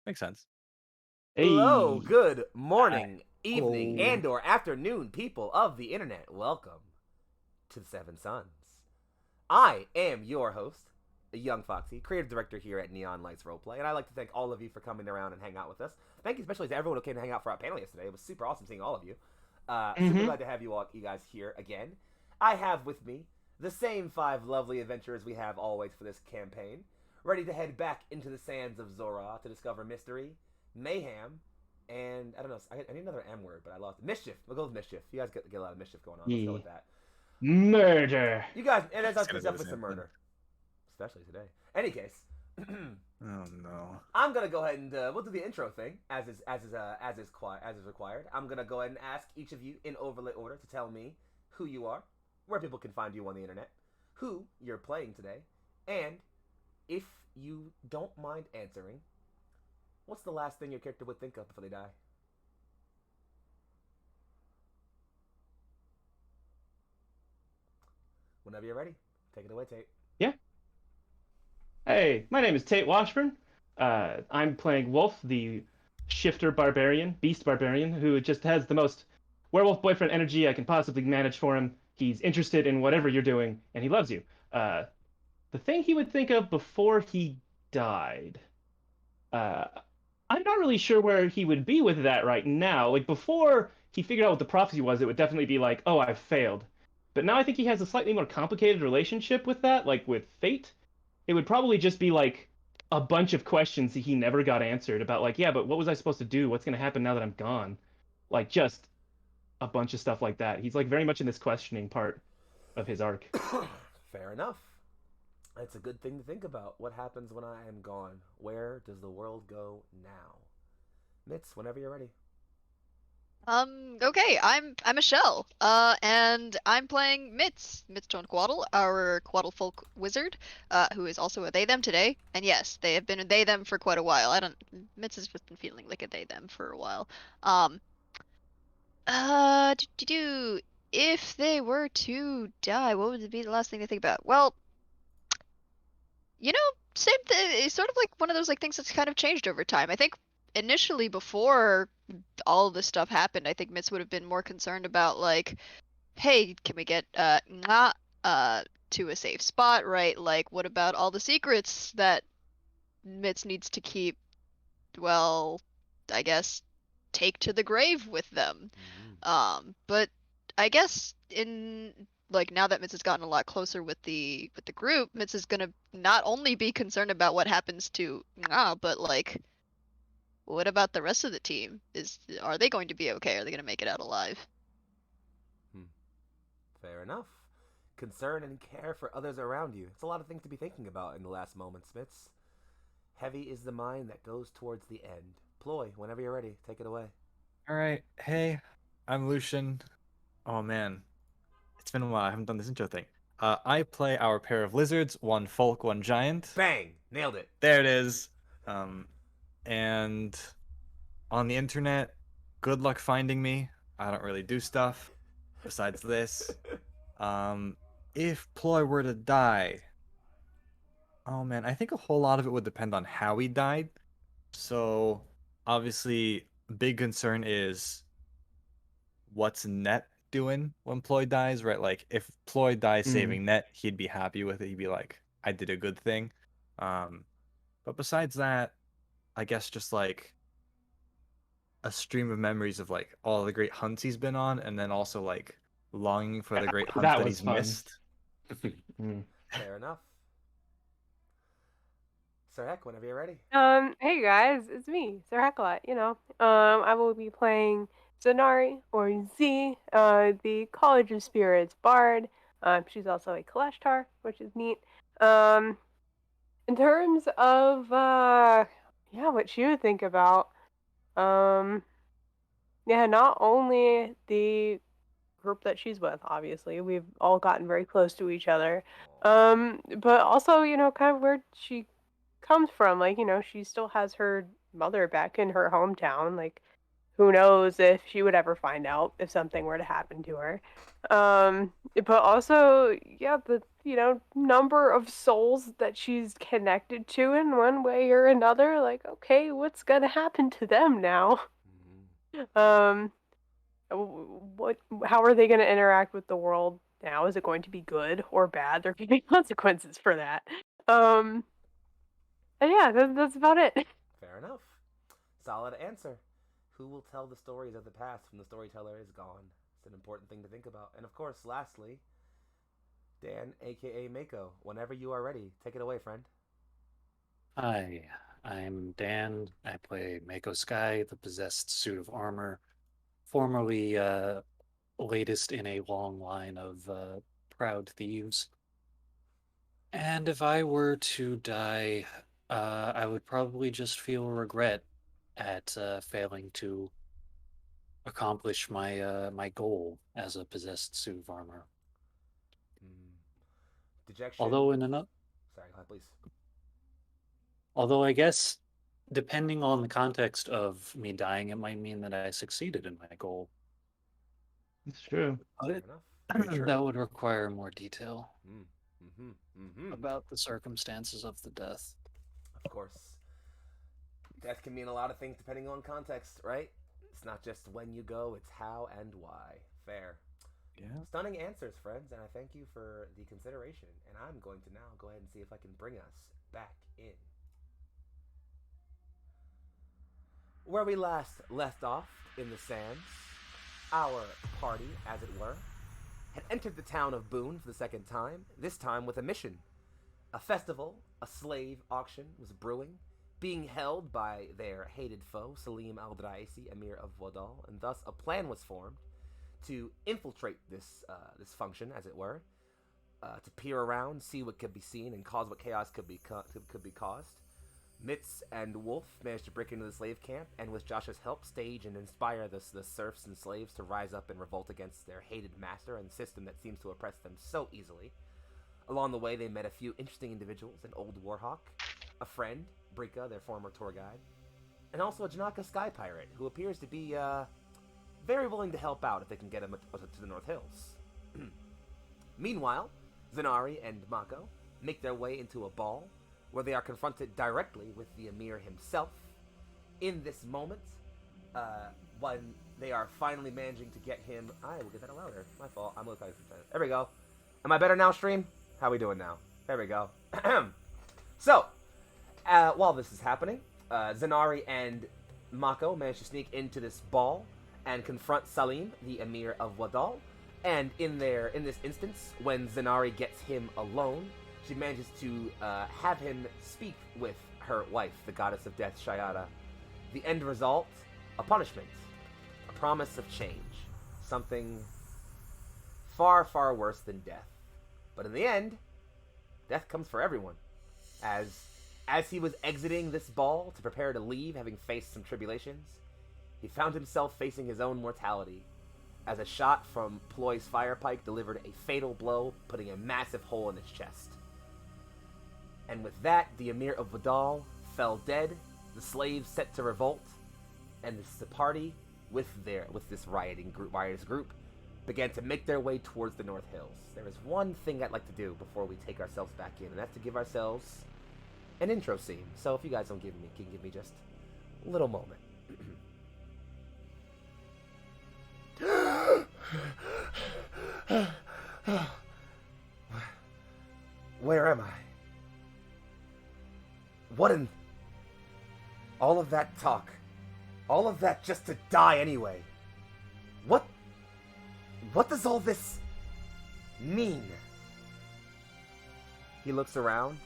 Makes sense. Hello, Hey. good Hi. morning, evening, Hello. and/or afternoon, people of the internet. Welcome to the Seven Sons. I am your host, Young Foxxii, creative director here at Neon Lights Roleplay, and I'd like to thank all of you for coming around and hang out with us. Thank you especially to everyone who came to hang out for our panel yesterday. It was super awesome seeing all of you. Super Mm-hmm. glad to have you guys here again. I have with me the same five lovely adventurers we have always for this campaign, ready to head back into the sands of Zor'aa to discover mystery, mayhem, and I don't know. I need another M word, but I lost it. Mischief. We'll go with mischief. You guys get a lot of mischief going on. Let's go Yeah. with that. Murder. You guys, and there's Just gonna say the definitely same some thing. murder, especially today. Any case, Oh no. I'm gonna go ahead and we'll do the intro thing as is required. I'm gonna go ahead and ask each of you in overlay order to tell me who you are, where people can find you on the internet, who you're playing today, and if you don't mind answering, what's the last thing your character would think of before they die? Whenever you're ready, take it away, Tate. Yeah. Hey, my name is Tate Washburn. I'm playing Wolf, the shifter barbarian, beast barbarian, who just has the most werewolf boyfriend energy I can possibly manage for him. He's interested in whatever you're doing, and he loves you. Uh, the thing he would think of before he died. Uh, I'm not really sure where he would be with that right now. Like before he figured out what the prophecy was, it would definitely be like, oh, I've failed. But now I think he has a slightly more complicated relationship with that, like with fate. It would probably just be like a bunch of questions that he never got answered about, like, yeah, but what was I supposed to do? What's gonna happen now that I'm gone? Like just a bunch of stuff like that. He's like very much in this questioning part of his arc. Fair enough. It's a good thing to think about. What happens when I am gone? Where does the world go now? Mitz, whenever you're ready. Okay, I'm Michelle. And I'm playing Mitch Quaddle, our Quaddle folk wizard, who is also a they them today. And yes, they have been a they them for quite a while. I don't Mitz has just been feeling like a they them for a while. Um, do if they were to die, what would be the last thing to think about? Well, you know, same thing. It's sort of like one of those like things that's kind of changed over time. I think initially before all of this stuff happened, I think Mitz would have been more concerned about like, hey, can we get Nga to a safe spot, right? Like, what about all the secrets that Mitz needs to keep? Well, I guess take to the grave with them. Mm-hmm. But I guess in like now that Mitz has gotten a lot closer with the group, Mitz is gonna not only be concerned about what happens to Nga, but like what about the rest of the team? Are they going to be okay? Are they going to make it out alive? Hmm. Fair enough. Concern and care for others around you. It's a lot of things to be thinking about in the last moments, Mitz. Heavy is the mind that goes towards the end. Ploy, whenever you're ready, take it away. All right. Hey, I'm Lucian. Oh man, it's been a while. I haven't done this intro thing. I play our pair of lizards, one folk, one giant. Bang! Nailed it. There it is. Um, and on the internet, good luck finding me. I don't really do stuff besides this. Um, if Ploy were to die, oh man, I think a whole lot of it would depend on how he died. So obviously, big concern is what's Net doing when Ploy dies, right? Like if Ploy dies Mm. saving Net, he'd be happy with it. He'd be like, I did a good thing. Um, but besides that, I guess just like a stream of memories of like all the great hunts he's been on, and then also like longing for the great hunts That that was he's fun. missed. Mm. Fair enough. Sir Heck, whenever you're ready. Hey guys, it's me, Sir Hecklot, I will be playing Zanari, or Z, the College of Spirits Bard. She's also a Kalashtar, which is neat. Um, in terms of, yeah, what she would think about, um, yeah, not only the group that she's with, obviously, we've all gotten very close to each other, but also, kind of where she comes from. Like, she still has her mother back in her hometown. Like, who knows if she would ever find out if something were to happen to her. But also, yeah, the number of souls that she's connected to in one way or another. Like, okay, what's gonna happen to them now? Um, what? How are they gonna interact with the world now? Is it going to be good or bad? There could be consequences for that. And yeah, that's about it. Fair enough. Solid answer. Who will tell the stories of the past when the storyteller is gone? It's an important thing to think about. And of course, lastly, Dan, aka Mako. Whenever you are ready, take it away, friend. Hi, I'm Dan. I play Mako Sky, the possessed suit of armor, formerly latest in a long line of proud thieves. And if I were to die, I would probably just feel regret at failing to accomplish my goal as a possessed suit of armor. Dejection. Although in another, Sorry, go ahead, please. although I guess depending on the context of me dying, it might mean that I succeeded in my goal. It's true. Fair But enough. Very true. that would require more detail Mm-hmm. about the circumstances of the death. Of course. Death can mean a lot of things depending on context, right? It's not just when you go, it's how and why. Fair. Yeah. Stunning answers, friends, and I thank you for the consideration. And I'm going to now go ahead and see if I can bring us back in. Where we last left off in the sands, our party, as it were, had entered the town of Boone for the second time, this time with a mission. A festival, a slave auction, was brewing, being held by their hated foe, Salim al-Draisi, Emir of Wadal, and thus a plan was formed to infiltrate this function, as it were, to peer around, see what could be seen, and cause what chaos could be caused. Mitz and Wolf managed to break into the slave camp, and with Josh's help, stage and inspire the serfs and slaves to rise up and revolt against their hated master and system that seems to oppress them so easily. Along the way, they met a few interesting individuals: an old warhawk, a friend, Brika, their former tour guide, and also a Janaka sky pirate who appears to be very willing to help out if they can get him to the North Hills. Meanwhile, Zanari and Mako make their way into a ball where they are confronted directly with the Emir himself. In this moment, when they are finally managing to get him... I will get that louder. My fault. I'm looking. There we go. Am I better now, stream? How we doing now? There we go. So, while this is happening, Zanari and Mako manage to sneak into this ball and confront Salim, the Emir of Wadal. And in this instance, when Zanari gets him alone, she manages to have him speak with her wife, the goddess of death, Shayada. The end result, a punishment, a promise of change, something far, far worse than death. But in the end, death comes for everyone. As he was exiting this ball to prepare to leave, having faced some tribulations, he found himself facing his own mortality, as a shot from Ploy's fire pike delivered a fatal blow, putting a massive hole in his chest. And with that, the Emir of Vadal fell dead, the slaves set to revolt, and the party, with this riotous group, began to make their way towards the North Hills. There is one thing I'd like to do before we take ourselves back in, and that's to give ourselves an intro scene. So if you guys can give me just a little moment. Where am I? What in... all of that talk. All of that just to die anyway. What does all this mean? He looks around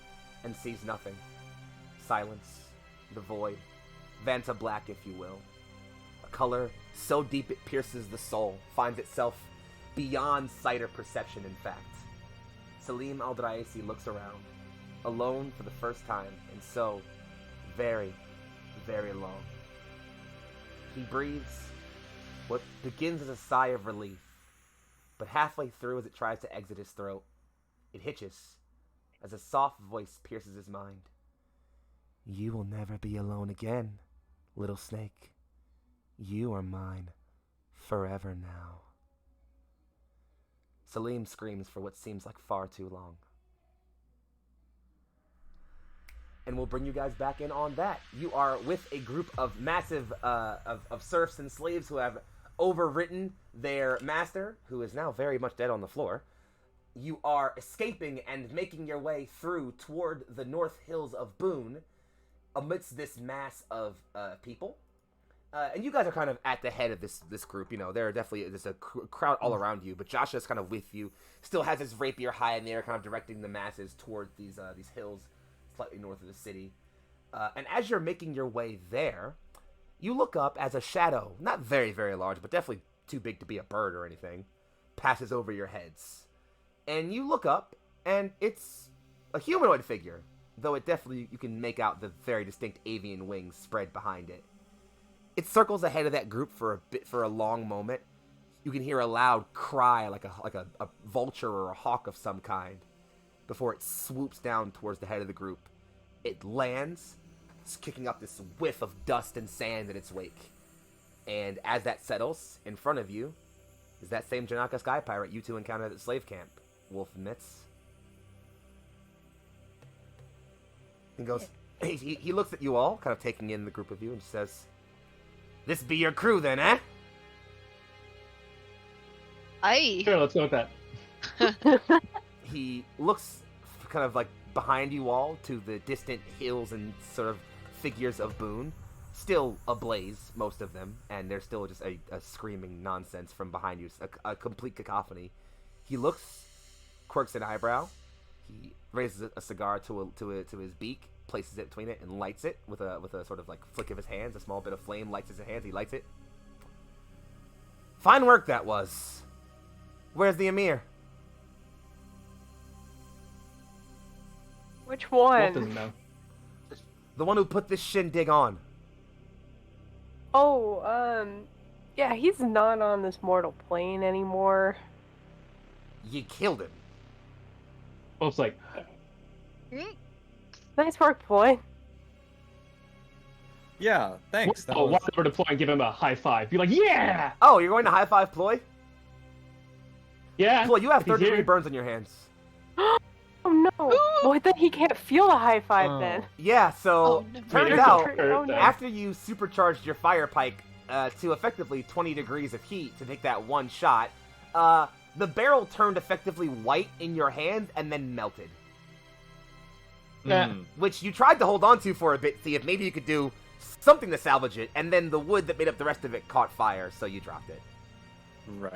and sees nothing. Silence, the void, Vanta black, if you will. A color so deep it pierces the soul, finds itself beyond sight or perception, in fact. Salim al-Draisi looks around, alone for the first time, and so very, very long. He breathes what begins as a sigh of relief, but halfway through, as it tries to exit his throat, it hitches as a soft voice pierces his mind. You will never be alone again, little snake. You are mine forever now. Salim screams for what seems like far too long. And we'll bring you guys back in on that. You are with a group of massive of serfs and slaves who have overwritten their master, who is now very much dead on the floor. You are escaping and making your way through toward the north hills of Boone amidst this mass of people. And you guys are kind of at the head of this group. You know, there's a crowd all around you, but Joshua's kind of with you. Still has his rapier high in the air, kind of directing the masses toward these hills slightly north of the city. And as you're making your way there, you look up as a shadow, not very, very large, but definitely too big to be a bird or anything, passes over your heads. And you look up, and it's a humanoid figure, though it definitely, you can make out the very distinct avian wings spread behind it. It circles ahead of that group for a long moment. You can hear a loud cry like a vulture or a hawk of some kind before it swoops down towards the head of the group. It lands, it's kicking up this whiff of dust and sand in its wake. And as that settles, in front of you is that same Janaka Sky Pirate you two encountered at the slave camp, Wolf Mitz. He goes, he looks at you all, kind of taking in the group of you, and says, "This be your crew then, eh?" Aye. Sure, let's go with that. He looks kind of like behind you all to the distant hills and sort of figures of Boone. Still ablaze, most of them, and there's still just a screaming nonsense from behind you, a complete cacophony. He looks, quirks an eyebrow, he raises a cigar to his beak, places it between it, and lights it with a sort of like flick of his hands. A small bit of flame lights his hands. He lights it. Fine work that was. Where's the Emir? Which Wolf doesn't one? know. The one who put this shindig on. Oh, yeah, he's not on this mortal plane anymore. You killed him. Wolf's like, Nice work, boy. Yeah, thanks. That walk was... over to Ploy and give him a high five. Be like, yeah! Oh, you're going to high five Ploy? Yeah. Ploy, you have He's 30 degree here. burns on your hands. Oh no! Well, then he can't feel the high five then. Yeah, so Oh, no. turns Wait, out, Oh, no. after you supercharged your fire pike to effectively 20 degrees of heat to take that one shot, the barrel turned effectively white in your hand and then melted. Yeah. Which you tried to hold on to for a bit, see if maybe you could do something to salvage it, and then the wood that made up the rest of it caught fire, so you dropped it. Right.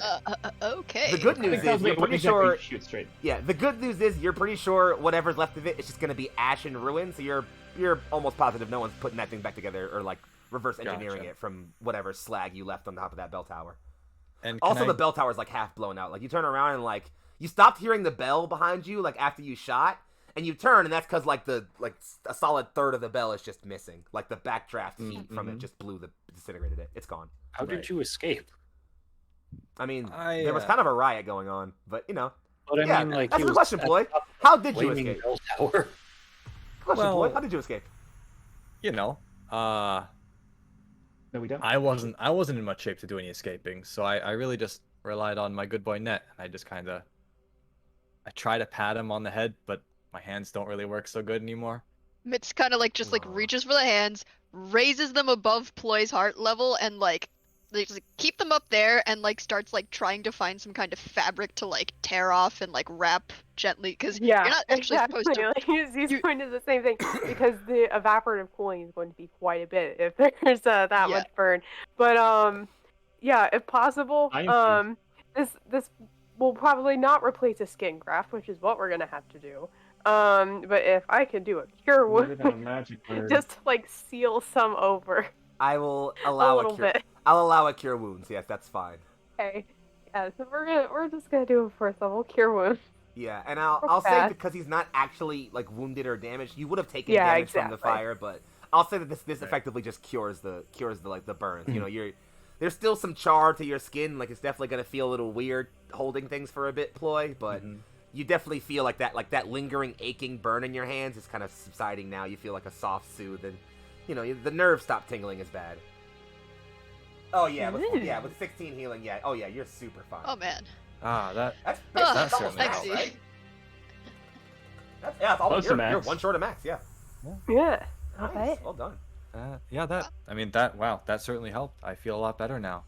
Okay. The good I news think that was is you're like, pretty exactly sure. shoot straight. Yeah, the good news is you're pretty sure whatever's left of it is just gonna be ash and ruin. So you're almost positive no one's putting that thing back together or like reverse engineering Gotcha. it from whatever slag you left on top of that bell tower. And Also, the bell tower's like half blown out. Like you turn around and like you stopped hearing the bell behind you like after you shot, and you turn and that's because like a solid third of the bell is just missing. Like the backdraft heat from it just disintegrated it. It's gone. How did Right. you escape? I mean, I, there was kind of a riot going on, but you know. But I Yeah, mean, like, that's he a good was question, at Ploy. the top of How a did you flaming escape? bell tower. Question, Well- Ploy. How did you escape? you know, No, we don't. I wasn't in much shape to do any escaping, so I really just relied on my good boy Net. I just kind of, I try to pat him on the head, but my hands don't really work so good anymore. Mitz kind of like Aw. reaches for the hands, raises them above Ploy's heart level, and like they just keep them up there, and like starts like trying to find some kind of fabric to like tear off and like wrap gently, because Yeah, you're not actually supposed to. Like, he's you- going to do the same thing because the evaporative cooling is going to be quite a bit if there's that Yeah. much burn. But yeah, if possible, I am this will probably not replace a skin graft, which is what we're gonna have to do. But if I could do a cure What wound, about a magic word? just to, like seal some over I will a allow little cure. bit. I'll allow a cure wounds. Yes, that's fine. Okay. Yeah, so we're just gonna do a first level cure wound. Yeah, and I'll say Okay. because he's not actually like wounded or damaged, you would have taken Yeah, damage from the exactly. fire, but I'll say that this Right. effectively just cures the like the burns. You know, there's still some char to your skin, like it's definitely gonna feel a little weird holding things for a bit, Ploy, but you definitely feel like that lingering aching burn in your hands is kind of subsiding now. You feel like a soft soothe, and you know the nerves stop tingling as bad. Oh yeah, with 16 healing, yeah. Oh yeah, you're super fine. Oh man. That's that almost certainly max, helps. right? That's almost Close to you're max. one short of max, yeah. Yeah. Nice. Okay. Well done. That certainly helped. I feel a lot better now.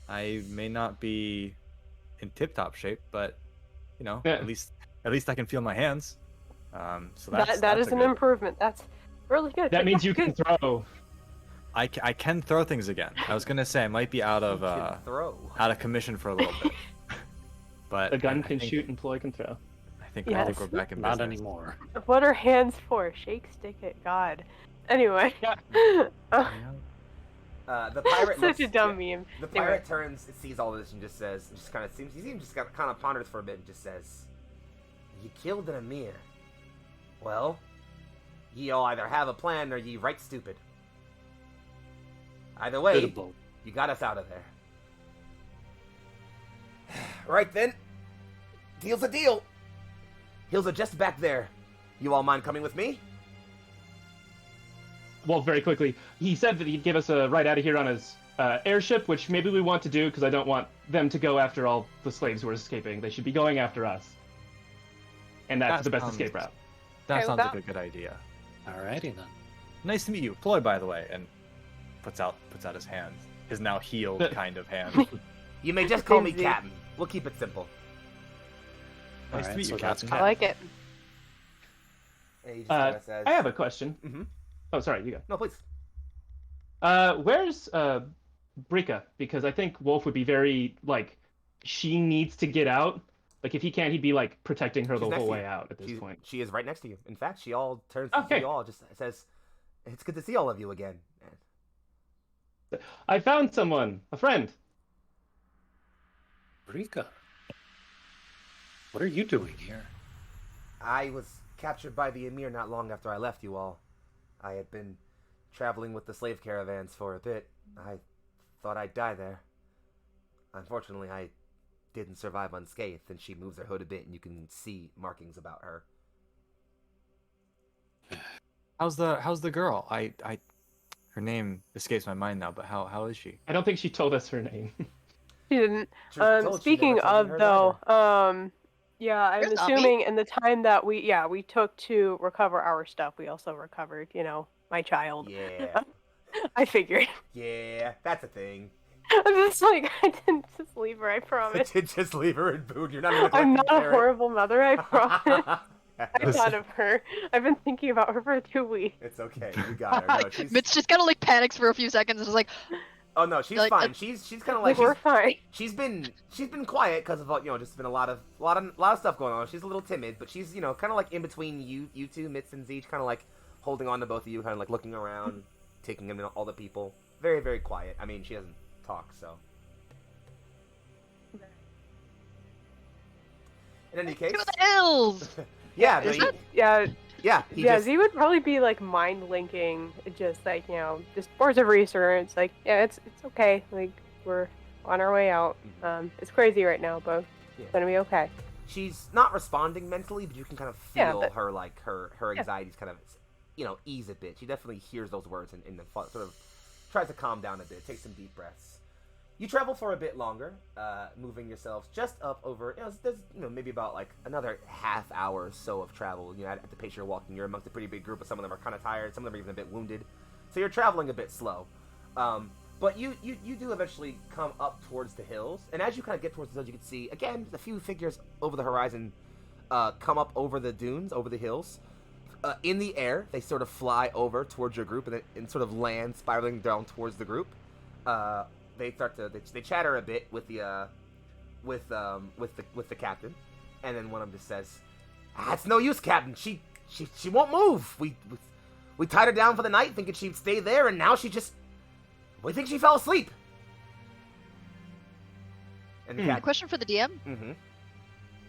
I may not be in tip-top shape, but you know, Yeah. at least I can feel my hands. So that's That is a an good- improvement. That's really good. That But means yeah, you can good. throw. I can throw things again. I was gonna say I might be out You of can throw. commission for a little bit, but A gun I can think- shoot and Ploy can throw. I think Yes. we're back in Not business. anymore. What are hands for? Shake, stick it, God. Anyway. Yeah. The pirate Such looks, a dumb meme. The Anyway. pirate turns, sees all this, and just says, kind of ponders for a bit, and just says, "You killed an emir. Well, ye all either have a plan or ye right stupid. Either way, Biddable. you got us out of there. Right then, deal's a deal. Hills are just back there. You all mind coming with me?" Well, very quickly, he said that he'd give us a ride out of here on his airship, which maybe we want to do because I don't want them to go after all the slaves who are escaping. They should be going after us. And that's That the best sounds- escape route. That Okay, sounds that- like a good idea. Alrighty then. Nice to meet you, Ploy, by the way, and puts out his hands, his now healed kind of hand. You may just call me Easy. Captain. We'll keep it simple. Nice to Alright, meet so you, that's Captain. I like it. And he just kinda says, I have a question. Mhm. Oh, sorry, you go. No, please. Where's Brika? Because I think Wolf would be very, like, she needs to get out. Like, if he can't, he'd be, like, protecting her She's the next whole to way you. out at this point. She is right next to you. In fact, she all turns to Okay. you all, just says, "It's good to see all of you again." I found someone, a friend. Rika. What are you doing here? I was captured by the Emir not long after I left you all. I had been traveling with the slave caravans for a bit. I thought I'd die there. Unfortunately, I didn't survive unscathed, and she moves her hood a bit, and you can see markings about her. How's the girl? Her name escapes my mind now, but how is she? I don't think she told us her name. She didn't. Truth told, she Speaking never told me of hers though, either. yeah, I'm Where's Zombie? assuming in the time that we took to recover our stuff, we also recovered, my child. Yeah, I figured. yeah, that's a thing. I'm just like, I didn't just leave her, I promise. Just leave her in food. You're not even I'm not a parent. horrible mother, I promise. I thought of her. I've been thinking about her for 2 weeks. It's okay. We got her. No, she's... Mitch just kind of like panics for a few seconds and is like, Oh no, she's like, fine. She's kind of like We're fine. she's been quiet because of just been a lot of stuff going on. She's a little timid, but she's kind of like in between you two, Mitz and Zeech, kind of like holding on to both of you, kind of like looking around, taking in all the people. Very very quiet. I mean, she doesn't talk, so. In any case, to the hills! yeah, no, Is he- that- Yeah, he yeah, just, Z would probably be like mind linking, just like, just words of reassurance, like, yeah, it's okay, like, we're on our way out. It's crazy right now, but Yeah. it's gonna be okay. she's not responding mentally, but you can kind of feel Yeah, but- her like her Yeah. anxieties kind of ease a bit. She definitely hears those words and sort of tries to calm down a bit, take some deep breaths. You travel for a bit longer, moving yourselves just up over. There's maybe about like another half hour or so of travel. At the pace you're walking, you're amongst a pretty big group, but some of them are kind of tired. Some of them are even a bit wounded, so you're traveling a bit slow. But you do eventually come up towards the hills, and as you kind of get towards the hills, you can see again a few figures over the horizon come up over the dunes, over the hills. In the air, they sort of fly over towards your group and sort of land, spiraling down towards the group. They start to they chatter a bit with the captain, and then one of them just says, "It's no use, Captain. She won't move. We tied her down for the night, thinking she'd stay there, and now we think she fell asleep." And the Question for the DM. Mm-hmm.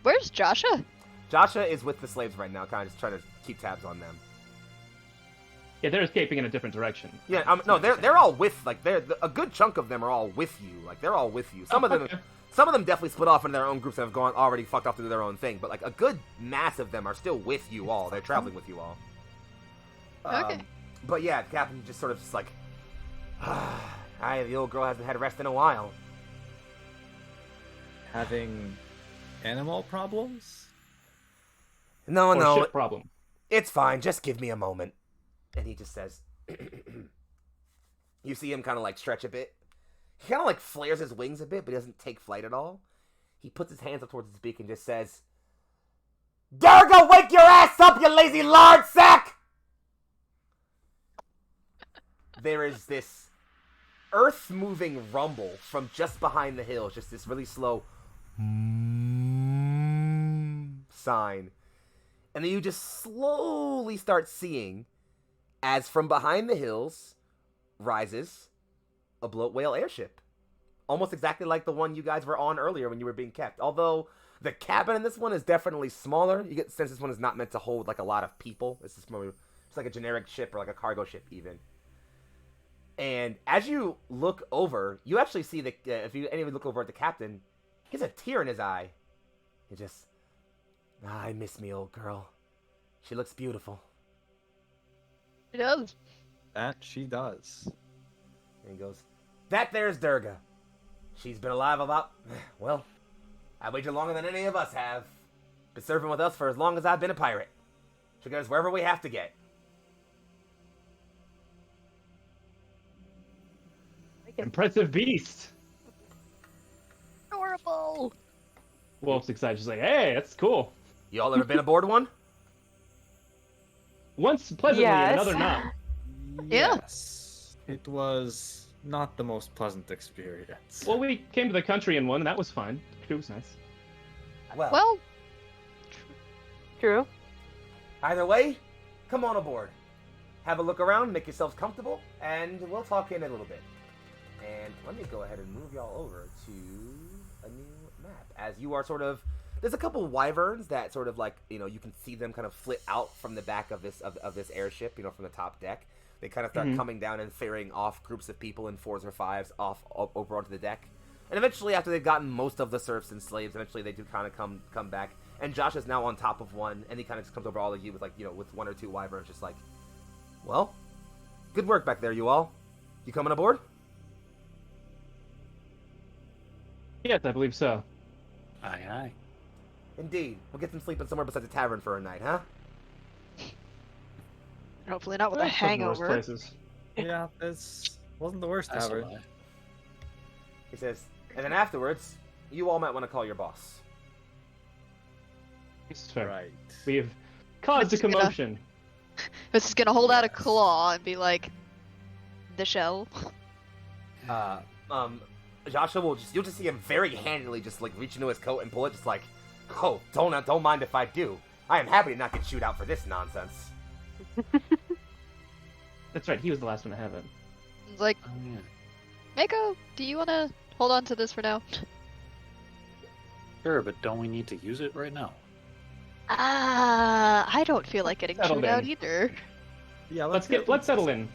Where's Joshua? Joshua is with the slaves right now, kind of just trying to keep tabs on them. Yeah, they're escaping in a different direction. Yeah, no, they're all with a good chunk of them are all with you. Like they're all with you. Some of them definitely split off into their own groups and have already fucked off to do their own thing. But like a good mass of them are still with you all. They're traveling with you all. Okay. But yeah, the captain just sort of just like, The old girl hasn't had rest in a while. Having animal problems? No, Or no, ship problem. it's fine. Just give me a moment. And he just says, you see him kind of like stretch a bit. He kind of like flares his wings a bit, but he doesn't take flight at all. He puts his hands up towards his beak and just says, Durga, wake your ass up, you lazy lard sack! There is this earth-moving rumble from just behind the hills, just this really slow sign. And then you just slowly start seeing, as from behind the hills rises a bloat whale airship. Almost exactly like the one you guys were on earlier when you were being kept. Although the cabin in this one is definitely smaller. You get the sense this one is not meant to hold like a lot of people. This is more just like a generic ship or like a cargo ship even. And as you look over, you actually see that if you any of you look over at the captain, he has a tear in his eye. He just, I miss me old girl. She looks beautiful. It does. That she does. And he goes, that there's Durga. She's been alive about, well, I waited longer than any of us have. Been serving with us for as long as I've been a pirate. She'll get us wherever we have to get. Impressive beast. Adorable. Wolf's excited. She's like, hey, that's cool. You all ever been aboard one? Once pleasantly, Yes. and another not. Yeah. Yes. It was not the most pleasant experience. Well, we came to the country in one, and that was fine. It was nice. Well, True. Either way, come on aboard. Have a look around, make yourselves comfortable, and we'll talk in a little bit. And let me go ahead and move y'all over to a new map. As you are sort of, there's a couple wyverns that sort of like, you know, you can see them kind of flit out from the back of this of this airship, you know, from the top deck. They kind of start coming down and ferrying off groups of people in 4s or 5s off over onto the deck. And eventually, after they've gotten most of the serfs and slaves, eventually they do kind of come back. And Josh is now on top of one, and he kind of just comes over all of you with like, you know, with 1 or 2 wyverns, just like, well, good work back there, you all. You coming aboard? Yes, I believe so. Aye, aye. Indeed. We'll get some sleeping somewhere besides a tavern for a night, huh? hopefully not with a That's one of the worst hangover. places. Yeah, this wasn't the worst That's a tavern. lie. He says, and then afterwards, you all might want to call your boss. It's fair. Right. We have caused a It's gonna- commotion. This is gonna hold out a Yes. claw and be like, the shell. Joshua you'll just see him very handily just like reach into his coat and pull it, just like, oh, don't mind if I do. I am happy to not get chewed out for this nonsense. That's right, he was the last one to have it. It's like, Oh, yeah. Mako, do you wanna hold on to this for now? Sure, but don't we need to use it right now? I don't feel like getting Settle chewed out in. either. Yeah, Let's settle in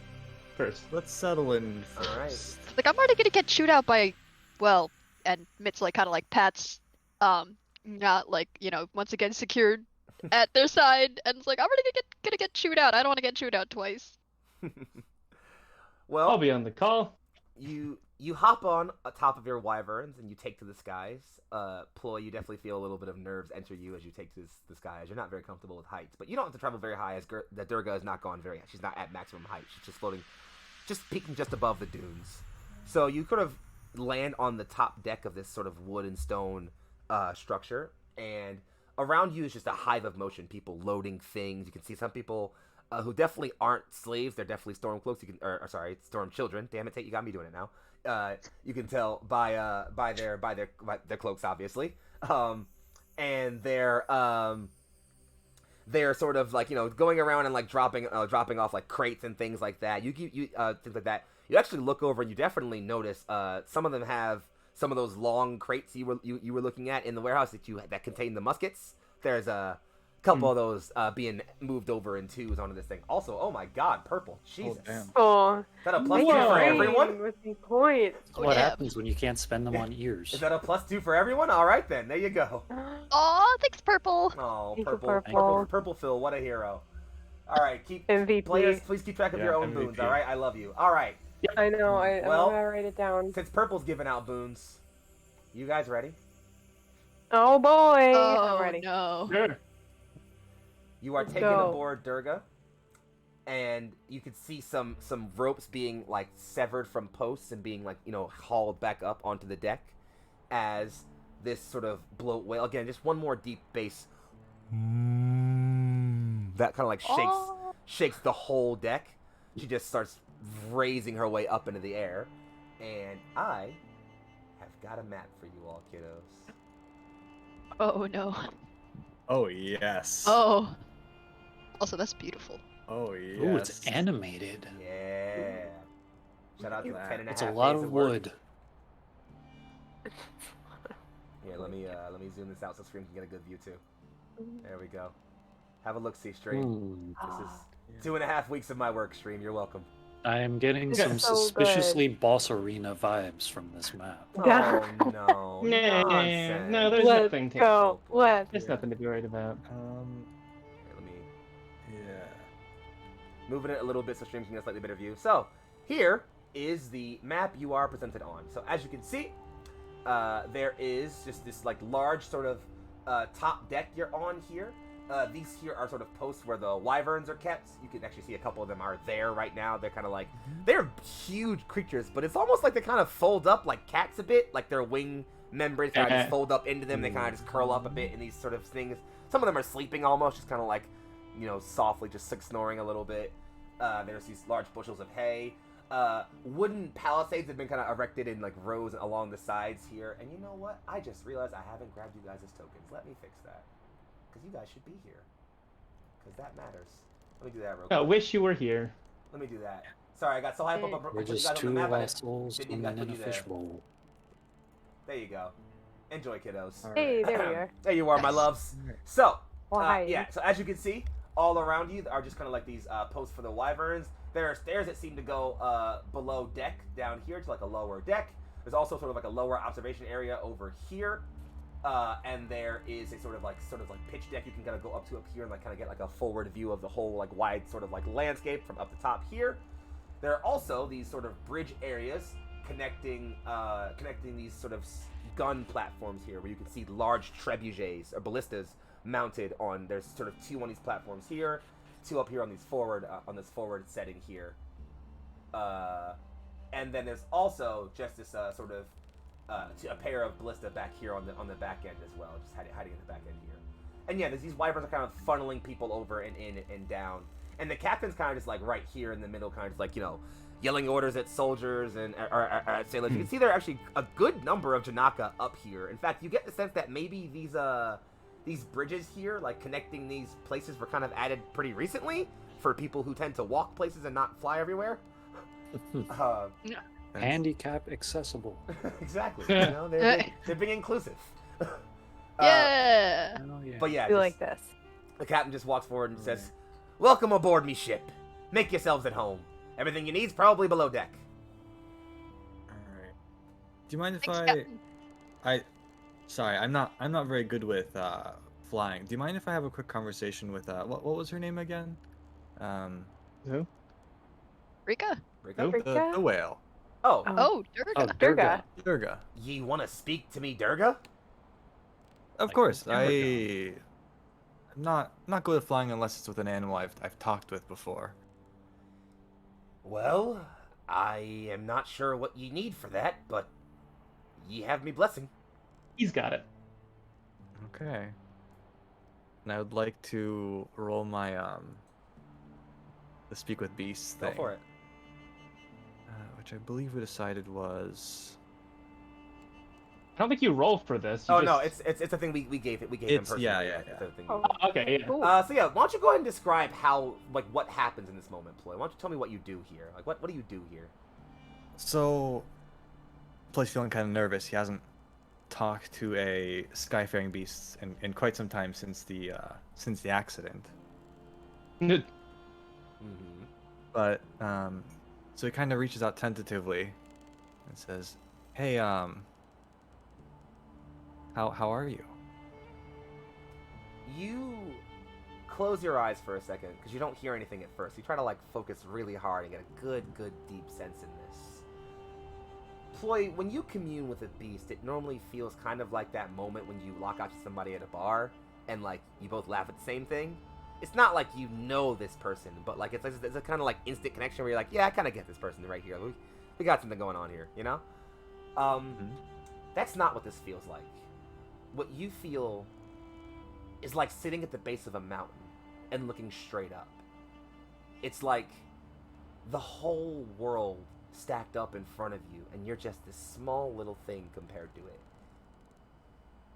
first. Let's settle in All right. first. Like, I'm already gonna get chewed out by, well, and Mitz like kind of like pats, not like, you know, once again secured at their side, and it's like, I'm already gonna get chewed out. I don't want to get chewed out twice. Well, I'll be on the call. you hop on top of your wyverns and you take to the skies. Ploy, you definitely feel a little bit of nerves enter you as you take to the skies. You're not very comfortable with heights, but you don't have to travel very high as the Durga has not gone very high. She's not at maximum height. She's just floating, just peeking just above the dunes. So you sort of land on the top deck of this sort of wood and stone structure, and around you is just a hive of motion. People loading things. You can see some people who definitely aren't slaves. They're definitely storm cloaks. Sorry, storm children. Damn it, Tate, you got me doing it now. You can tell by their cloaks, obviously, and they're sort of like, you know, going around and like dropping off like crates and things like that. You things like that. You actually look over and you definitely notice some of them have some of those long crates you were looking at in the warehouse that contain the muskets. There's a couple of those being moved over in 2s onto this thing. Also, oh my God, purple. Jesus. Oh, damn. Oh, Is that a plus 2 Whoa. for everyone? with the points. Oh, What yeah. happens when you can't spend them on ears? Is that a plus 2 for everyone? All right then, there you go. Aw, thanks, Purple. Oh, Thank you, purple Purple. Phil, what a hero. All right, MVP. players, please keep track of your Yeah, own boons. MVP. All right, I love you. All right, I know. I'm Well- gonna write it down. Since Purple's giving out boons, you guys ready? Oh boy, Oh I'm ready. no. Sure. You are Let's taken go. aboard Durga, and you can see some ropes being like severed from posts and being like hauled back up onto the deck as this sort of bloat whale again, just one more deep bass that kind of like Oh. shakes the whole deck. She just starts raising her way up into the air, and I have got a map for you all, kiddos. Oh no. Oh yes. Oh. Also, that's beautiful. Oh yes. Ooh, it's animated. Yeah. Shout out to the That. 10 and a It's half a lot days of work. wood. Here, let me zoom this out so stream can get a good view too. There we go. Have a look-see, stream. Hmm. This is 2.5 weeks of my work, stream. You're welcome. I am getting It's some so suspiciously Boss Arena vibes from this map. Yeah. Oh no! Nah, Nonsense. no, there's Let's nothing to. go. Let's. There's nothing to be worried about. Here, let me Yeah. moving it a little bit so stream can get a slightly better view. So here is the map you are presented on. So as you can see, there is just this like large sort of top deck you're on here. These here are sort of posts where the wyverns are kept. You can actually see a couple of them are there right now. They're kind of like, they're huge creatures, but it's almost like they kind of fold up like cats a bit, like their wing membranes kind of just fold up into them. They kind of just curl up a bit in these sort of things. Some of them are sleeping almost, just kind of like, softly just like snoring a little bit. There's these large bushels of hay. Wooden palisades have been kind of erected in like rows along the sides here. And you know what? I just realized I haven't grabbed you guys as tokens. Let me fix that. Because you guys should be here. Because that matters. Let me do that real quick. I wish you were here. Let me do that. Sorry, I got so hyped up. We're put you just guys on two the map, I lost souls didn't even swimming put in a you there. fishbowl. There you go. Enjoy, kiddos. All Hey, right. there we are. There you are, my Nice. loves. Alright. So, Well, hi. yeah, so as you can see, all around you are just kind of like these posts for the wyverns. There are stairs that seem to go below deck down here to like a lower deck. There's also sort of like a lower observation area over here. And there is a sort of like pitch deck you can kind of go up here and like kind of get like a forward view of the whole like wide sort of like landscape from up the top here. There are also these sort of bridge areas connecting these sort of gun platforms here, where you can see large trebuchets or ballistas mounted on. There's sort of two on these platforms here, two up here on these forward forward setting here, and then there's also just this sort of a pair of ballista back here on the back end as well, just hiding in the back end here. And yeah, these wyverns are kind of funneling people over and in and down. And the captain's kind of just like right here in the middle, kind of just like, yelling orders at soldiers and or at sailors. You can see there are actually a good number of Janaka up here. In fact, you get the sense that maybe these bridges here, like connecting these places, were kind of added pretty recently for people who tend to walk places and not fly everywhere. Handicap accessible. Exactly. They're being inclusive. Yeah. Oh, yeah. But yeah, We just- like this. the captain just walks forward and says, "Welcome aboard me ship. Make yourselves at home. Everything you need's probably below deck." Alright. Do you mind if Thanks, I Captain. sorry, I'm not very good with flying. Do you mind if I have a quick conversation with what was her name again? Who? Rika? Rika? Nope. The whale. Oh, Oh, Durga. Oh, Durga. Durga. ye want to speak to me, Durga? Of Like course. Durga. I'm not good at flying unless it's with an animal I've talked with before. Well, I am not sure what ye need for that, but ye have me blessing. He's got it. Okay. And I would like to roll my the speak with beasts Go thing. for it. Which I believe we decided was I don't think you roll for this. You Oh no, just- it's a thing we gave him It's- personally. yeah, yeah, It's yeah. a thing Oh. we- Okay, yeah. Cool. So yeah, why don't you go ahead and describe how what happens in this moment, Ploy? Why don't you tell me what you do here? Like what do you do here? so. Play's feeling kind of nervous. He hasn't talked to a skyfaring beast in quite some time since the accident. N- Mm-hmm. But so he kind of reaches out tentatively and says, "Hey, how are you?" You close your eyes for a second, because you don't hear anything at first. You try to, like, focus really hard and get a good, deep sense in this. Ploy, when you commune with a beast, it normally feels kind of like that moment when you lock eyes with somebody at a bar, and, like, you both laugh at the same thing. It's not like you know this person, but, like, it's a kind of, like, instant connection where you're like, yeah, I kind of get this person right here. We got something going on here, you know? That's not what this feels like. What you feel is like sitting at the base of a mountain and looking straight up. It's like the whole world stacked up in front of you, and you're just this small little thing compared to it.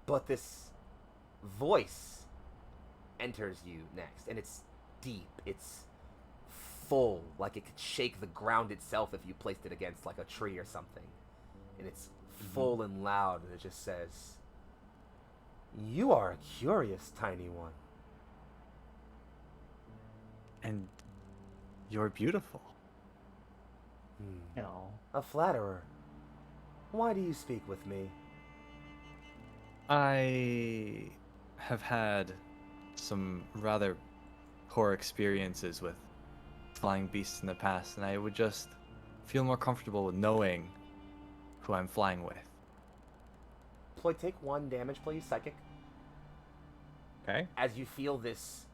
But this voice enters you next, and it's deep, it's full, like it could shake the ground itself if you placed it against like a tree or something. And it's full and loud, and it just says, "You are a curious tiny one. And you're beautiful. You know. A flatterer. Why do you speak with me?" I have had some rather poor experiences with flying beasts in the past, and I would just feel more comfortable with knowing who I'm flying with. Ploy, take 1 damage, please, psychic. Okay. As you feel this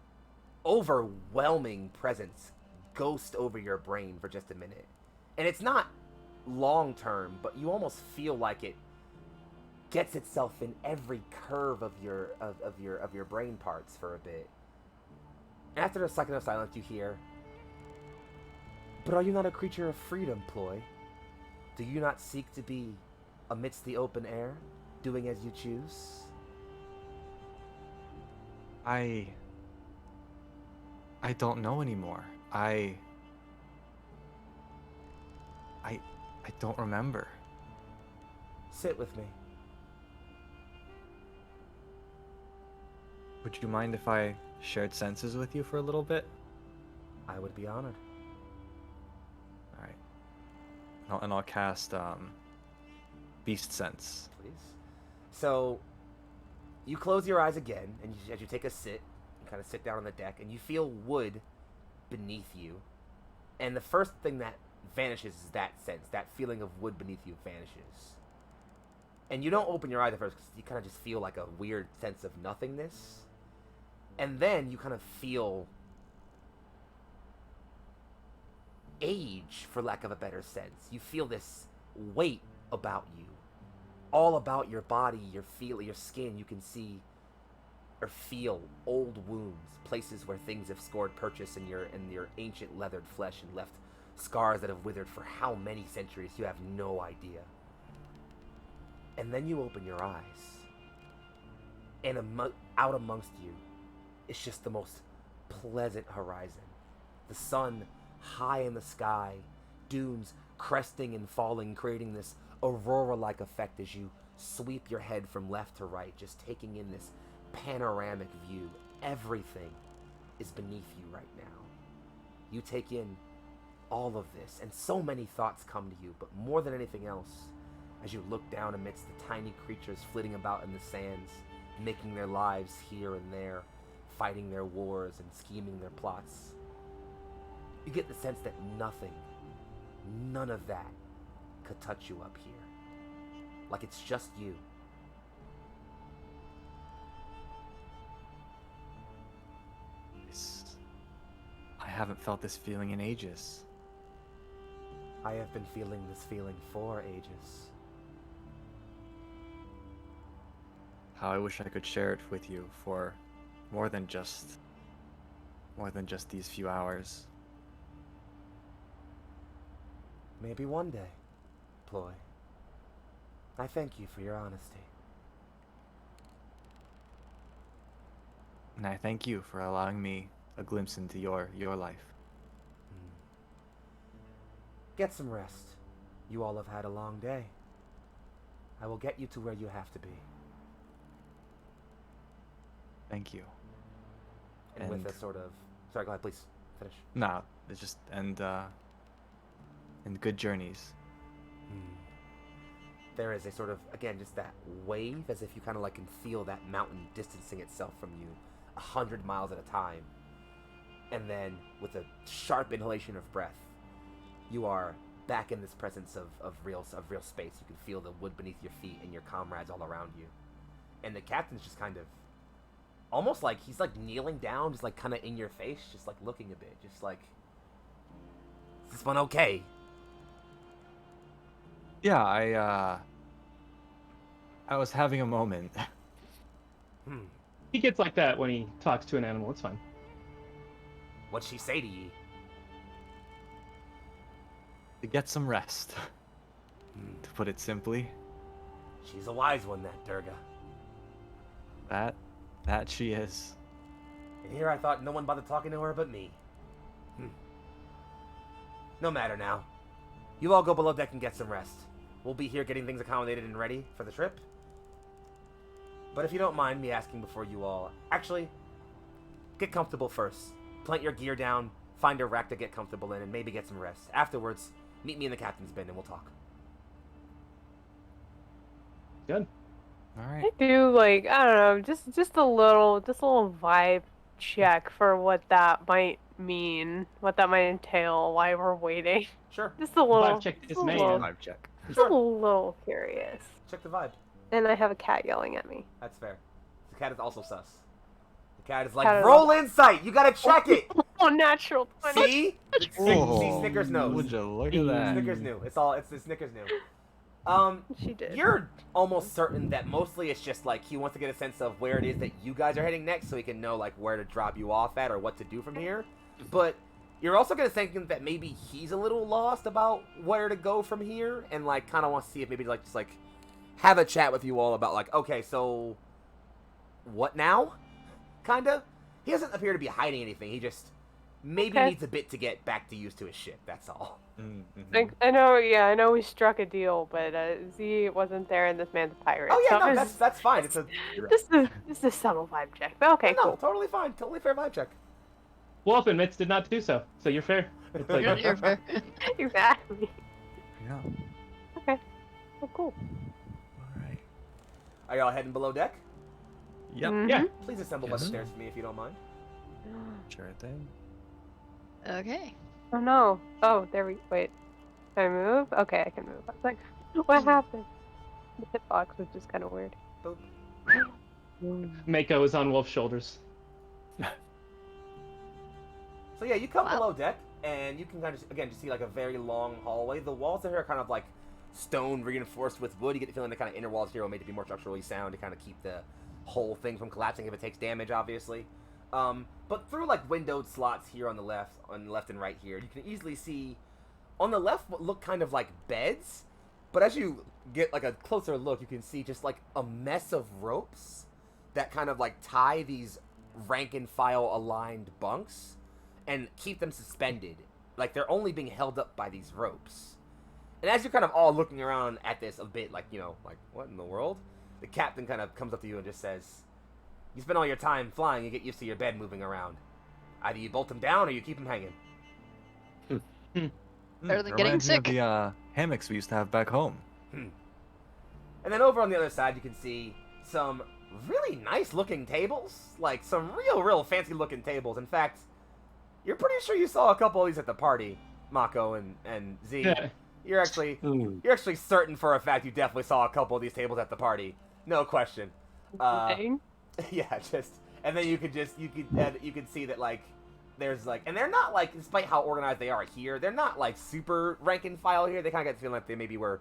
overwhelming presence ghost over your brain for just a minute. And it's not long term, but you almost feel like it gets itself in every curve of your brain parts for a bit. After a second of silence, you hear, "But are you not a creature of freedom, Ploy? Do you not seek to be amidst the open air, doing as you choose?" I don't know anymore. I don't remember. Sit with me. Would you mind if I shared senses with you for a little bit? I would be honored. All right. And I'll cast Beast Sense. Please. So, you close your eyes again, and as you take a sit, you kind of sit down on the deck, and you feel wood beneath you. And the first thing that vanishes is that sense. That feeling of wood beneath you vanishes. And you don't open your eyes at first, because you kind of just feel like a weird sense of nothingness. And then you kind of feel age, for lack of a better sense. You feel this weight about you. All about your body, your skin. You can see or feel old wounds, places where things have scored purchase in your ancient leathered flesh and left scars that have withered for how many centuries, you have no idea. And then you open your eyes, and out amongst you, it's just the most pleasant horizon. The sun high in the sky, dunes cresting and falling, creating this aurora-like effect as you sweep your head from left to right, just taking in this panoramic view. Everything is beneath you right now. You take in all of this, and so many thoughts come to you, but more than anything else, as you look down amidst the tiny creatures flitting about in the sands, making their lives here and there, fighting their wars and scheming their plots, you get the sense that none of that could touch you up here. Like it's just you. I haven't felt this feeling in ages. I have been feeling this feeling for ages. How I wish I could share it with you for more than just these few hours. Maybe one day, Ploy. I thank you for your honesty. And I thank you for allowing me a glimpse into your life. Get some rest. You all have had a long day. I will get you to where you have to be. Thank you. And with a sort of... Sorry, go ahead, please. Finish. Nah, it's just... And good journeys. There is a sort of, again, just that wave, as if you kind of like can feel that mountain distancing itself from you 100 miles at a time. And then, with a sharp inhalation of breath, you are back in this presence of real space. You can feel the wood beneath your feet and your comrades all around you. And the captain's just kind of, almost like he's like kneeling down, just like kind of in your face, just like looking a bit, just like, is this one okay? Yeah, I was having a moment. He gets like that when he talks to an animal. It's fine. What'd she say to ye? To get some rest, to put it simply. She's a wise one, that Durga. That she is. And here I thought no one bothered talking to her but me. No matter now. You all go below deck and get some rest. We'll be here getting things accommodated and ready for the trip. But if you don't mind me asking before you all... Actually, get comfortable first. Plant your gear down, find a rack to get comfortable in, and maybe get some rest. Afterwards, meet me in the captain's bin and we'll talk. Good. All right. I do like, I don't know, just a little vibe check for what that might mean, what that might entail, why we're waiting. Sure. Just a little. Vibe check just is a made. little- Vibe check. Just a little curious. Check the vibe. And I have a cat yelling at me. That's fair. The cat is also sus. The cat is like, Cat is roll insight! You gotta check it! Oh, natural 20. See? See, Snickers knows. Would you look at that? Snickers knew. It's the Snickers knew. She did. You're almost certain that mostly it's just like he wants to get a sense of where it is that you guys are heading next, so he can know like where to drop you off at or what to do from here. But you're also gonna think that maybe he's a little lost about where to go from here, and like kind of wants to see if maybe like just like have a chat with you all about like, okay, so what now? Kinda. He doesn't appear to be hiding anything. He just maybe Okay. needs a bit to get back to used to his ship. That's all. I know we struck a deal, but Z wasn't there and this man's a pirate. Oh yeah, so no, it's that's fine. It's a just a subtle vibe check. But okay, no, cool. totally fine. Totally fair vibe check. Wolf admits did not do so, so you're fair. It's like, You're fair. Exactly. Yeah. Okay. Oh, cool. All right. Are y'all heading below deck? Yep. Mhm. Yeah. Please assemble by the Yes. stairs for me if you don't mind. Sure thing. Okay. Oh no. Oh, there we. Wait. Can I move? Okay, I can move. I was like, what happened? The hitbox was just kind of weird. Boop. Mako is on Wolf's shoulders. So yeah, you come Wow. below deck, and you can kind of again just see like a very long hallway. The walls here are kind of like stone reinforced with wood. You get the feeling the kind of inner walls here are made to be more structurally sound to kind of keep the whole thing from collapsing if it takes damage, obviously. But through like windowed slots here on the left and right here, you can easily see on the left what look kind of like beds. But as you get like a closer look, you can see just like a mess of ropes that kind of like tie these rank and file aligned bunks and keep them suspended. Like they're only being held up by these ropes. And as you're kind of all looking around at this a bit, like, you know, like, what in the world? The captain kind of comes up to you and just says, you spend all your time flying, you get used to your bed moving around. Either you bolt them down or you keep them hanging. Better than getting Reminds me of sick. the hammocks we used to have back home. And then over on the other side, you can see some really nice looking tables. Like, some real fancy looking tables. In fact, you're pretty sure you saw a couple of these at the party, Mako and Z. Yeah. You're actually certain for a fact you definitely saw a couple of these tables at the party. No question. Dang. Yeah, just and then you could see that like there's like, and they're not like, despite how organized they are here, they're not like super rank and file here. They kind of get the feeling like they maybe were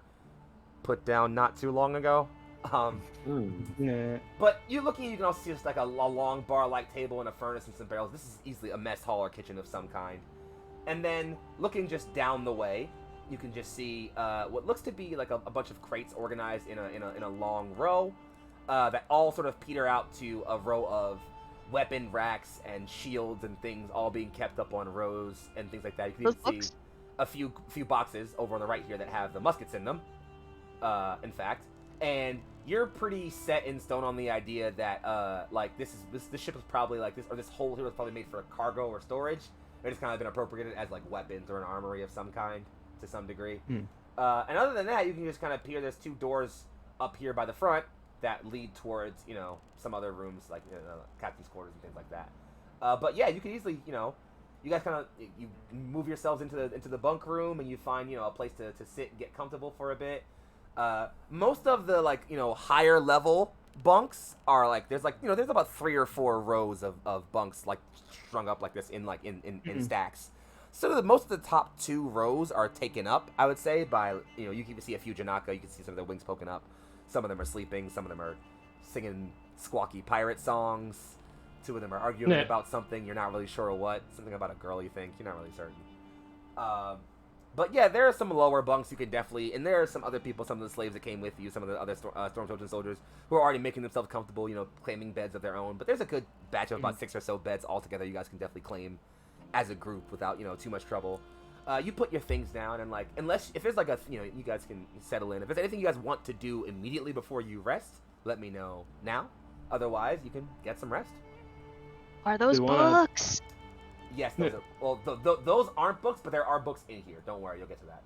put down not too long ago. Nah. But you can also see just like a long bar-like table and a furnace and some barrels. This is easily a mess hall or kitchen of some kind. And then looking just down the way, you can just see what looks to be like a bunch of crates organized in a long row that all sort of peter out to a row of weapon racks and shields and things all being kept up on rows and things like that. You can Those even see a few boxes over on the right here that have the muskets in them. In fact, and you're pretty set in stone on the idea that like this ship is probably like this, or this hole here was probably made for cargo or storage. It's kind of been appropriated as like weapons or an armory of some kind to some degree. And other than that, you can just kind of peer. There's two doors up here by the front that lead towards some other rooms like captain's quarters and things like that. But yeah, you can easily you guys kind of you move yourselves into the bunk room and you find a place to sit and get comfortable for a bit. Most of the higher level bunks are there's there's about 3 or 4 rows of bunks strung up like this in stacks. So most of the top 2 rows are taken up, I would say, by you can see a few Janaka, you can see some of their wings poking up. Some of them are sleeping, some of them are singing squawky pirate songs. 2 of them are arguing about something, you're not really sure what. Something about a girl, you think. You're not really certain. But yeah, there are some lower bunks you can definitely... And there are some other people, some of the slaves that came with you, some of the other Storm Trojan soldiers who are already making themselves comfortable, claiming beds of their own. But there's a good batch of about 6 or so beds altogether you guys can definitely claim as a group without, too much trouble. You put your things down and, if there's, you guys can settle in. If there's anything you guys want to do immediately before you rest, let me know now. Otherwise, you can get some rest. Are those books? Yes, those aren't books, but there are books in here. Don't worry, you'll get to that.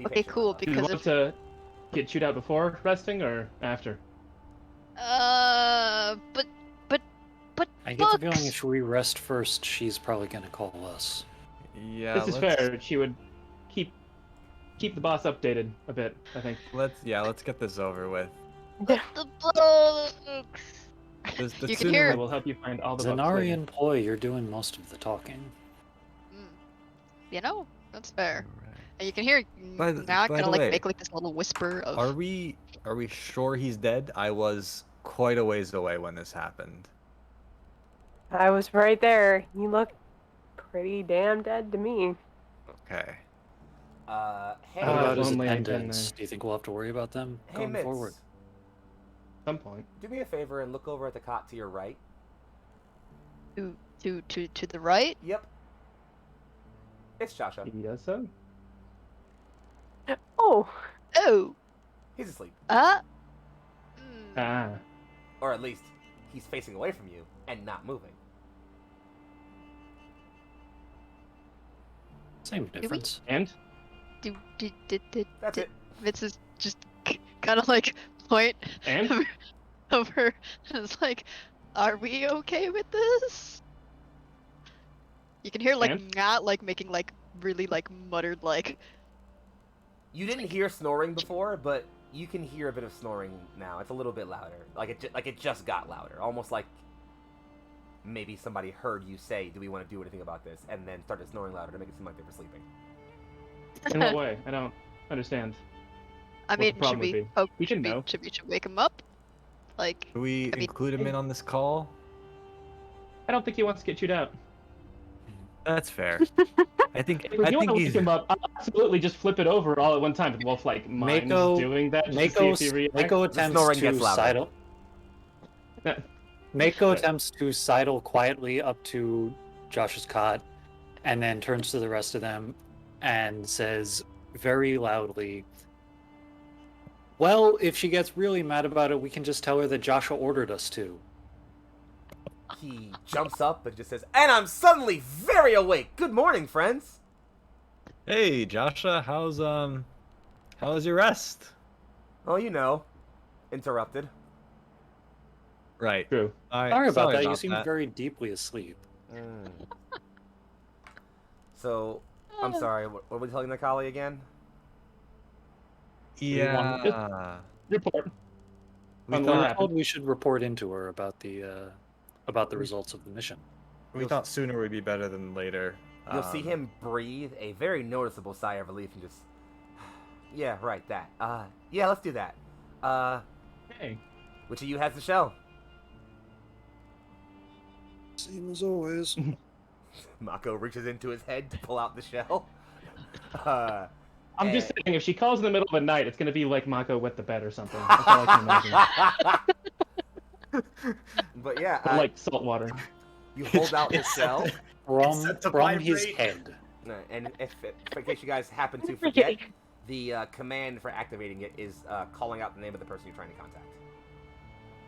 Okay, cool. Do you Because want to get chewed out before resting or after? but I get the feeling if we rest first, she's probably gonna call us. Yeah, This is fair. She would keep the boss updated a bit, I think. Let's get this over with. the books. The You can sooner hear- I will help you find all the books Zanari later. and Ploy, you're doing most of the talking. That's fair. And you can hear By the way, make this little whisper of. Are we sure he's dead? I was quite a ways away when this happened. I was right there. You look pretty damn dead to me. Okay. Hey, What about his lonely I've been attendants? there. Do you think we'll have to worry about them hey, going Mitz, forward? At some point. do me a favor and look over at the cot to your right. to the right. Yep. It's Joshua. He does so. Oh, Oh. He's asleep. Mm. Ah. Or at least, he's facing away from you and not moving. Same difference. And? Did That's it. Vince is just kind of point And? over. It's are we okay with this? You can hear And? not making really muttered You didn't hear snoring before, but you can hear a bit of snoring now. It's a little bit louder. It just got louder. Almost like maybe somebody heard you say, "Do we want to do anything about this?" and then started snoring louder to make it seem like they were sleeping. In what way? I don't understand. I what the mean, should problem would we? be. Oh, We should know. Should we wake him up? Do we I mean- include him in on this call? I don't think he wants to get chewed out. That's fair. I think If you want to wake he's him up, I'll absolutely just flip it over all at one time. But Wolf minds Mako- doing that just to see if he reacts. Mako attempts snoring to gets louder. sidle. Mako attempts to sidle quietly up to Josh's cot, and then turns to the rest of them and says very loudly, "Well, if she gets really mad about it, we can just tell her that Joshua ordered us to." He jumps up and just says, "And I'm suddenly very awake. Good morning, friends." Hey, Joshua, how's your rest? Oh, interrupted. Right. True. Sorry about that. You seemed very deeply asleep. So, I'm sorry. What were we telling Nikali again? Yeah. Report. We On We what were thought, happened? told we should report into her about the results of the mission. we thought sooner would be better than later. You'll see him breathe a very noticeable sigh of relief and just, yeah, right, that. Yeah, let's do that. Hey. Which of you has the shell? Same as always. Mako reaches into his head to pull out the shell. I'm just saying, if she calls in the middle of the night, it's gonna be like Mako wet the bed or something. That's all I can imagine. But yeah, But like salt water. you hold out the shell, From set to his vibrate. head. and in case you guys happen to forget, the command for activating it is calling out the name of the person you're trying to contact.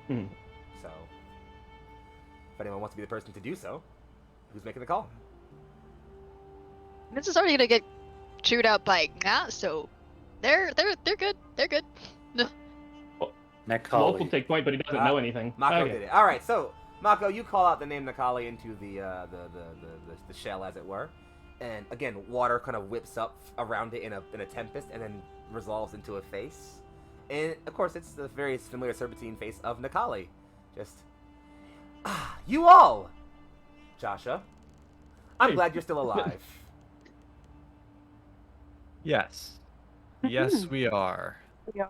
Hmm. So, if anyone wants to be the person to do so, who's making the call? This is already gonna get chewed out by so they're good. They're good. Wolf will Nekali. take point, but he doesn't know anything. Mako Okay. did it. All right, so Mako, you call out the name Nakali into the shell, as it were, and again, water kind of whips up around it in a tempest, and then resolves into a face. And of course, it's the very familiar serpentine face of Nakali. Just you all, Joshua. I'm Hey. glad you're still alive. Yes. Yes, we are.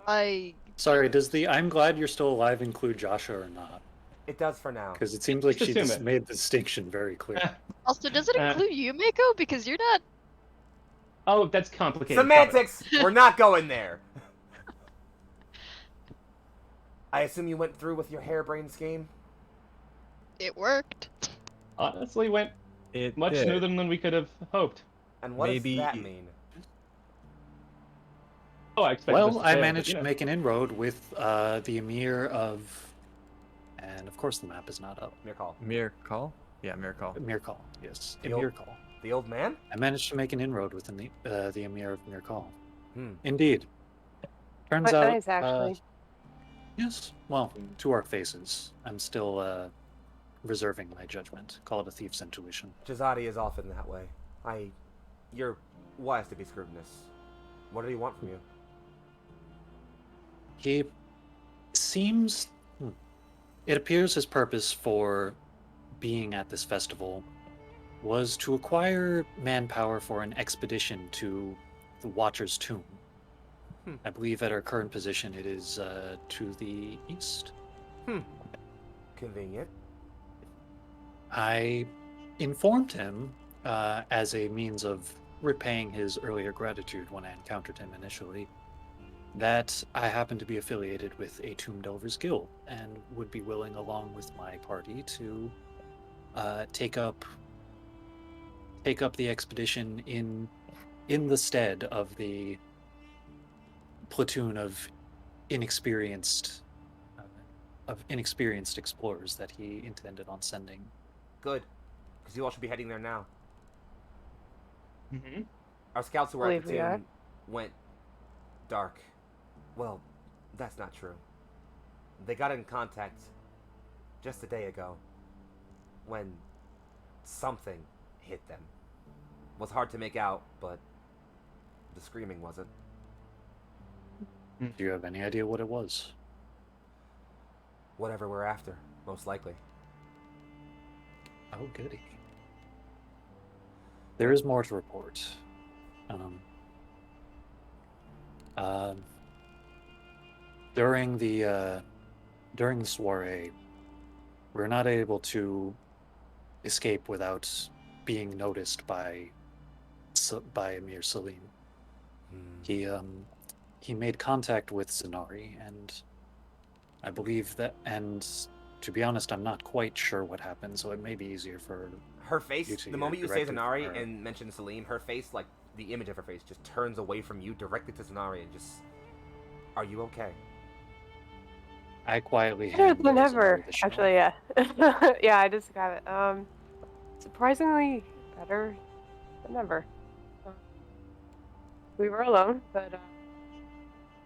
I Sorry, does the "I'm glad you're still alive" include Joshua or not? It does for now. Because it seems like Just she assume just it. made the distinction very clear. also does it include you, Mako? Because you're not. Oh, that's complicated. Semantics. We're not going there. I assume you went through with your harebrained scheme. It worked. Honestly, went It much did. smoother than we could have hoped. And what Maybe- does that mean? Oh, I expected this Well, to I fail, but, managed you to know. make an inroad with the Emir of, and of course the map is not up. Mere call. Mir call? Yeah, Mir call. Mirkal, yes, The old- Mirkal. The old man? I managed to make an inroad with the Emir of Mirkal. Hmm. Indeed. Turns Quite out, nice, actually. yes. Well, to our faces, I'm still reserving my judgment. Call it a thief's intuition. Jazadi is often that way. You're wise to be scrutinous. What do you want from you? He seems. It appears his purpose for being at this festival was to acquire manpower for an expedition to the Watcher's Tomb. I believe at our current position it is to the east. Convenient. I informed him as a means of repaying his earlier gratitude when I encountered him initially that I happen to be affiliated with a Tomb Delvers Guild and would be willing, along with my party, to take up the expedition in the stead of the platoon of inexperienced explorers that he intended on sending. Good. Because you all should be heading there now. Mhm. Our scouts who were at the Believe we are. tomb went dark. Well, that's not true. They got in contact just a day ago when something hit them. Was hard to make out, but the screaming wasn't. Do you have any idea what it was? Whatever we're after, most likely. Oh, goody. There is more to report. During the soiree, we were not able to escape without being noticed by Emir Salim. He made contact with Zanari, and I believe that. And to be honest, I'm not quite sure what happened, so it may be easier for Her face, You two, the moment you say directly from Zanari her. and mention Salim, her face, like the image of her face, just turns away from you directly to Zanari and just, are you okay? I quietly Better hand than Zanari ever. the shawl. Actually, yeah. Yeah, I just got it. Surprisingly better than ever. We were alone, but it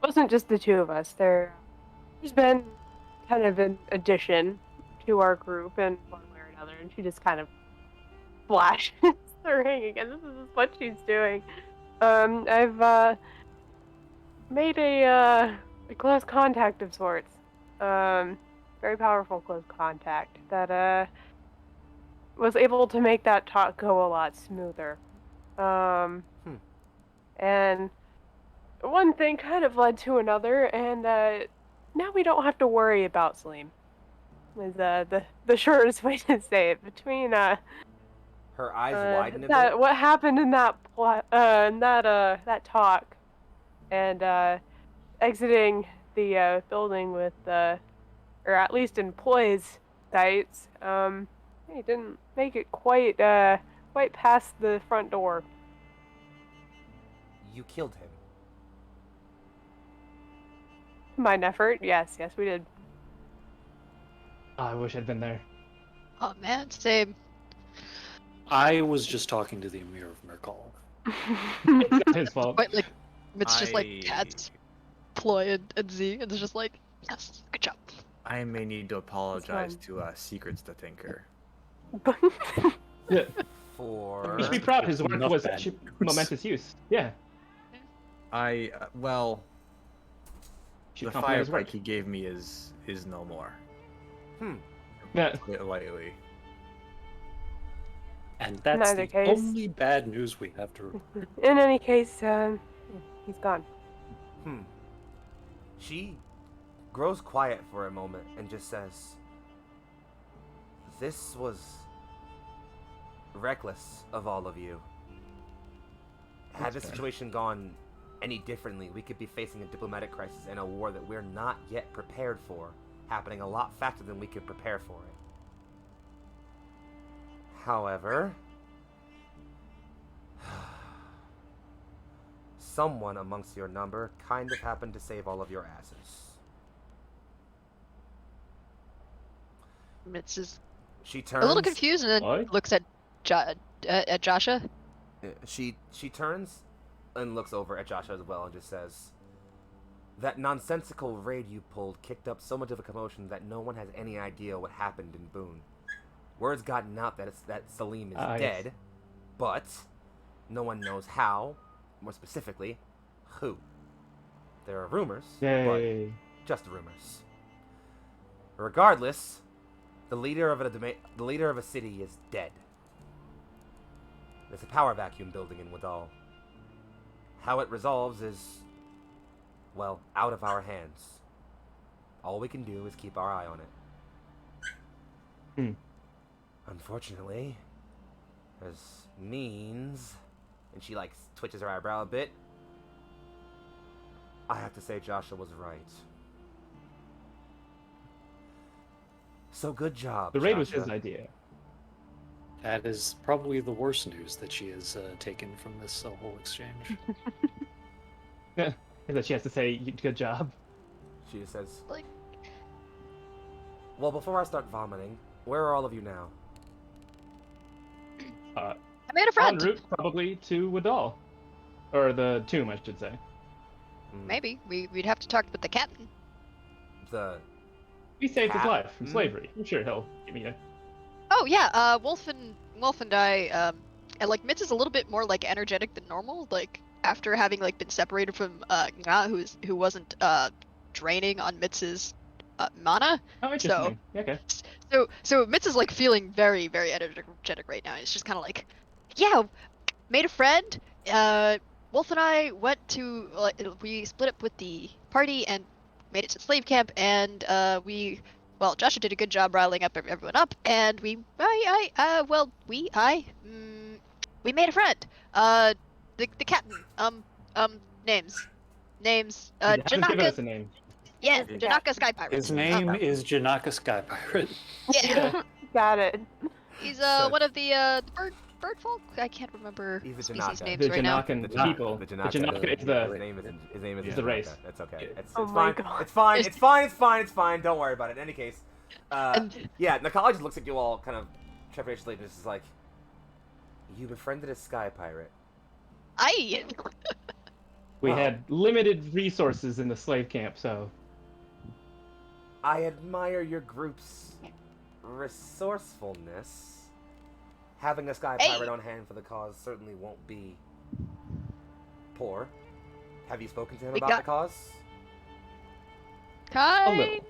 wasn't just the two of us. There's been kind of an addition to our group in one way or another, and she just kind of flashes the ring again. This is what she's doing. I've made a close contact of sorts. Very powerful close contact that was able to make that talk go a lot smoother. And one thing kind of led to another, and now we don't have to worry about Salim. Is the shortest way to say it. Between Her eyes widen a that bit. what happened in that that talk, and exiting the building with or at least in Ploy's sights, he didn't make it quite past the front door. You killed him. Combined effort, yes, we did. Oh, I wish I'd been there. Oh man, same. I was just talking to the Emir of Mirkal. It's not his fault. Quite like it's just like I- cats, Ploy and Z, and it's just like Yes, good job. I may need to apologize to Secrets the Thinker. Yeah. For You should be proud. His work Enough was bad such news. momentous use. Yeah. Well, Should the compliment fire his work. pike he gave me is no more. Yeah. Put it lightly. And that's either the case- only bad news we have to report. In any case, he's gone. She grows quiet for a moment and just says, "This was reckless of all of you. Had the situation gone any differently, we could be facing a diplomatic crisis and a war that we're not yet prepared for, happening a lot faster than we could prepare for it. However, someone amongst your number kind of happened to save all of your asses." Mitz is She turns. a little confused and then What? looks at Joshua. She turns and looks over at Joshua as well and just says, "That nonsensical raid you pulled kicked up so much of a commotion that no one has any idea what happened in Boone. Word's gotten out that Salim is dead, Yes. but no one knows how, more specifically, who. There are rumors, Yay. but just rumors. Regardless, the leader of a city is dead. There's a power vacuum building in Wadal. How it resolves is, well, out of our hands. All we can do is keep our eye on it. Unfortunately, this means," and she like twitches her eyebrow a bit, "I have to say Joshua was right. So good job, The raid was Joshua." his idea. That is probably the worst news that she has taken from this whole exchange. Yeah. And that she has to say, good job. She just says, Like- "Well, before I start vomiting, where are all of you now?" I made a En friend. route, probably, to Wadal. Or the tomb, I should say. Maybe we'd have to talk with the captain. We saved his life from Captain? slavery. I'm sure he'll give me a... Oh yeah, Wolf and I, and like Mitz is a little bit more like energetic than normal. Like after having like been separated from Nga, who wasn't draining on Mitz's mana. Oh, interesting. Okay. So Mitz is like feeling very, very energetic right now. It's just kind of like, yeah, made a friend. Wolf and I went to we split up with the party and made it to slave camp, and Joshua did a good job riling up everyone up, and we made a friend. The captain. Names. He hasn't given Janaka. us a name. Yeah, Janaka Sky Pirate. His name is Janaka Sky Pirate. Yeah. Got it. He's So- one of the bird folk. I can't remember He's a species Janaka. names The right now. Janakan Janaka- people. the The Janaka. Janaka is His the... name is It's the Janaka. race. That's okay. It's Oh my fine. God. It's fine. It's- It's fine. It's fine. It's fine. It's fine. Don't worry about it. In any case, And- yeah, Nakali just looks at you all kind of trepidatiously and just is like, "You befriended a sky pirate." We Wow. had limited resources in the slave camp, so... I admire your group's resourcefulness. Having a sky Hey. pirate on hand for the cause certainly won't be poor. Have you spoken to him We about got- the cause? Kind little. of.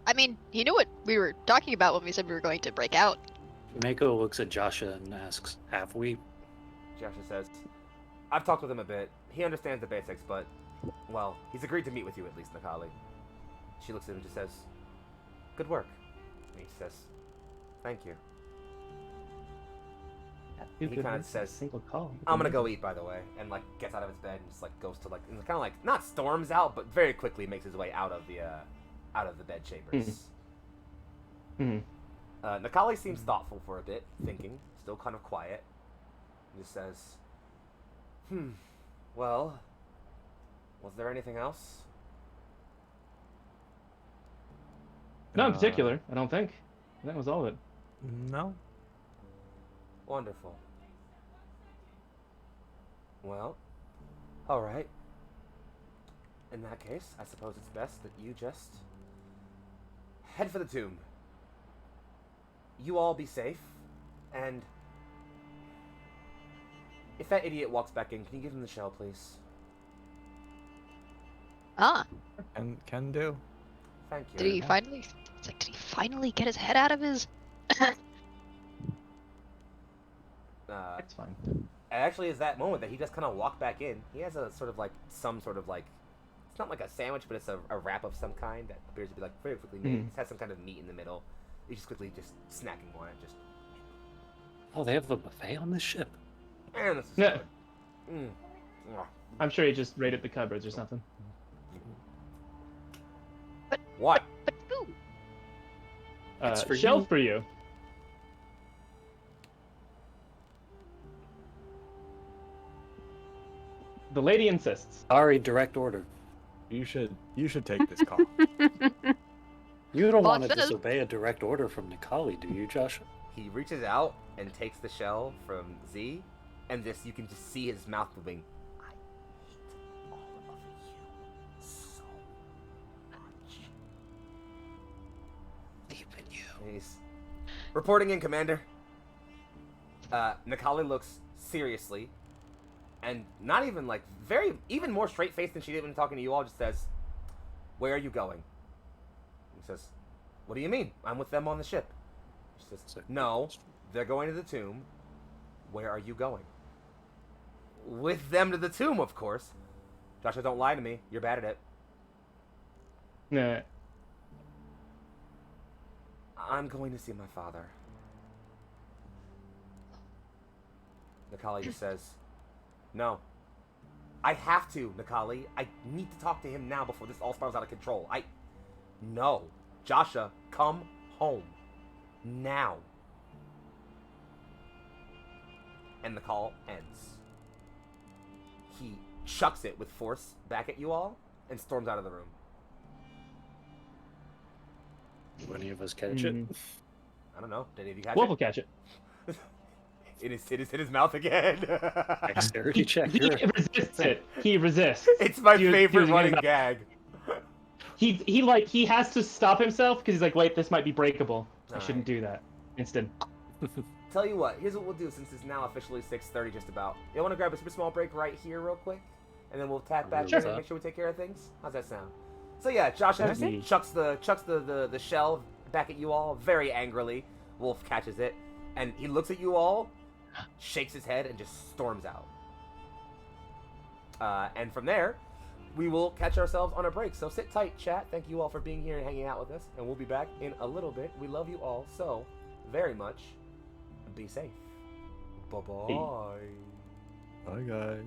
I mean, he knew what we were talking about when we said we were going to break out. Mako looks at Joshua and asks, "Have we?" Joshua says, "I've talked with him a bit. He understands the basics, but, well, he's agreed to meet with you at least, Nakali." She looks at him and just says, "Good work." And he says, "Thank you. He kinda says, single call. I'm gonna go eat, by the way," and like gets out of his bed and just like goes to like, and kind of like not storms out, but very quickly makes his way out of the bed chambers. Nakali seems thoughtful for a bit, thinking, still kind of quiet. And just says, well, was there anything else?" Not in particular, I don't think. That was all of it. No. Wonderful. Well, alright. In that case, I suppose it's best that you just head for the tomb. You all be safe, and if that idiot walks back in, can you give him the shell, please? Ah, And can do. Thank you. did he finally? It's like, did he finally get his head out of his? That's fine. Actually, is that moment that he just kind of walked back in. He has a sort of like it's not like a sandwich, but it's a wrap of some kind that appears to be like very quickly made. It has some kind of meat in the middle. He's just quickly just snacking on it. Just Oh, they have a buffet on this ship. and this is Yeah. good. Mwah. I'm sure he just raided the cupboards or something. What? But ooh, It's for Shell you. for you. The lady insists. Sorry, direct order. You should take this call. You don't Well, want to it's finished. disobey a direct order from Nikali, do you, Josh? He reaches out and takes the shell from Z, and you can just see his mouth moving. I hate all of you so much. Deep in you. And he's reporting in, Commander. Nikali looks seriously, and not even like even more straight faced than she did when talking to you all. Just says, "Where are you going?" He says, "What do you mean? I'm with them on the ship." She says, "No, they're going to the tomb. Where are you going?" "With them to the tomb, of course." "Joshua, don't lie to me. You're bad at it." Nah. "I'm going to see my father." Nikali just says, "No. I have to, Nikali. I need to talk to him now before this all spirals out of control. No. Joshua, come home. Now." And the call ends. He chucks it with force back at you all and storms out of the room. Do any of us catch it? I don't know. Did any of you catch Wolf will it? catch it. It hit his mouth again. Dexterity check. He resists it. He resists. It's my He was favorite using running his mouth. gag. He has to stop himself because he's like, wait, this might be breakable. I shouldn't Alright. do that. Instant. Tell you what, here's what we'll do since it's now officially 6:30 just about. You want to grab a super small break right here real quick? And then we'll tap back Sure. in and make sure we take care of things? How's that sound? So yeah, Joshua just Okay. chucks the shell back at you all very angrily. Wolf catches it, and he looks at you all, shakes his head, and just storms out. And from there, we will catch ourselves on a break. So sit tight, chat. Thank you all for being here and hanging out with us, and we'll be back in a little bit. We love you all so very much. Be safe. Bye-bye. Bye, guys.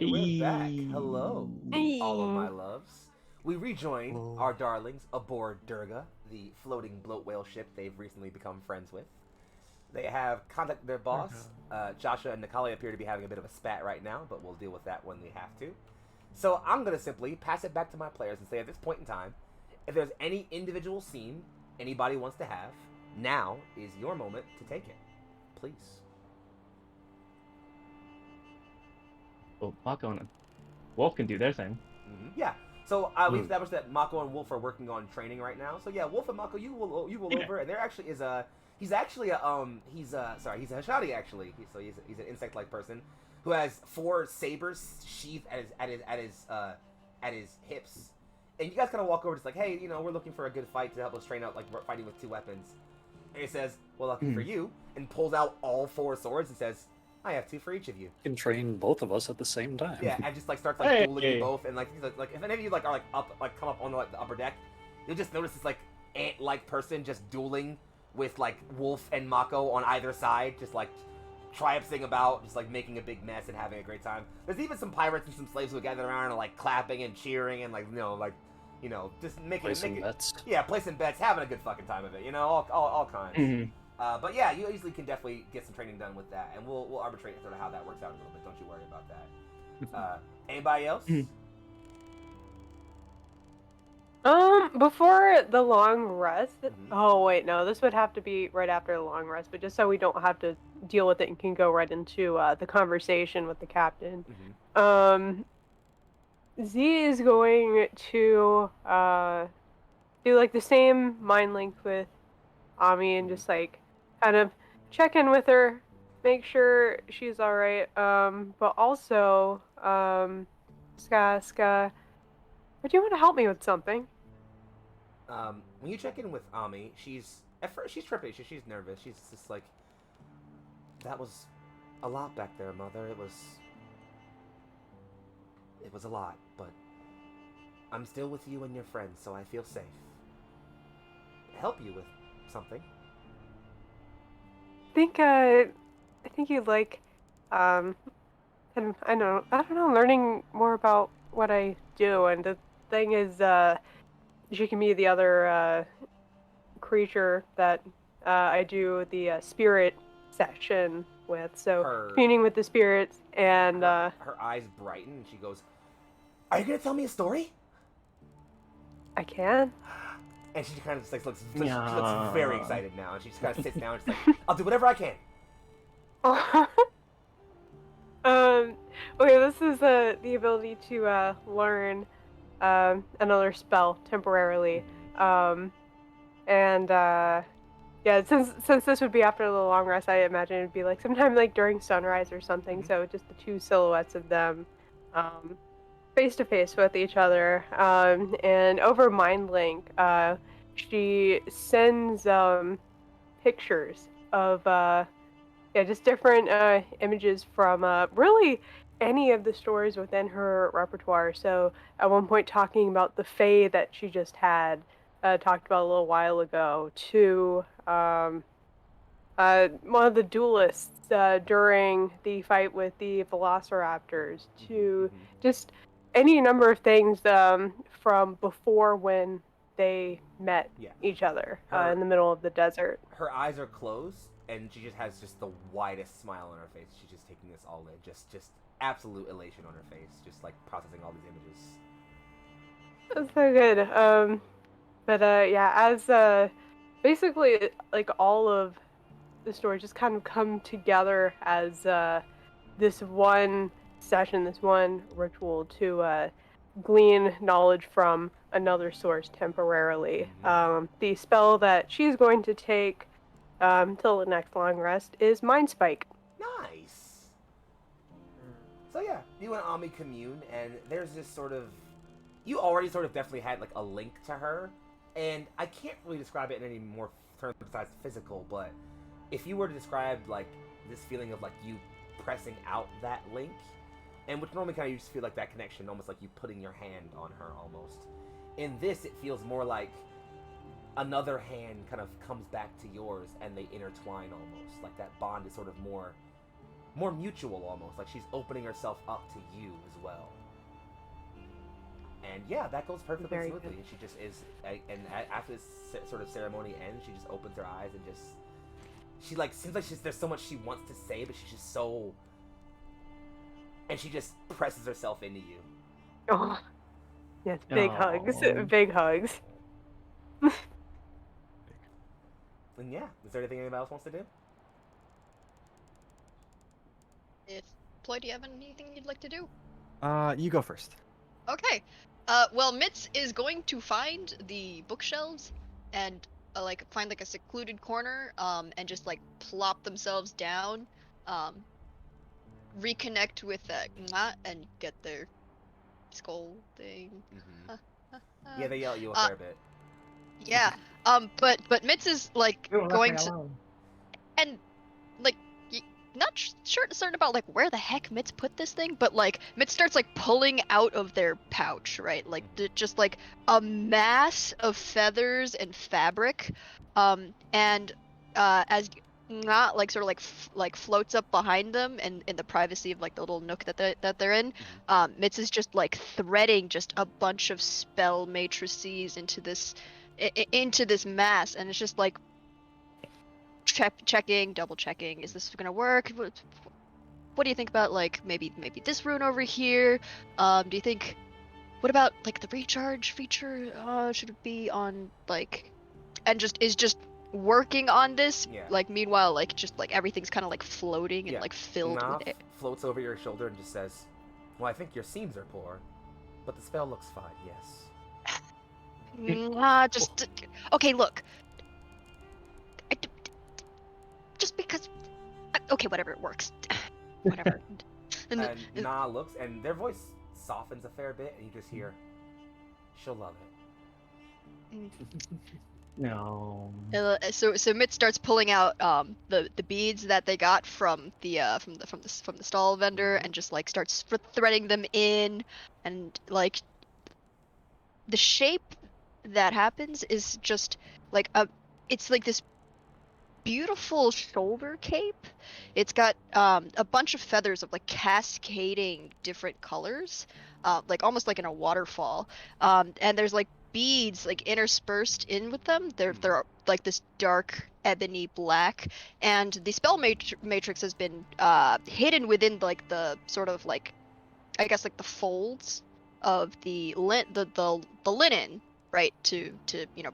And we're back. Hello, all of my loves. We rejoined our darlings aboard Durga, the floating bloat whale ship they've recently become friends with. They have contacted their boss. Joshua and Nikali appear to be having a bit of a spat right now, but we'll deal with that when we have to. So I'm going to simply pass it back to my players and say at this point in time, if there's any individual scene anybody wants to have, now is your moment to take it. Please. Well, Mako and Wolf can do their thing. Yeah. So we established that Mako and Wolf are working on training right now. So yeah, Wolf and Mako, you will over, and there actually is a he's a Hashadi actually. He's an insect-like person who has 4 sabers sheathed at his hips. And you guys kind of walk over, just like, hey, we're looking for a good fight to help us train out, like fighting with 2 weapons. And he says, well, lucky for you, and pulls out all 4 swords and says, I have 2 for each of you. You can train both of us at the same time. Yeah, and just starts dueling you both, and like if any of you are up come up on the upper deck, you'll just notice this ant-like person just dueling with Wolf and Mako on either side, just triumphing about, just making a big mess and having a great time. There's even some pirates and some slaves who are gathered around and clapping and cheering and just making bets. Yeah, placing bets, having a good fucking time of it. All kinds. Mm-hmm. But yeah, you easily can definitely get some training done with that, and we'll arbitrate sort of how that works out a little bit. Don't you worry about that. Anybody else? Before the long rest. Oh wait, no, this would have to be right after the long rest, but just so we don't have to deal with it and can go right into the conversation with the captain. Z is going to do the same mind link with Ami and just kind of check in with her, make sure she's all right. But also, Ska, would you want to help me with something? When you check in with Ami, at first she's trippy. She's nervous. She's just that was a lot back there, Mother. It was a lot, but I'm still with you and your friends, so I feel safe. Help you with something. I think you'd like and I don't know, learning more about what I do. And the thing is, she can be the other creature that I do the spirit session with. So Her communing with the spirits, and her eyes brighten and she goes, "Are you gonna tell me a story?" I can. And she kind of just like looks very Yeah. excited now, and she just kind of sits down and she's like, "I'll do whatever I can." Okay, this is the ability to learn another spell temporarily. And yeah, since this would be after the long rest, I imagine it'd be like sometime like during sunrise or something. So just the two silhouettes of them, face to face with each other. And over Mind Link, she sends pictures of yeah, just different images from really any of the stories within her repertoire. So at one point, talking about the fae that she just had talked about a little while ago, to one of the duelists during the fight with the velociraptors, to just any number of things from before when they met Yeah. each other Her- in the middle of the desert. Her eyes are closed, and she just has just the widest smile on her face. She's just taking this all in, just absolute elation on her face, just like processing all these images. That's so good. But yeah, as basically like all of the stories just kind of come together as this one session, this one ritual to glean knowledge from another source temporarily. The spell that she's going to take till the next long rest is Mind Spike. Nice. So yeah, you and Ami commune, and there's this sort of, you already sort of definitely had like a link to her, and I can't really describe it in any more terms besides physical, but if you were to describe like this feeling of like you pressing out that link, and which normally kind of you just feel like that connection, almost like you putting your hand on her almost. In this, it feels more like another hand kind of comes back to yours, and they intertwine almost. Like that bond is sort of more mutual almost. Like she's opening herself up to you as well. And yeah, that goes perfectly Very smoothly. good. And she just is, and after this sort of ceremony ends, she just opens her eyes and just, she like seems like there's so much she wants to say, but she's just so, and she just presses herself into you. Oh, yes, big hugs, Aw. big hugs. And yeah, is there anything anybody else wants to do? If Ploy, do you have anything you'd like to do? You go first. Okay. Well, Mitz is going to find the bookshelves and like find like a secluded corner, and just like plop themselves down, reconnect with Nga and get their skull thing. Yeah, they yell at you a fair bit. Yeah. But Mitz is like going to, and like not certain about like where the heck Mitz put this thing, but like Mitz starts like pulling out of their pouch, right? Like just like a mass of feathers and fabric, and as not like sort of like floats up behind them and in the privacy of like the little nook that they're in, Mitz is just like threading just a bunch of spell matrices into this mass, and it's just like checking, double checking. Is this gonna work? What do you think about like maybe this rune over here? Do you think? What about like the recharge feature? Should it be on like, and just working on this? Yeah. Like meanwhile, like just like everything's kind of like floating and Yeah. like filled with it. floats over your shoulder and just says, "Well, I think your seams are poor, but the spell looks fine. Yes." Just okay. Look, just because. Okay, whatever, it works. Whatever. And Na looks, and their voice softens a fair bit, and you just hear, "She'll love it." No. So Mitt starts pulling out the beads that they got from the stall vendor, and just like starts threading them in, and like the shape that happens is just like it's like this beautiful shoulder cape. It's got a bunch of feathers of like cascading different colors, like almost like in a waterfall. And there's like beads like interspersed in with them. They're like this dark ebony black, and the spell matrix has been hidden within like the sort of like, I guess, like the folds of the linen, right, to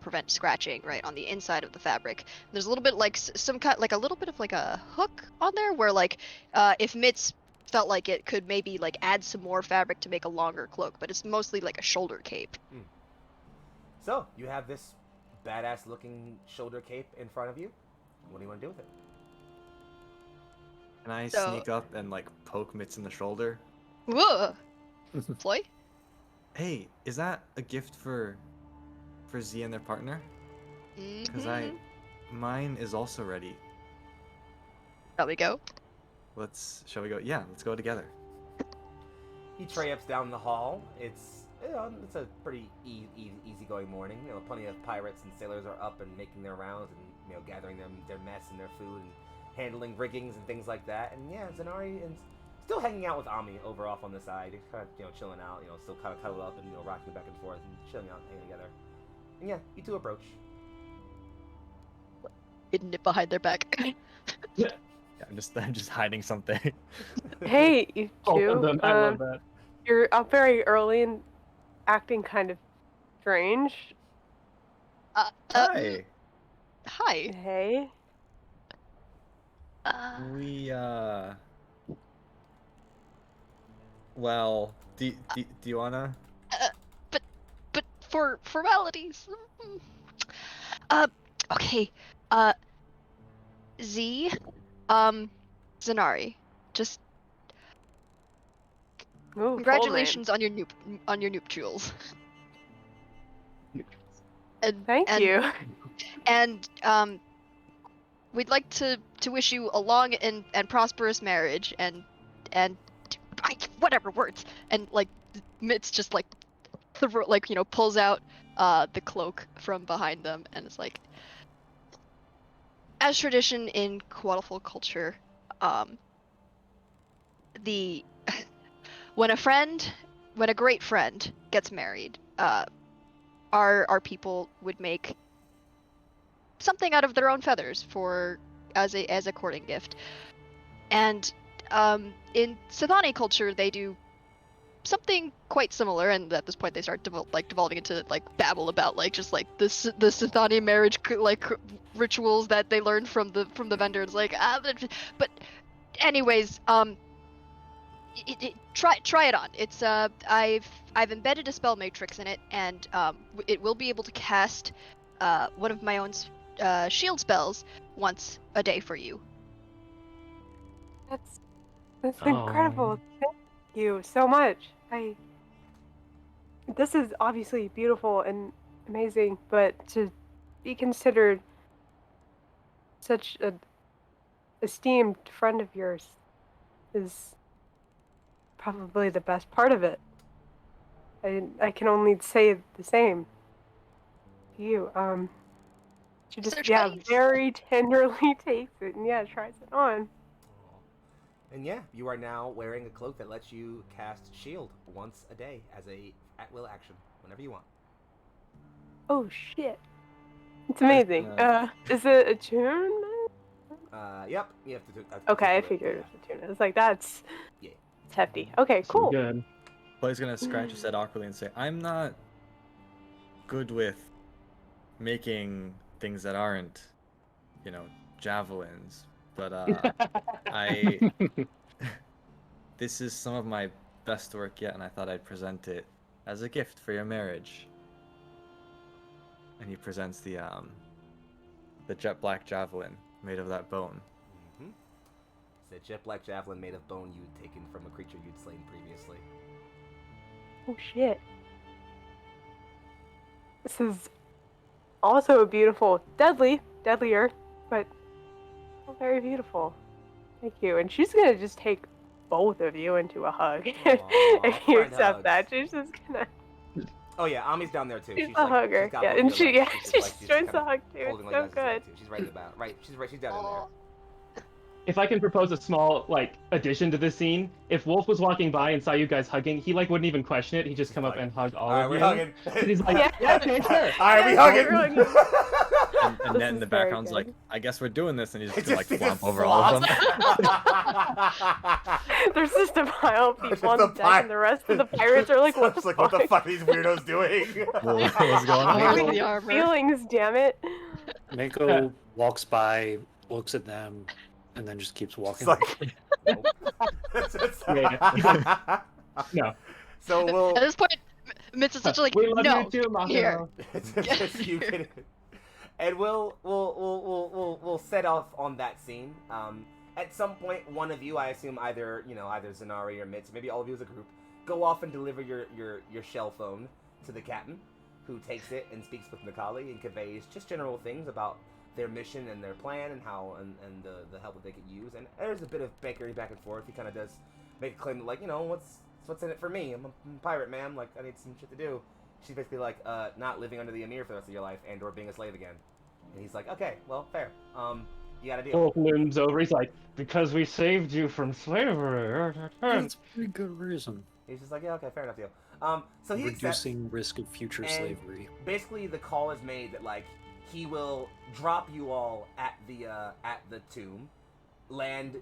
prevent scratching, right, on the inside of the fabric. There's a little bit like some kind, like a little bit of like a hook on there where like if Mitz felt like it could maybe like add some more fabric to make a longer cloak, but it's mostly like a shoulder cape. So you have this badass looking shoulder cape in front of you. What do you want to do with it? Can I So- sneak up and like poke Mitz in the shoulder? Whoa, Floy? Hey, is that a gift for Z and their partner? Because mine is also ready. Shall we go? Shall we go? Yeah, let's go together. He traipses down the hall. It's a pretty easygoing morning. Plenty of pirates and sailors are up and making their rounds and gathering their mess and their food and handling riggings and things like that. And yeah, Zanari is still hanging out with Ami over off on the side. He's kind of chilling out. Still kind of cuddled up and rocking back and forth and chilling out, hanging together. And yeah, you two approach. Hidden it behind their back. Yeah, I'm just hiding something. Hey, you Both two. of them. I love that. You're up very early and acting kind of strange. Hi. Hi. Hey. We Well, do you wanna? But for formalities. Okay. Z, Zanari, just Ooh, congratulations on your nuptials. And, Thank and, you. And we'd like to wish you a long and prosperous marriage and whatever words. And like Mitz just like pulls out the cloak from behind them and is like, as tradition in Quaddlefold culture, when a great friend gets married, our people would make something out of their own feathers as a courting gift. And in Sithani culture, they do something quite similar, and at this point they start devolving into like babble about like just like the Sithani marriage rituals that they learned from the vendors. But anyways, try it on. It's I've embedded a spell matrix in it, and it will be able to cast one of my own shield spells once a day for you. That's incredible. Thank you so much. This is obviously beautiful and amazing, but to be considered such an esteemed friend of yours is probably the best part of it. I can only say the same to you. She just Search yeah, face. very tenderly takes it and tries it on. And yeah, you are now wearing a cloak that lets you cast shield once a day as a at-will action, whenever you want. Oh shit. It's amazing. Is it attunement? Yep, you have to do Okay, I do it, figured yeah. it was attunement. It's like that's Yeah. it's hefty. Okay, cool. Good. Play's gonna scratch his head awkwardly and say, "I'm not good with making things that aren't, javelins, but this is some of my best work yet, and I thought I'd present it as a gift for your marriage." And he presents the jet black javelin made of that bone. Mm-hmm. It's a jet black javelin made of bone you'd taken from a creature you'd slain previously. Oh shit. This is also beautiful. Deadlier, but very beautiful. Thank you. And she's gonna just take both of you into a hug. Aw, if you friend accept hugs. that. She's just gonna Oh yeah, Ami's down there too. She's She's a like, hugger. she's got Yeah, both and your she legs. yeah, She's just, she like, she's joins kind the of hug too. It's holding like so that together good. too. She's right in the back. Right, she's down in there. Aw. If I can propose a small like addition to this scene, if Wolf was walking by and saw you guys hugging, he like wouldn't even question it. He'd just come up and hug all of we're you. hugging. And he's like, Yeah. yeah, okay, sure. All right, we Yeah, hugging. we're hugging. And This Ned in is the very background's like, good. I guess we're doing this, and he's just It gonna like just flop over all of them. There's just a pile of people on Just the a deck, and the rest of the pirates are like, "What the Like, fuck? what the fuck are these weirdos doing? What's going on? Where's Feelings- the armor? Feelings, damn it!" Mako walks by, looks at them, and then just keeps It's walking. like, Yeah. No. So we'll. At this point, Mitz is such like, We love no, you too, Mako. here. It's just you kidding. And we'll set off on that scene. At some point, one of you, I assume either Zanari or Mitz, maybe all of you as a group, go off and deliver your shell phone to the captain, who takes it and speaks with Nikali and conveys just general things about their mission and their plan and how and the help that they could use. And there's a bit of bakery back and forth. He kind of does make a claim that, like, what's in it for me? I'm a pirate, man. Like, I need some shit to do. She's basically like, not living under the Emir for the rest of your life and or being a slave again. And he's like, okay, well, fair. You got a deal. Wolf looms over. He's like, because we saved you from slavery. That's a pretty good reason. He's just like, yeah, okay, fair enough deal. So he accepts. Reducing risk of future And slavery. basically, the call is made that, like, he will drop you all at the tomb, land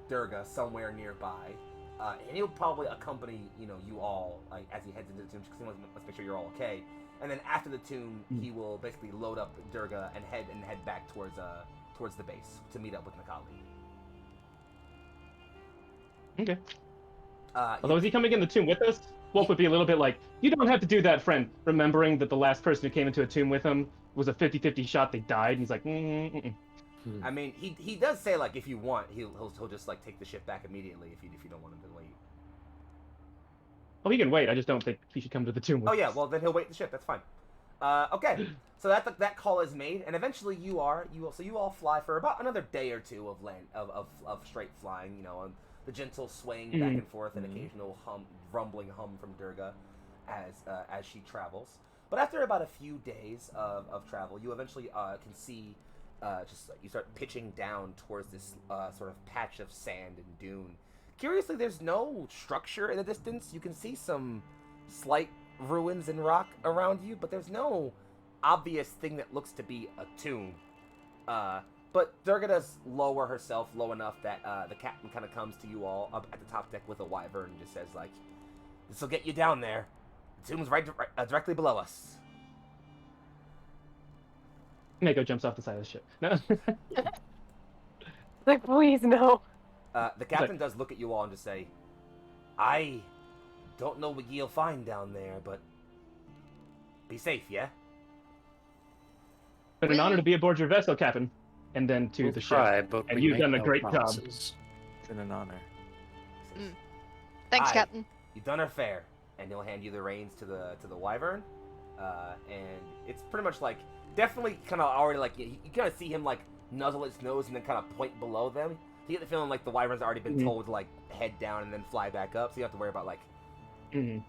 Durga somewhere nearby, and he'll probably accompany you all like as he heads into the tomb because he wants to make sure you're all okay. And then after the tomb, he will basically load up Durga and head back towards the base to meet up with Nikali. Okay. You- Although, is he coming in the tomb with us? Wolf would be a little bit like, you don't have to do that, friend. Remembering that the last person who came into a tomb with him was a 50-50 shot, they died. And he's like, I mean, he does say, like, if you want, he'll just like take the ship back immediately if you don't want him to wait. Oh, he can wait. I just don't think he should come to the tomb with Oh yeah, us. well then he'll wait the ship. That's fine. Okay, so that call is made, and eventually you all fly for about another day or two of land of straight flying. On the gentle swaying back and forth, and occasional rumbling hum from Durga as she travels. But after about a few days of travel, you eventually can see you start pitching down towards this sort of patch of sand and dune. Curiously, there's no structure in the distance. You can see some slight ruins and rock around you, but there's no obvious thing that looks to be a tomb. But Durga does lower herself low enough that the captain kind of comes to you all up at the top deck with a wyvern and just says, like, "This will get you down there. The tomb's right directly below us." Mako jumps off the side of the ship. No. Like, please no. The captain does look at you all and just say, "I don't know what you'll find down there, but be safe, yeah?" Been an honor to be aboard your vessel, Captain. And then to We'll the try, ship. but And we you've make done a no great job. promises. It's been an honor. Thanks, Aye. Captain. You've done her fair, and he'll hand you the reins to the wyvern, and it's pretty much like definitely kind of already like you kind of see him like nuzzle its nose and then kind of point below them. You get the feeling like the wyvern's already been told to like head down and then fly back up, so you don't have to worry about like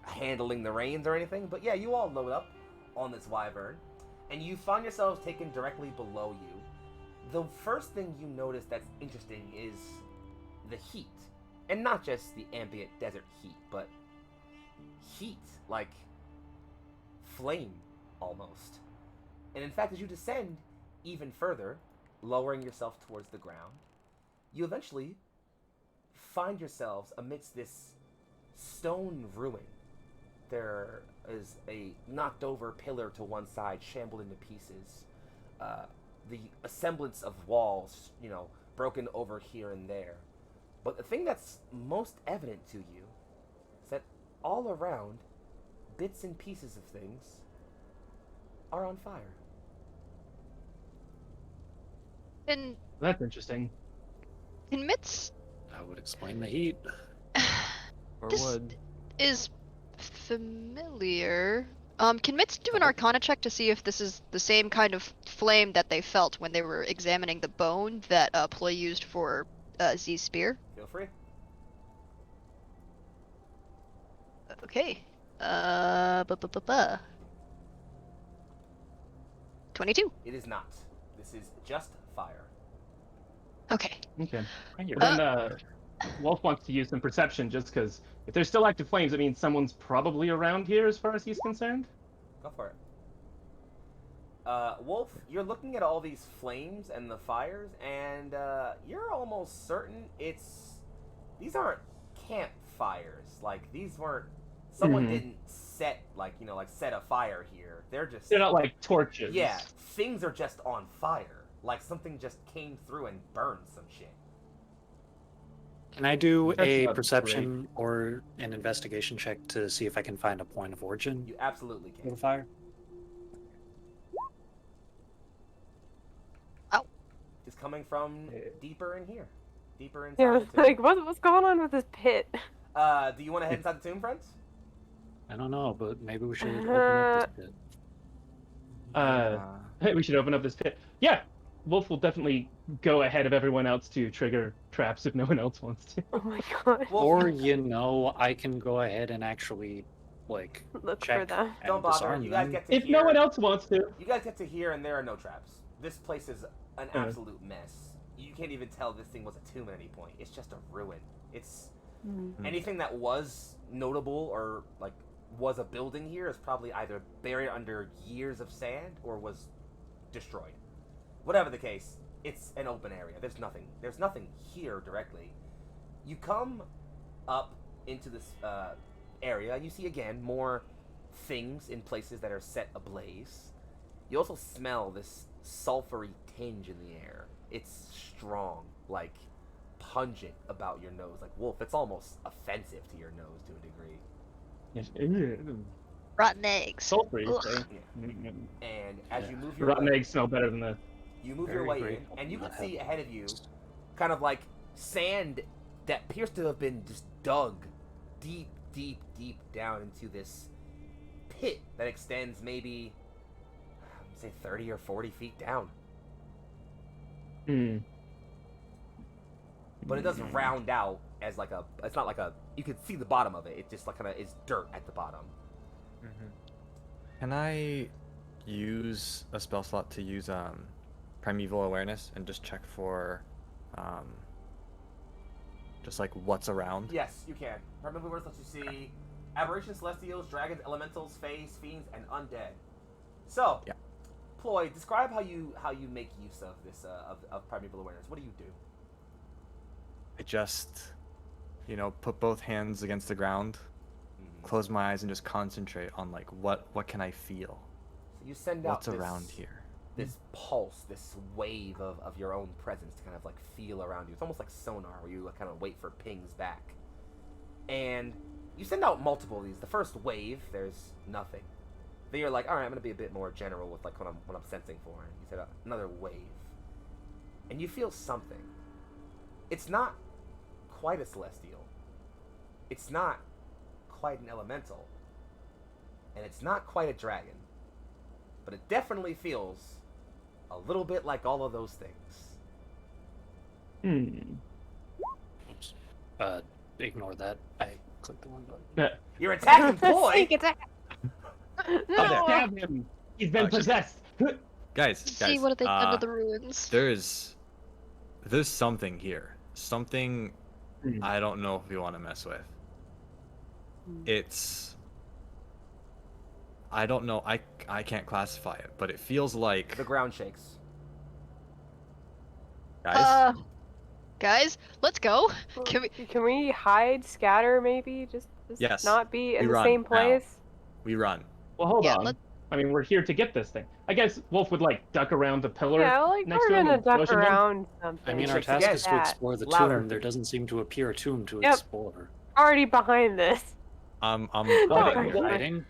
handling the reins or anything. But yeah, you all load up on this wyvern, and you find yourselves taken directly below you. The first thing you notice that's interesting is the heat. And not just the ambient desert heat, but heat, like flame, almost. And in fact, as you descend even further, lowering yourself towards the ground, you eventually find yourselves amidst this stone ruin. There is a knocked over pillar to one side, shambled into pieces. The semblance of walls, broken over here and there. But the thing that's most evident to you is that all around, bits and pieces of things are on fire. And That's interesting. Mitz That would explain the heat. Or This- would. is familiar. Can Mitz do an Arcana check to see if this is the same kind of flame that they felt when they were examining the bone that Ploy used for Z's spear? Feel free. Okay. Bu- bu- bu- bu. 22. It is not. This is just fire. Okay. Okay. Fire. Then Wolf wants to use some perception just because if there's still active flames, it means someone's probably around here as far as he's concerned. Go for it. Wolf, you're looking at all these flames and the fires, and you're almost certain these aren't campfires. Like, these weren't, someone didn't set, like set a fire here. They're not like torches. Yeah, things are just on fire. Like something just came through and burned some shit. Can I do That's a not perception or an investigation check to see if I can find a point of origin You absolutely for can. the fire? It's coming from deeper in here. Deeper inside Yeah, the tomb. like what's going on with this pit? Do you want to head inside the tomb, friends? I don't know, but maybe we should open up this pit. We should open up this pit. Yeah, Wolf will definitely go ahead of everyone else to trigger traps if no one else wants to. Oh my god. Wolf, Or, I can go ahead and actually, like, Look for check them. and don't bother. disarm You guys them. get to If hear. no one else wants to. You guys get to hear, and there are no traps. This place is an absolute mess. You can't even tell this thing was a tomb at any point. It's just a ruin. It's anything that was notable or like was a building here is probably either buried under years of sand or was destroyed. Whatever the case, it's an open area. There's nothing here directly. You come up into this area, and you see again more things in places that are set ablaze. You also smell this sulfury tinge in the air. It's strong, like pungent about your nose. Like, Wolf, it's almost offensive to your nose to a degree. Yes. Rotten eggs. Sulfury. Ugh. So. And as you move your Rotten way, eggs smell better than the. you move your Very way in, grateful and you to can not see have ahead of you kind of like sand that appears to have been just dug deep, deep, deep down into this pit that extends maybe, say, 30 or 40 feet down. But it doesn't round out as like a. It's not like a. You can see the bottom of it. It just like kind of is dirt at the bottom. Can I use a spell slot to use primeval awareness and just check for just like what's around? Yes, you can. Primeval words lets you see aberrations, celestials, dragons, elementals, fays, fiends, and undead. So, Yeah. Ploy, describe how you make use of this of primeval awareness. What do you do? I just, put both hands against the ground, close my eyes, and just concentrate on like what can I feel? So you send out What's around here? this pulse, this wave of your own presence to kind of like feel around you. It's almost like sonar, where you kind of wait for pings back. And you send out multiple of these. The first wave, there's nothing. Then you're like, all right, I'm gonna be a bit more general with like what I'm sensing for. And you said another wave, and you feel something. It's not quite a celestial. It's not quite an elemental, and it's not quite a dragon. But it definitely feels a little bit like all of those things. Oops. Ignore that. I clicked the one button. You're attacking Ploy! Sneak attack. Oh, stab him! He's been Oh, shit. possessed! Guys, See what have they done to the ruins. there's something here. Something I don't know if we want to mess with. It's I don't know. I can't classify it, but it feels like The ground shakes. guys. Guys, let's go. Can we hide, scatter, maybe? Just Yes, not be in we the run same now. place? We run. Well, hold Yeah, on. I mean, we're here to get this thing. I guess Wolf would like duck around the pillar Yeah, like next we're to him gonna and duck motion him. around something. I mean, our Shakes task again. is to That. explore the Louder. tomb. There doesn't seem to appear a tomb to Yep. explore. Already behind this. I'm Well, hiding. well, Hiding.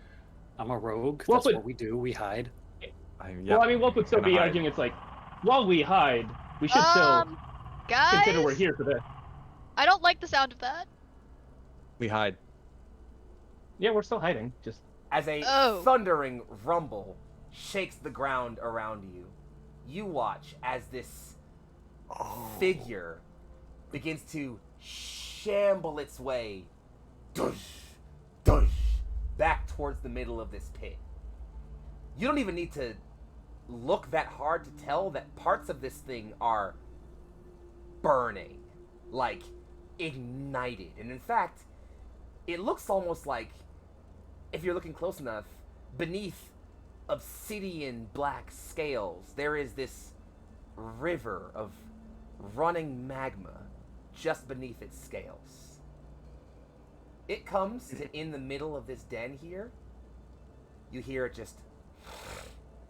I'm a rogue. Well, That's but- what we do. We hide. Yeah, Well, I mean, Wolf would still gonna be hide. arguing it's like, while we hide, we should still Guys, consider we're here for this. I don't like the sound of that. We hide. Yeah, we're still hiding. Just As a Oh. thundering rumble shakes the ground around you, you watch as this figure begins to shamble its way, dush, dush, back towards the middle of this pit. You don't even need to look that hard to tell that parts of this thing are burning, like ignited. And in fact, it looks almost like, if you're looking close enough, beneath obsidian black scales, there is this river of running magma just beneath its scales. It comes to in the middle of this den here. You hear it just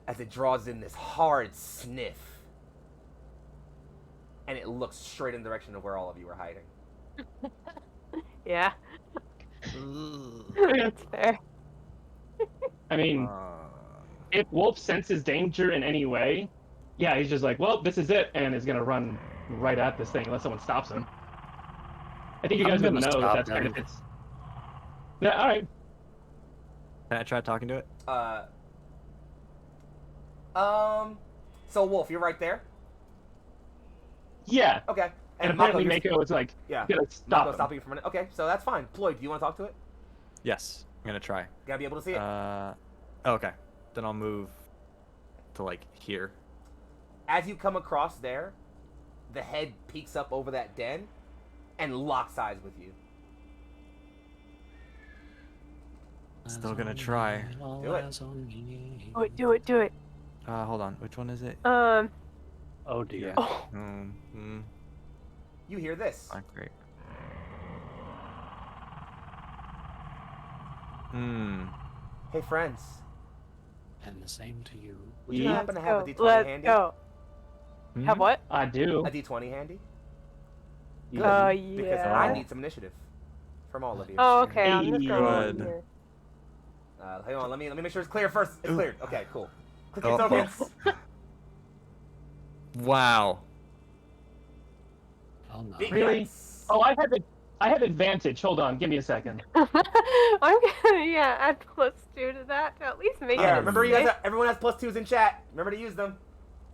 as it draws in this hard sniff. And it looks straight in the direction of where all of you are hiding. Yeah. That's fair. I mean, if Wolf senses danger in any way, yeah, he's just like, well, this is it, and is gonna run right at this thing unless someone stops him. I think you guys would know that that's kind of its. Yeah, all right. Can I try talking to it? So Wolf, you're right there. Yeah. Okay. And apparently Mako, Mako is like, yeah, gonna Mako stop him. stopping you for a minute. Okay, so that's fine. Floyd, do you want to talk to it? Yes, I'm gonna try. Gotta be able to see it. Okay. Then I'll move to like here. As you come across there, the head peeks up over that den and locks eyes with you. Still gonna try. Do it. Do it, do it. Hold on. Which one is it? Oh dear. Yeah. Oh. You hear this. Not great. Hey friends, And the same to you. would you Yeah. happen to have a D20 Let's handy? go. Have what? I do. A D20 handy? Good. Yeah. Because I need some initiative from all of you. Oh, okay. I'm just going Good. here. Hang on, let me make sure it's clear first. It's Ooh. cleared. Okay, cool. Click Oh, your tokens. Wow. Oh no. Big Really? dice. Oh, I have advantage. Hold on, give me a second. I'm gonna add +2 to that to at least make it Yeah, a remember you guys. 6. Everyone has +2s in chat. Remember to use them.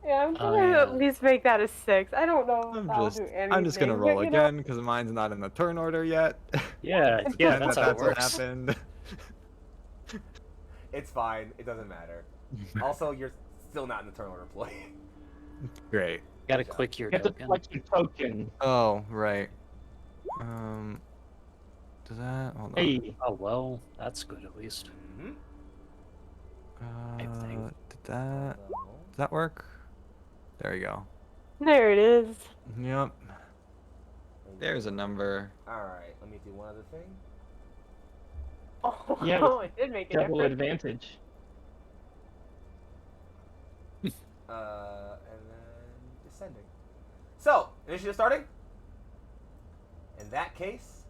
Yeah, I'm Oh, gonna yeah. at least make that a 6. I don't know if that'll do anything. I'm just gonna but, roll you know, again because mine's not in the turn order yet. Yeah, yeah, And that's how it that's what works. happened. It's fine. It doesn't matter. Also, you're still not in the turn order employee. Great. Gotta click your You have to token. select your token. Oh, right. Does that? Hold on. Hey, Oh well, that's good at least. Mm-hmm. Did that work? There you go. There it is. Yep. There's a number. Alright, let me do one other thing. Oh, Yeah, it did make a double difference. advantage. And then descending. So, initiative starting? In that case,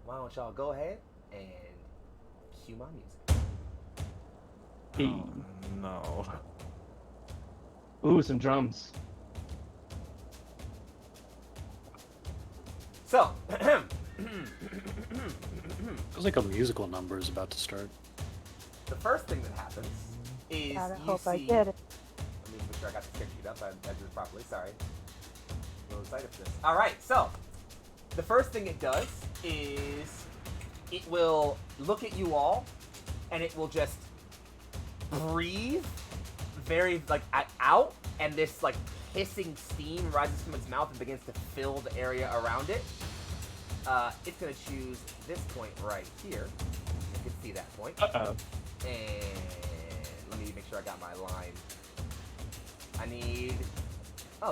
why don't y'all go ahead and cue my music. Hey. Oh, no. Ooh, some drums. So, Feels like a musical number is about to start. the first thing that happens is God, I you hope see... I get it. Let me make sure I got the script up. I did it properly. Sorry. I'm a little excited for this. All right. So, the first thing it does is it will look at you all, and it will just breathe very out, and this hissing steam rises from its mouth and begins to fill the area around it. It's gonna choose this point right here. You can see that point. Uh-oh. And let me make sure I got my line. I need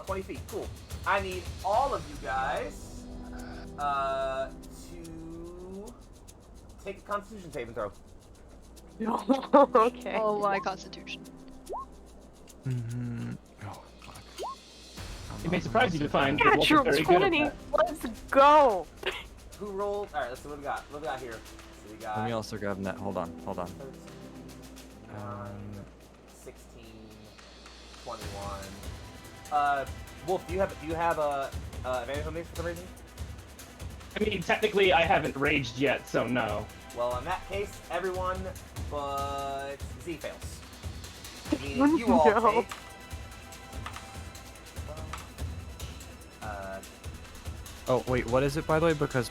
20 feet. Cool. I need all of you guys to take a Constitution saving throw. Okay. Oh, my constitution. Mm-hmm. Oh, fuck. It may surprise you to find that Wolf is Natural very good at 20. that. Let's go. Who rolled? All right. Let's see what we got. What we got here? So we got Let me also grab that. Hold on. 13, 16, 21. Wolf, do you have a advantage on these for some reason? I mean, technically, I haven't raged yet, so no. Well, in that case, everyone but Z fails. Meaning you all No. take. Oh, wait. What is it, by the way? Because,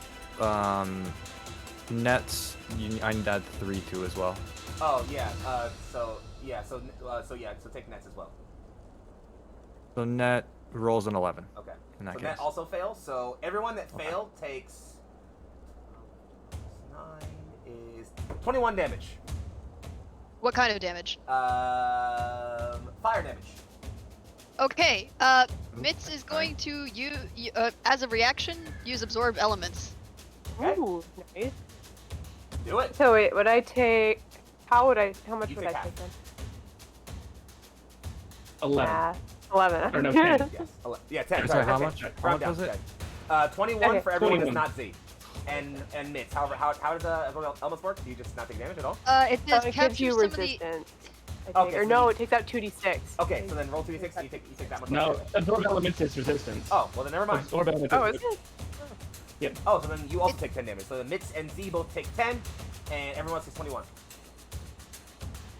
Nets, I need to add 3 to as well. Oh yeah. So take nets as well. So net rolls an 11. Okay. In that So case. net also fails. So everyone that failed takes 9 is 21 damage. What kind of damage? Fire damage. Okay, Mitz is going to as a reaction, use absorb elements. Okay. Ooh, nice. Do it. So wait, would I take? How much You would take I half. take then? 11. 11. Or no, 10. Yes. Yeah, 10. Sorry, how 10. much? Round How much down, was it? 10. 21 Okay. for everyone 21. that's not Z. And Mitz. However, how does absorb elements work? Do you just not take damage at all? It So says it gives capture you some of the. resistance. I think. Okay, Or so no, you- it takes out 2d6. Okay, so then roll 2d6 and you take that much. No, damage. absorb elements is resistance. Oh, well then never mind. Absorb elements Oh, is is it? Oh, so then you also take 10 damage. So the Mitz and Z both take 10, and everyone else takes 21.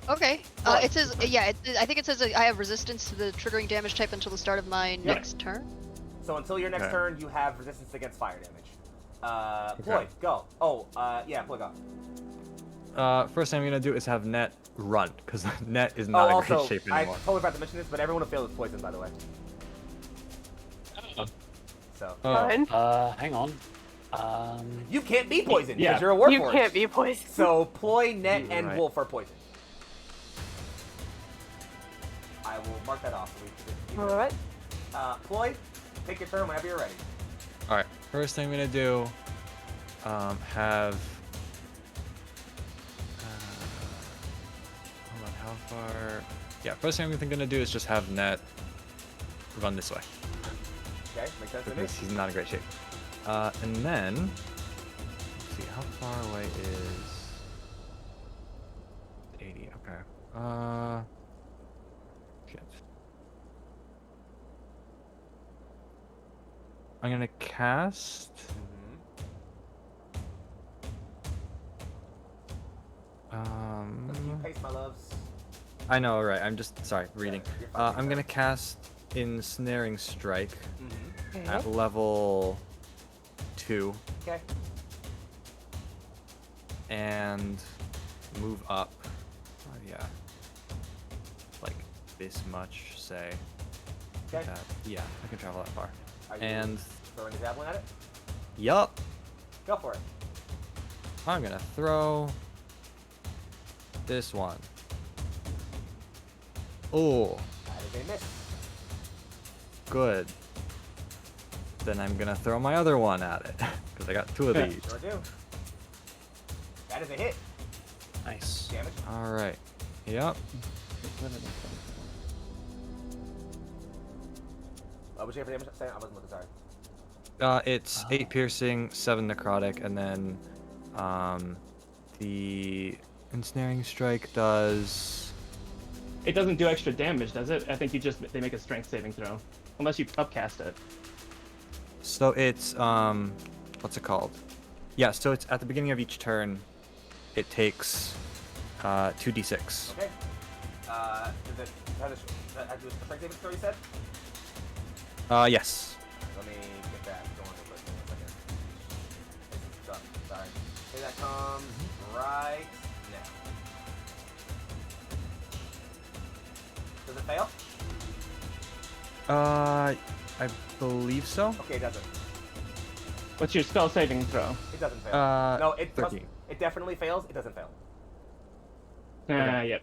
Okay. Right. It says I think it says I have resistance to the triggering damage type until the start of my Yeah. next turn. So until your next Okay. turn, you have resistance against fire damage. Okay. Ploy, go. Oh, yeah, Ploy, go. First thing I'm gonna do is have net run, because net is Oh, not in also, great shape I anymore. totally forgot to mention this, but everyone who failed is poisoned, by the way. Oh. So Oh, Fun. Hang on. you can't be poisoned because Yeah. you're a warforged. You can't be poisoned. So Ploy, Net, You're and right. Wolf are poisoned. I will mark that off. So we keep it. What? Ploy, take your turn whenever you're ready. all right. First thing I'm gonna do, have. Hold on, how far? Yeah, first thing I'm gonna do is just have net run this way, Okay, makes sense to me. because he's not in great shape. And then, let's see, how far away is 80? Okay. Shit. I'm gonna cast. Keep pace, my loves. I know, right? I'm just sorry, reading. You're fine, I'm you're gonna cast Ensnaring Strike Mm-hmm. at level 2 Okay. and move up. Yeah, like this much, say. Okay. Yeah, I can travel that far. Are you And throwing a javelin at it? yup, Go for it. I'm gonna throw this one. Oh, That is a miss. good. Then I'm gonna throw my other one at it because I got 2 of Yeah. these. Sure do. That is a hit. Nice. Damage. All right. Yep. What's your damage? I wasn't looking, sorry. It's 8 piercing, 7 necrotic, and then the ensnaring strike does. It doesn't do extra damage, does it? I think they make a strength saving throw. Unless you upcast it. So it's what's it called? Yeah. So it's at the beginning of each turn. It takes 2d6. Okay. Does it have a strength saving throw, you said? Yes. Let me get that going real quick. One second. This is done. Sorry. Okay, that comes right now. Does it fail? I believe so. Okay, it doesn't. What's your spell saving throw? It doesn't fail. No, it 13. it definitely fails. It doesn't fail. Yep.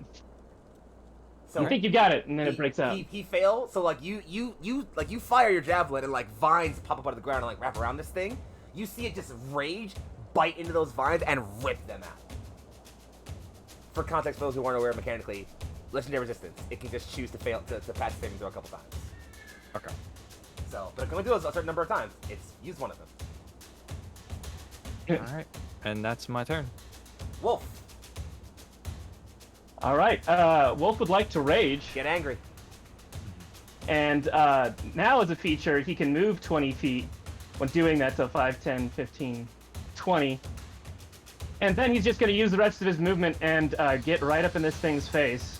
So You think you got it, and then it breaks out. He failed. So like you fire your javelin and like vines pop up out of the ground and like wrap around this thing. You see it just rage, bite into those vines and rip them out. For context, for those who aren't aware mechanically, legendary resistance. It can just choose to fail to pass the saving throw a couple times. Okay. So, but it can only do it a certain number of times. It's used one of them. All right. And that's my turn. Wolf, All right. Wolf would like to rage, get angry. and now as a feature, he can move 20 feet when doing that, so 5, 10, 15, 20. And then he's just going to use the rest of his movement and get right up in this thing's face.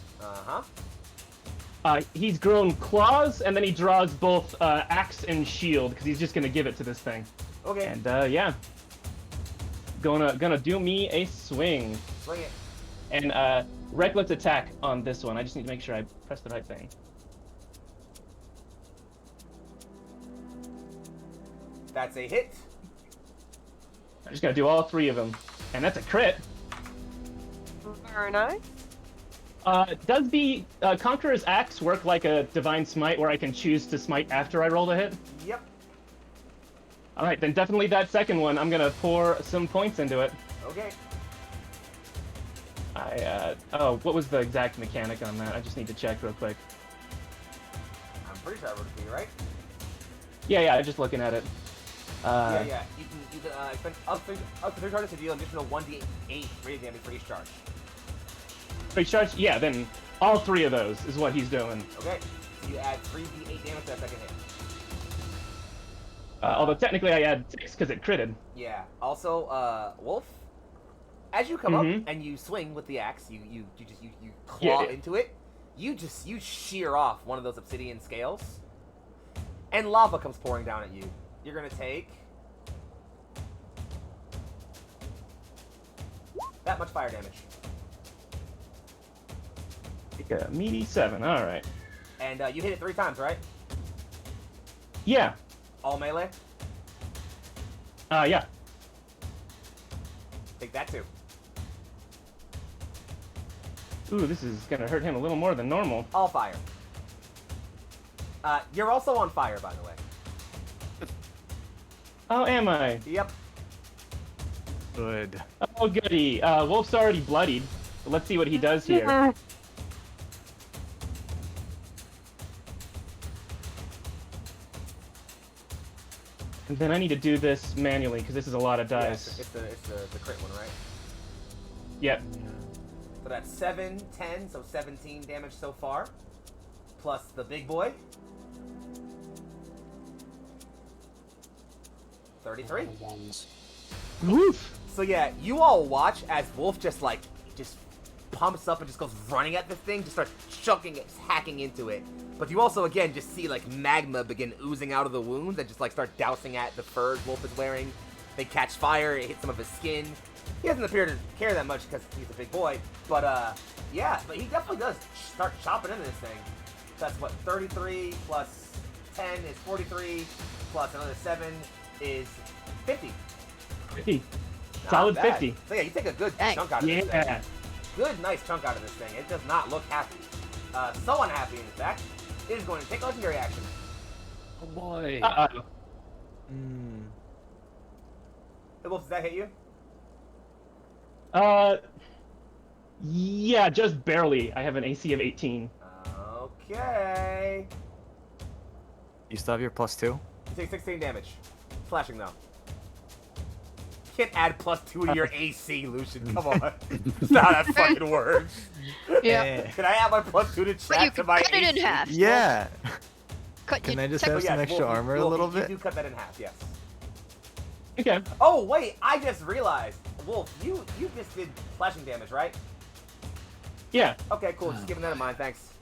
He's grown claws, and then he draws both axe and shield, because he's just going to give it to this thing. Okay. And yeah. gonna do me a swing. Swing it. And reckless attack on this one. I just need to make sure I press the right thing. That's a hit. I'm just gonna do all 3 of them, and that's a crit. Very nice. Does the Conqueror's Axe work like a Divine Smite, where I can choose to smite after I roll the hit? Yep. All right, then definitely that second one. I'm gonna pour some points into it. Okay. What was the exact mechanic on that? I just need to check real quick. I'm pretty sure I wrote it for you, right? Yeah, I'm just looking at it. Yeah. You can expend up to 3 charges to deal an additional 1d8 radiant damage for each charge. Free charge? Yeah, then all 3 of those is what he's doing. Okay. So you add 3d8 damage to that second hit. Although technically I add 6 because it critted. Yeah. Also, Wolf, as you come up and you swing with the axe, you claw into it. You shear off one of those obsidian scales, and lava comes pouring down at you. You're gonna take that much fire damage. Take a meaty 7. All right. And you hit it 3 times, right? Yeah. All melee. Yeah. Take that too. Ooh, this is gonna hurt him a little more than normal. All fire. You're also on fire, by the way. Oh, am I? Yep. Good. Oh, goody. Wolf's already bloodied. So let's see what he does here. And then I need to do this manually because this is a lot of dice. Yeah, it's the crit one, right? Yep. So that's 7, 10, so 17 damage so far. Plus the big boy. 33. Ones. Woof! So yeah, you all watch as Wolf just pumps up and just goes running at this thing, just starts chucking it, hacking into it. But you also again just see like magma begin oozing out of the wounds and just like start dousing at the furs Wolf is wearing. They catch fire, it hits some of his skin. He doesn't appear to care that much because he's a big boy, but yeah, but he definitely does start chopping into this thing. So that's what, 33 plus 10 is 43, plus another 7 is 50. 50. Not Solid bad. 50. So yeah, you take a good Dang. chunk out of this thing. Yeah. Good, nice chunk out of this thing. It does not look happy. So unhappy, in fact, it is going to take a legendary action. Oh boy. Uh-oh. Hey, Wolf, does that hit you? Yeah, just barely. I have an AC of 18. Okay. You still have your +2? You take 16 damage. Slashing, though. You can't add +2 to your AC, Lucian. Come on. That's not how that fucking works. Yeah. Can I add my +2 to But chat you to can my cut it in AC? half. Yeah. Can I just have some extra armor a little bit? You do cut that in half, yes. Okay. Oh, wait, I just realized. Wolf, you just did slashing damage, right? Yeah. Okay, cool. Just keeping that in mind, thanks.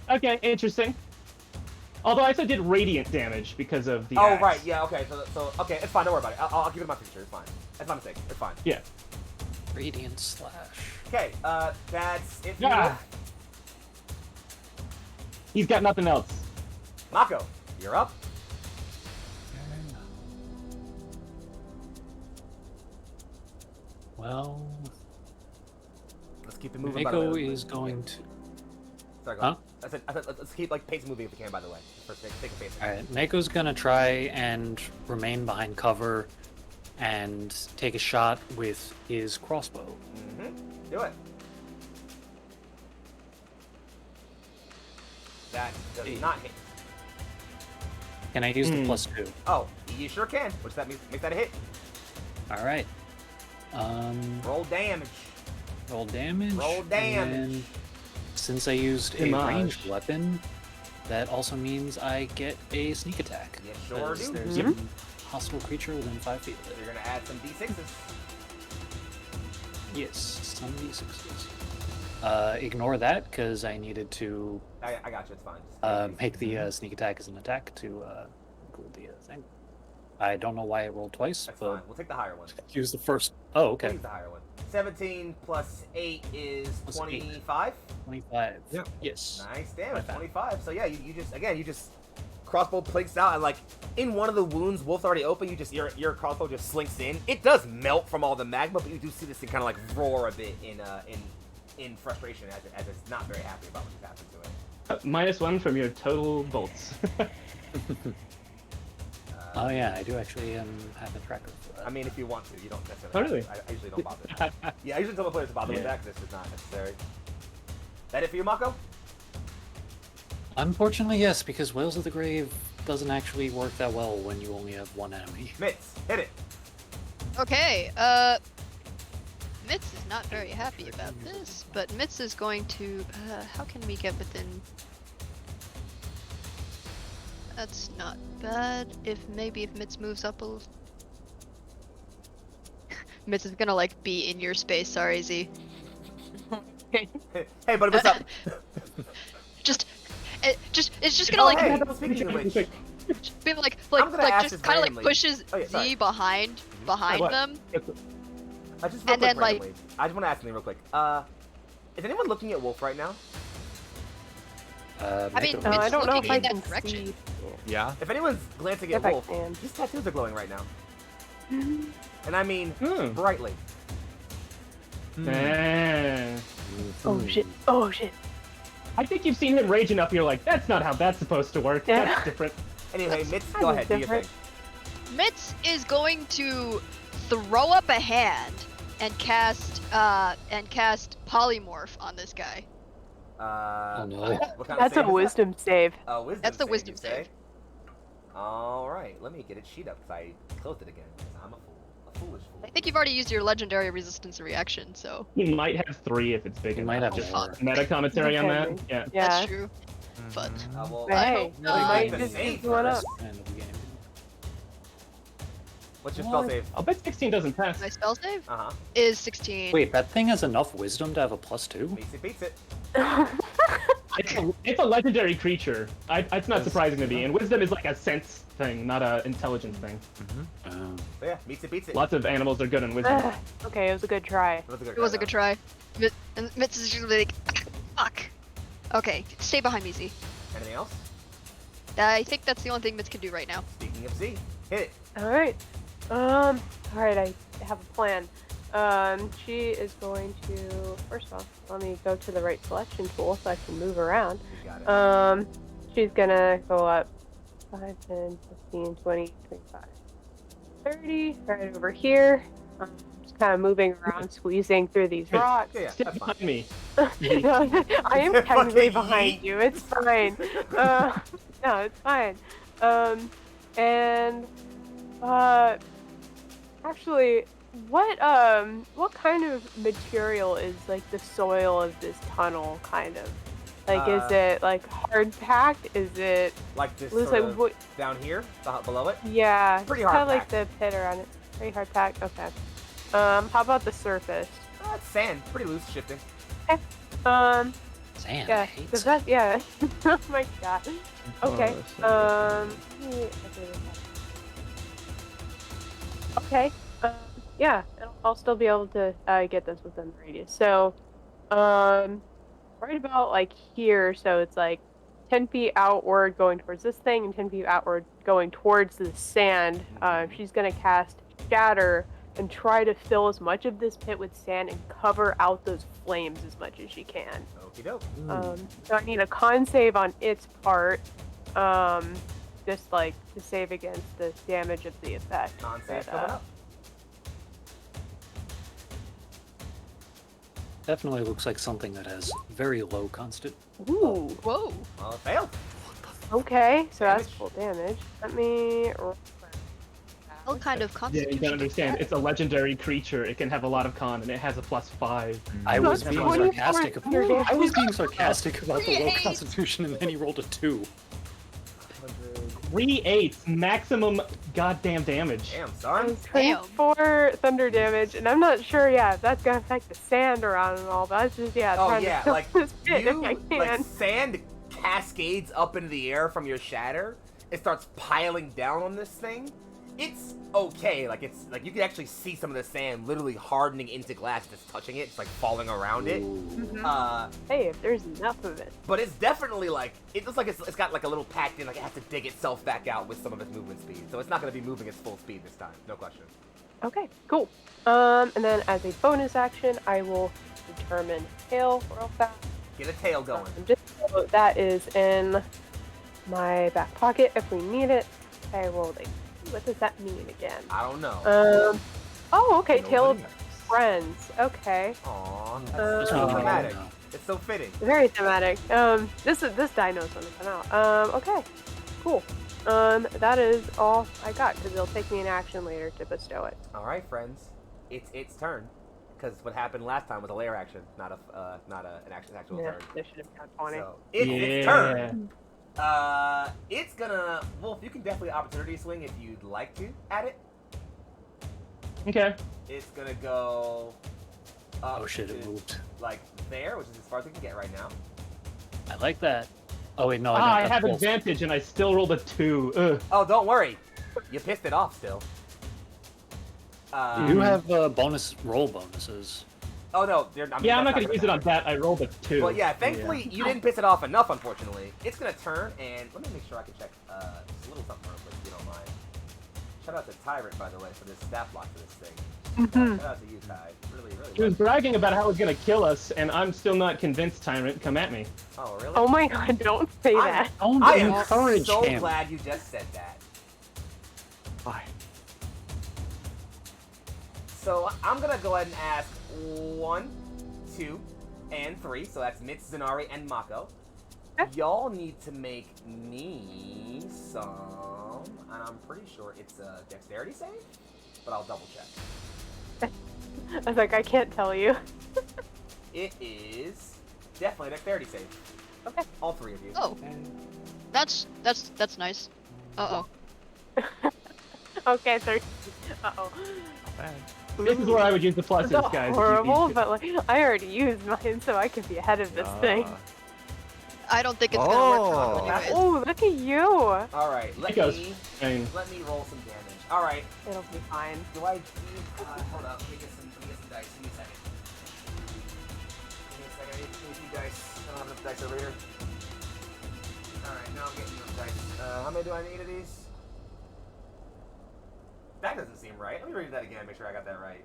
Okay, interesting. Although I also did radiant damage because of the Oh, axe. right, yeah, okay, so okay, it's fine, don't worry about it. I'll keep it in my future, it's fine. That's my mistake, it's fine. Yeah. Radiant slash. Okay, that's it for Ah. you. He's got nothing else. Mako, you're up. Well, Let's keep it moving. by the Mako way. is going to. Sorry, go Huh? on. I said, let's keep like pace moving if we can, by the way. Just for take a pace. Alright, Mako's gonna try and remain behind cover and take a shot with his crossbow. Mm-hmm. Do it. That does not hit. Can I use the +2? Oh, you sure can. Which that means make that a hit. Alright. Roll damage. Roll damage. Roll damage. And then, since I used a Damage. ranged weapon, that also means I get a sneak attack. You sure 'cause do. There's a hostile creature within 5 feet of So it. you're gonna add some d6s. Yes, some d6s. Ignore that because I needed to I got you. It's fine. Just make the sneak attack as an attack to include the thing. I don't know why it rolled twice, That's but fine. We'll take the higher one. use the first. Oh, okay. Use the higher one. 17 plus 8 is Plus 25. 25. Yep. Yes. Nice damage, My bad. 25. So yeah, you just crossbow plinks out, and like in one of the wounds Wolf's already open, you just your crossbow just slinks in. It does melt from all the magma, but you do see this thing kind of like roar a bit in frustration as it's not very happy about what's happened to it. -1 from your total bolts. Oh yeah, I do actually have a tracker for that. I mean, if you want to, you don't necessarily. Oh, really? I usually don't bother. Yeah, I usually tell my players to bother with Yeah. that because this is not necessary. That it for you, Mako? Unfortunately, yes, because Whales of the Grave doesn't actually work that well when you only have one enemy. Mitz, hit it. Okay, Mitz is not very happy about this, but Mitz is going to, how can we get within... That's not bad. Maybe if Mitz moves up a little... Mitz is gonna, like, be in your space, sorry, Z. Hey, buddy, what's up? It's just gonna, Oh, like, hey, speaking of which, be like I'm gonna ask just this kind of, like, randomly. pushes Oh, yeah, sorry. Z behind What? them. I just real And quick then, like- randomly. I just want to ask something real quick. Is anyone looking at Wolf right now? I mean, Mako- I It's don't know if looking I in that can direction. see. Yeah. If anyone's glancing at If I Wolf, can. his tattoos are glowing right now, Mhm. and I mean Hmm. brightly. Oh shit! Oh shit! I think you've seen him rage enough. You're like, that's not how that's supposed to work. Yeah. That's different. Anyway, That's Mitz, kind go of ahead, do your different. thing. Mitz is going to throw up a hand and cast polymorph on this guy. Oh no. What kind That's of a save wisdom save. is that? A wisdom That's the save, wisdom you say? save. All right, let me get it sheet up because I closed it again. 'Cause I'm a fool, a foolish fool. I think you've already used your legendary resistance reaction, so He might have 3 if it's big He enough. might have Just more. meta commentary on that. Depending. Yeah. Yeah. that's true. Mm-hmm. But Well, But hey, hope we not. might the just save keep one up. first. End of the game. What's your spell What? save? I'll bet 16 doesn't pass. my spell save Uh-huh. is 16. Wait, that thing has enough wisdom to have a +2? Beats it. It's a legendary creature. It's not Yes. surprising to me. And wisdom is like a sense thing, not a intelligence thing. Mm-hmm. So yeah, beats it. Lots of animals are good in wisdom. Okay, it was a good try. It was a good It was a try, good try. And Mitz is just like, fuck. Okay, stay behind me, Z. though. Anything else? I think that's the only thing Mitz can do right now. Speaking of Z, hit it. All right. All right. I have a plan. She is going to first off, let me go to the right selection tool so I can move around. You got it. She's gonna go up 5, 10, 15, 20, 25, 30, right over here. Just kind of moving around, squeezing through these rocks. Yeah, Stay that's fine. behind me. I am Fucking technically behind yeet. you. It's fine. No, it's fine. And actually, what kind of material is like the soil of this tunnel? Kind of like, is it like hard packed? Is it Like this looks sort like of what? down here, below it. Yeah, Pretty kind of hard like the pit around it. Pretty hard packed. Okay. How about the surface? It's sand, pretty loose, shifting. Um, Sand, I yeah, hate the sand. best. Yeah. Oh my god. Okay. Oh, Okay. Yeah, I'll still be able to get this within the radius. So, right about like here. So it's like 10 feet outward going towards this thing, and 10 feet outward going towards the sand. She's gonna cast Shatter and try to fill as much of this pit with sand and cover out those flames as much as she can. Okie doke. So I need a con save on its part, just like to save against the damage of the effect. Con save But, coming up. Definitely looks like something that has very low constant. Ooh, Whoa. Well, it failed. okay, so that's Damage. full damage. Let me. What kind of Yeah, constitution? you don't understand. It's a legendary creature. It can have a lot of con, and it has a +5. I was That's being 24 sarcastic. thunder damage. I was being sarcastic about the low 3 constitution, and then he rolled a 2. 3 8s, maximum goddamn damage. Damn, son. 24 thunder damage, and I'm not sure. Yeah, if that's gonna affect the sand around and all. But that's just Oh trying yeah, to fill like this pit you, if I can. like sand cascades up into the air from your shatter. It starts piling down on this thing, it's okay. Like it's like you can actually see some of the sand literally hardening into glass that's touching it. It's like falling around it. Hey, if there's enough of it. But it's definitely like it looks like it's got like a little packed in. Like it has to dig itself back out with some of its movement speed. So it's not going to be moving its full speed this time. No question. Okay, cool. And then as a bonus action, I will determine tail real fast. Get a tail going. Just so that is in my back pocket if we need it. I will like. What does that mean again? I don't know. Oh, okay. Tail of Nobody knows. friends. Okay. Aw, That's that's so what I dramatic. know. It's so fitting. Very thematic. This die knows when to come out. Okay. Cool. That is all I got because it'll take me an action later to bestow it. All right, friends, it's its turn. Because what happened last time was a lair action, not an actual Yeah, turn. this should have got 20. So it's its turn. It's gonna. Wolf, you can definitely opportunity swing if you'd like to at it. Okay. It's gonna go. Up Oh shit, to, it moved. like there, which is as far as we can get right now. I like that. Oh wait, no, Ah, I don't have full- advantage and I still rolled a 2. Ugh. Oh, don't worry, you pissed it off still. You have bonus roll bonuses. Oh no, Yeah, I'm not gonna use it on that. I rolled a 2. Well, yeah, thankfully you didn't piss it off enough, unfortunately. It's gonna turn, and let me make sure I can check just a little something real quick, if you don't mind. Shout out to Tyrant, by the way, for this stat block for this thing. Shout out to you, Ty. Really, really. He was well. bragging about how it was gonna kill us, and I'm still not convinced, Tyrant. Come at me. Oh, really? Oh my god, don't say that. Don't I am encourage so him. glad you just said that. Fine. So I'm gonna go ahead and ask 1, 2, and 3. So that's Mitz, Zanari, and Mako. Okay. Y'all need to make me some, and I'm pretty sure it's a dexterity save, but I'll double check. I was like, I can't tell you. It is definitely a dexterity save. Okay. All 3 of you. Oh, that's nice. Uh oh. Okay, 13. Uh-oh. Not bad. This is where I would use the pluses, That's guys. if you horrible, need to. but like, I already used mine, so I can be ahead of this thing. I don't think it's gonna work for Oh. him anyways. Oh, look at you! All right, let Because- me I mean, roll some damage. All right, It'll be fine. do I? Hold up, let me get some dice. Give me a second. I need a few dice. I don't have enough dice over here. All right, now I'm getting enough dice. How many do I need of these? That doesn't seem right. Let me read that again. Make sure I got that right.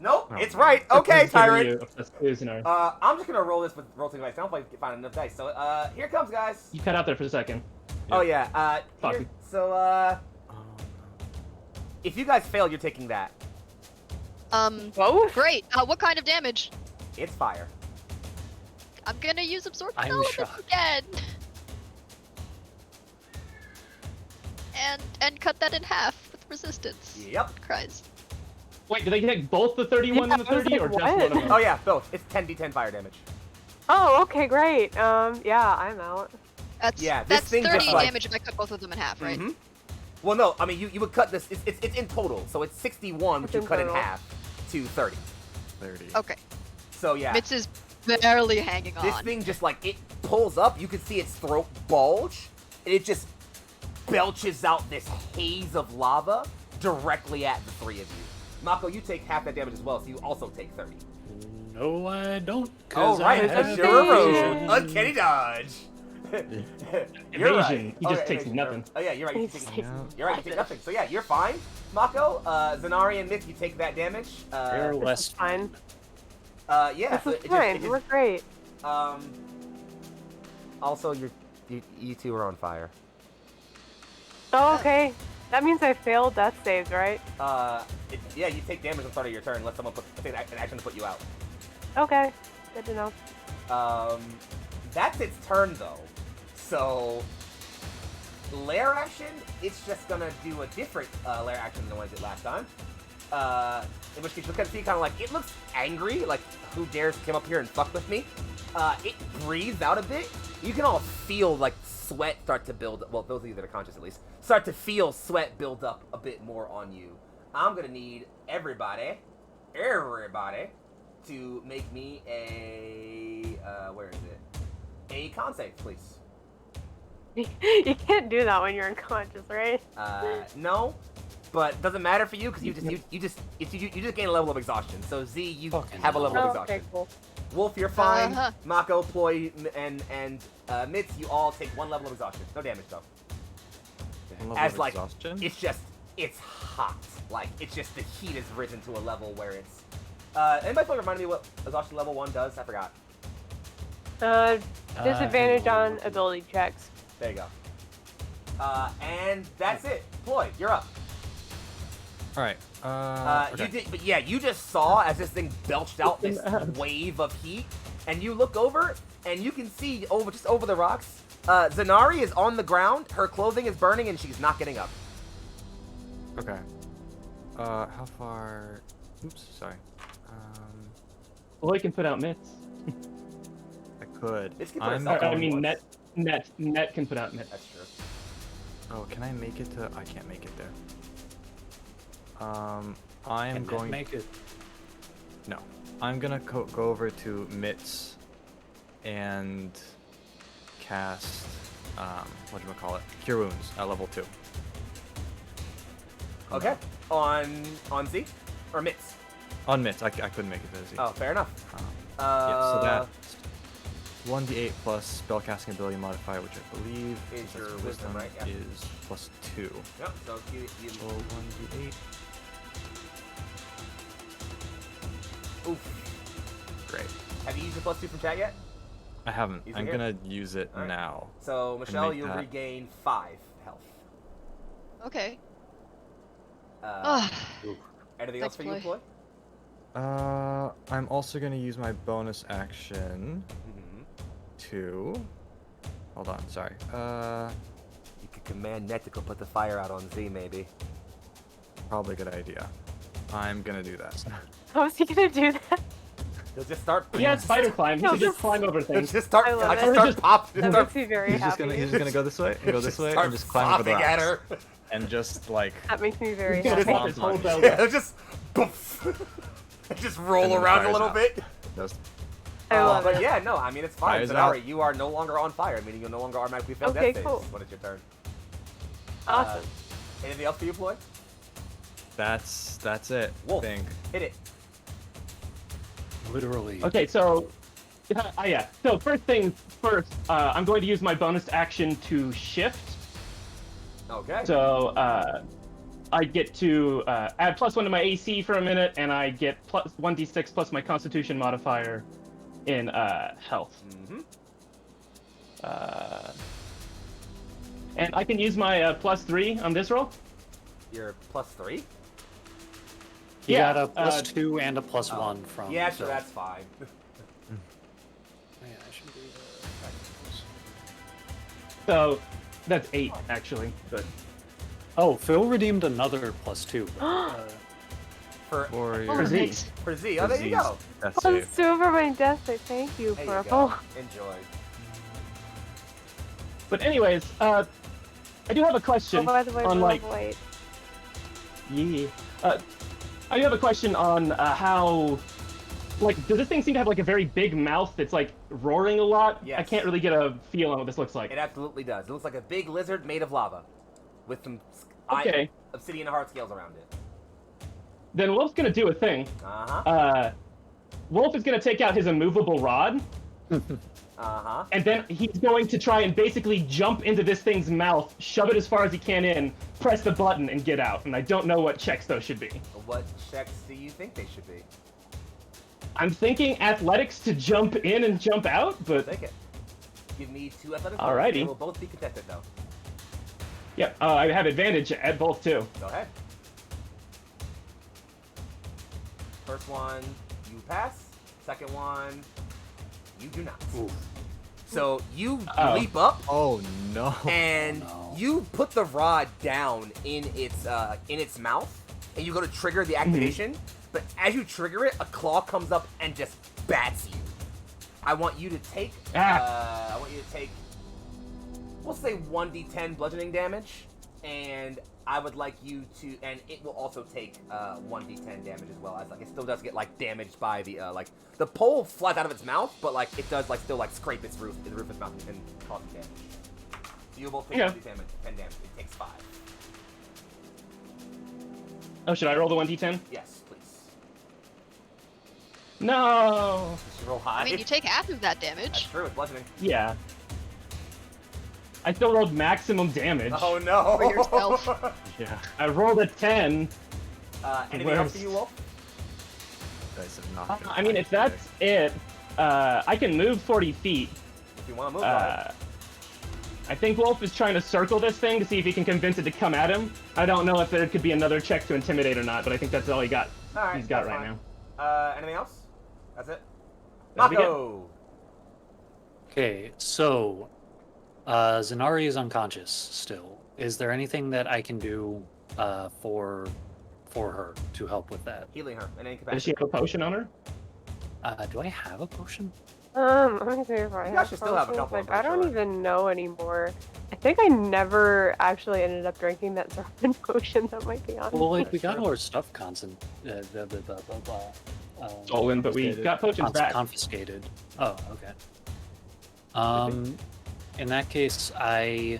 Nope, Oh. it's right. Okay, that's giving Tyrant. you a plus 2, Zanari. I'm just gonna roll this with rotating dice. I don't think I can find enough dice. So here it comes, guys. You cut out there for a second. Oh yeah. Fuck. Here, so Oh, if you guys fail, you're taking that. Both? Great. What kind of damage? It's fire. I'm gonna use absorption I'm elements shocked. again. And cut that in half with resistance. Yep. Cries. Wait, do they get both the 31 and the Yeah, I was 30, or like, just one of what? them? Oh yeah, both. It's 10d10 fire damage. Oh, okay, great. Yeah, I'm out. That's Yeah, this that's thing just 30 like- damage if I cut both of them in half, right? Mhm. Well, no, I mean you would cut this. It's in total, so it's 61, which It's you in cut in total. half to 30. 30. Okay. So yeah, Mitz is barely hanging this on. thing just like it pulls up. You can see its throat bulge. And it just belches out this haze of lava directly at the 3 of you. Mako, you take half that damage as well, so you also take 30. No, I don't. Oh 'Cause right, I it's have a sure evasion. erosion. Uncanny dodge. You're right. Evasion. He just takes evasion. nothing. Oh yeah, you're right. You He take, just takes you're right. You take nothing. So yeah, you're fine. Mako, Zanari, and Myth, you take that damage. They're This less is fine. Yeah. This So is it fine. just, We're great. Also, you two are on fire. Oh, okay. That means I failed death saves, right? Yeah, you take damage at the start of your turn unless someone take an action to put you out. Okay. Good to know. That's its turn though. So, lair action, it's just gonna do a different lair action than the one it did last time. In which case you'll see kind of like, it looks angry, like, who dares come up here and fuck with me? It breathes out a bit. You can all feel, like, sweat start to build, well, those of you that are conscious at least, start to feel sweat build up a bit more on you. I'm gonna need everybody, to make me a, where is it? A con save, please. You can't do that when you're unconscious, right? No. but doesn't matter for you because you just gain a level of exhaustion. So Z, you Fucking have a level of Oh, exhaustion. okay, cool. Wolf, you're fine. Uh-huh. Mako, Ploy, and Mitz, you all take 1 level of exhaustion. No damage though. One level As of like exhaustion? it's hot. Like it's just the heat has risen to a level where it's. Anybody feel remind me what exhaustion level 1 does? I forgot. Disadvantage I on believe- ability checks. There you go. And that's it. Ploy, you're up. All right. Okay. You did, but yeah, you just saw as this thing belched out this wave of heat, and you look over, and you can see just over the rocks. Zanari is on the ground. Her clothing is burning, and she's not getting up. Okay. How far? Oops, sorry. Well, he can put out mitts. I could. This can put I'm herself I out. going- mean, net can put out mitts. That's true. Oh, can I make it to? I can't make it there. I'm Can going. make it. No, I'm gonna go over to Mitz and cast what do I call it? Cure Wounds at level 2. Okay. On Z or Mitz? On Mitz, I couldn't make it to Z. Oh, fair enough. Yeah, so that's 1d8 plus spellcasting ability modifier, which I believe Is since your that's wisdom, right? Yeah. is plus 2. Yep. So you So 1d8. oof. Great. Have you used the +2 from chat yet? I haven't. Use it I'm here? gonna use it Alright. now. So Michelle, make you'll that. regain 5 health. Okay. Uh, Ah, anything else thanks, for you, Ploy? I'm also gonna use my bonus action Mm-hmm. to. Hold on, sorry. You could command Net to go put the fire out on Z, maybe. Probably a good idea. I'm gonna do that. How is he gonna do that? He'll just start. Yeah, spider climb. He No, can just just- climb over He'll things. just start. I love I it. just start Just- pop. That Just makes start, me very He's just happy. gonna go this way and go this way start and just climb over the popping at rocks her. and just like That makes me very He's gonna happy. pop his whole belly. Yeah, just poof. just roll And then around a fires little out. bit. just I love But it. yeah, no, I mean it's fine. Fires Zanari, out. you are no longer on fire, meaning you'll no longer automatically fail Okay, death cool. saves when it's your turn. Awesome. Anything else for you, Ploy? that's it. Wolf. I think. Hit it. Literally. Okay, so yeah. So first things first, I'm going to use my bonus action to shift. Okay. So I get to add +1 to my AC for a minute, and I get plus 1d6 plus my Constitution modifier in health. Mm-hmm. And I can use my +3 on this roll. You're +3. You Yeah, got a +2 and a +1 from. Yeah, sure, Phil. that's fine. Yeah, I should be. So that's 8 actually. But Oh, Phil redeemed another +2. For For oh, your Z. thanks. for Z. Oh, there you go. death Plus save. 2 over my death save. Thank you, There you Purple. go. Enjoy. But anyways, I do have a question Oh, by the way, on we're like level 8. yeah. I do have a question on how like does this thing seem to have like a very big mouth that's like roaring a lot? I Yes. can't really get a feel on what this looks like. It absolutely does. It looks like a big lizard made of lava, with some Okay. obsidian heart scales around it. Then Wolf's gonna do a thing. Uh-huh. Wolf is gonna take out his immovable rod, Uh-huh. and then he's going to try and basically jump into this thing's mouth, shove it as far as he can in, press the button, and get out. And I don't know what checks those should be. What checks do you think they should be? I'm thinking athletics to jump in and jump out, but Take it. Give me 2 athletics. Alrighty. They will both be contested, though. yeah, I have advantage at both too. Go ahead. First one, you pass. Second one, you do not. Oof. So you Oh. leap up Oh no. and no. you put the rod down in its mouth, and you go to trigger the activation. But as you trigger it, a claw comes up and just bats you. I want you to take. I want you to take. We'll say 1d10 bludgeoning damage, and I would like you to, and it will also take 1d10 damage as well. As like it still does get like damaged by the like the pole flies out of its mouth, but like it does like still like scrape its roof, the roof of its mouth, and cause damage. So you both take Yeah. 10 damage. It takes 5. Oh, should I roll the 1d10? Yes, please. No. You should roll high. I mean, you take half of that That's damage. true. It's bludgeoning. Yeah. I still rolled maximum damage. Oh no! For yourself. Yeah. I rolled a 10. Anything else for you, Wolf? Dice have not been I mean, if fine that's it, I can move 40 feet. If you want to move, go ahead. I think Wolf is trying to circle this thing to see if he can convince it to come at him. I don't know if there could be another check to intimidate or not, but I think that's all he got. All right, He's got that's right fine. now. Anything else? That's it. That'll be good. Mako. Okay, so Zanari is unconscious still. Is there anything that I can do for her to help with that? Healing her in any Does capacity. she have a potion on her? Do I have a potion? Let me see if I You have guys should still have a potions. couple, I'm Like, I pretty don't sure. even know anymore. I think I never actually ended up drinking that Zor'aa potion that might be on Well, me. like we got all our stuff Stolen, but we got potions back. confiscated. Oh, okay. In that case, I'm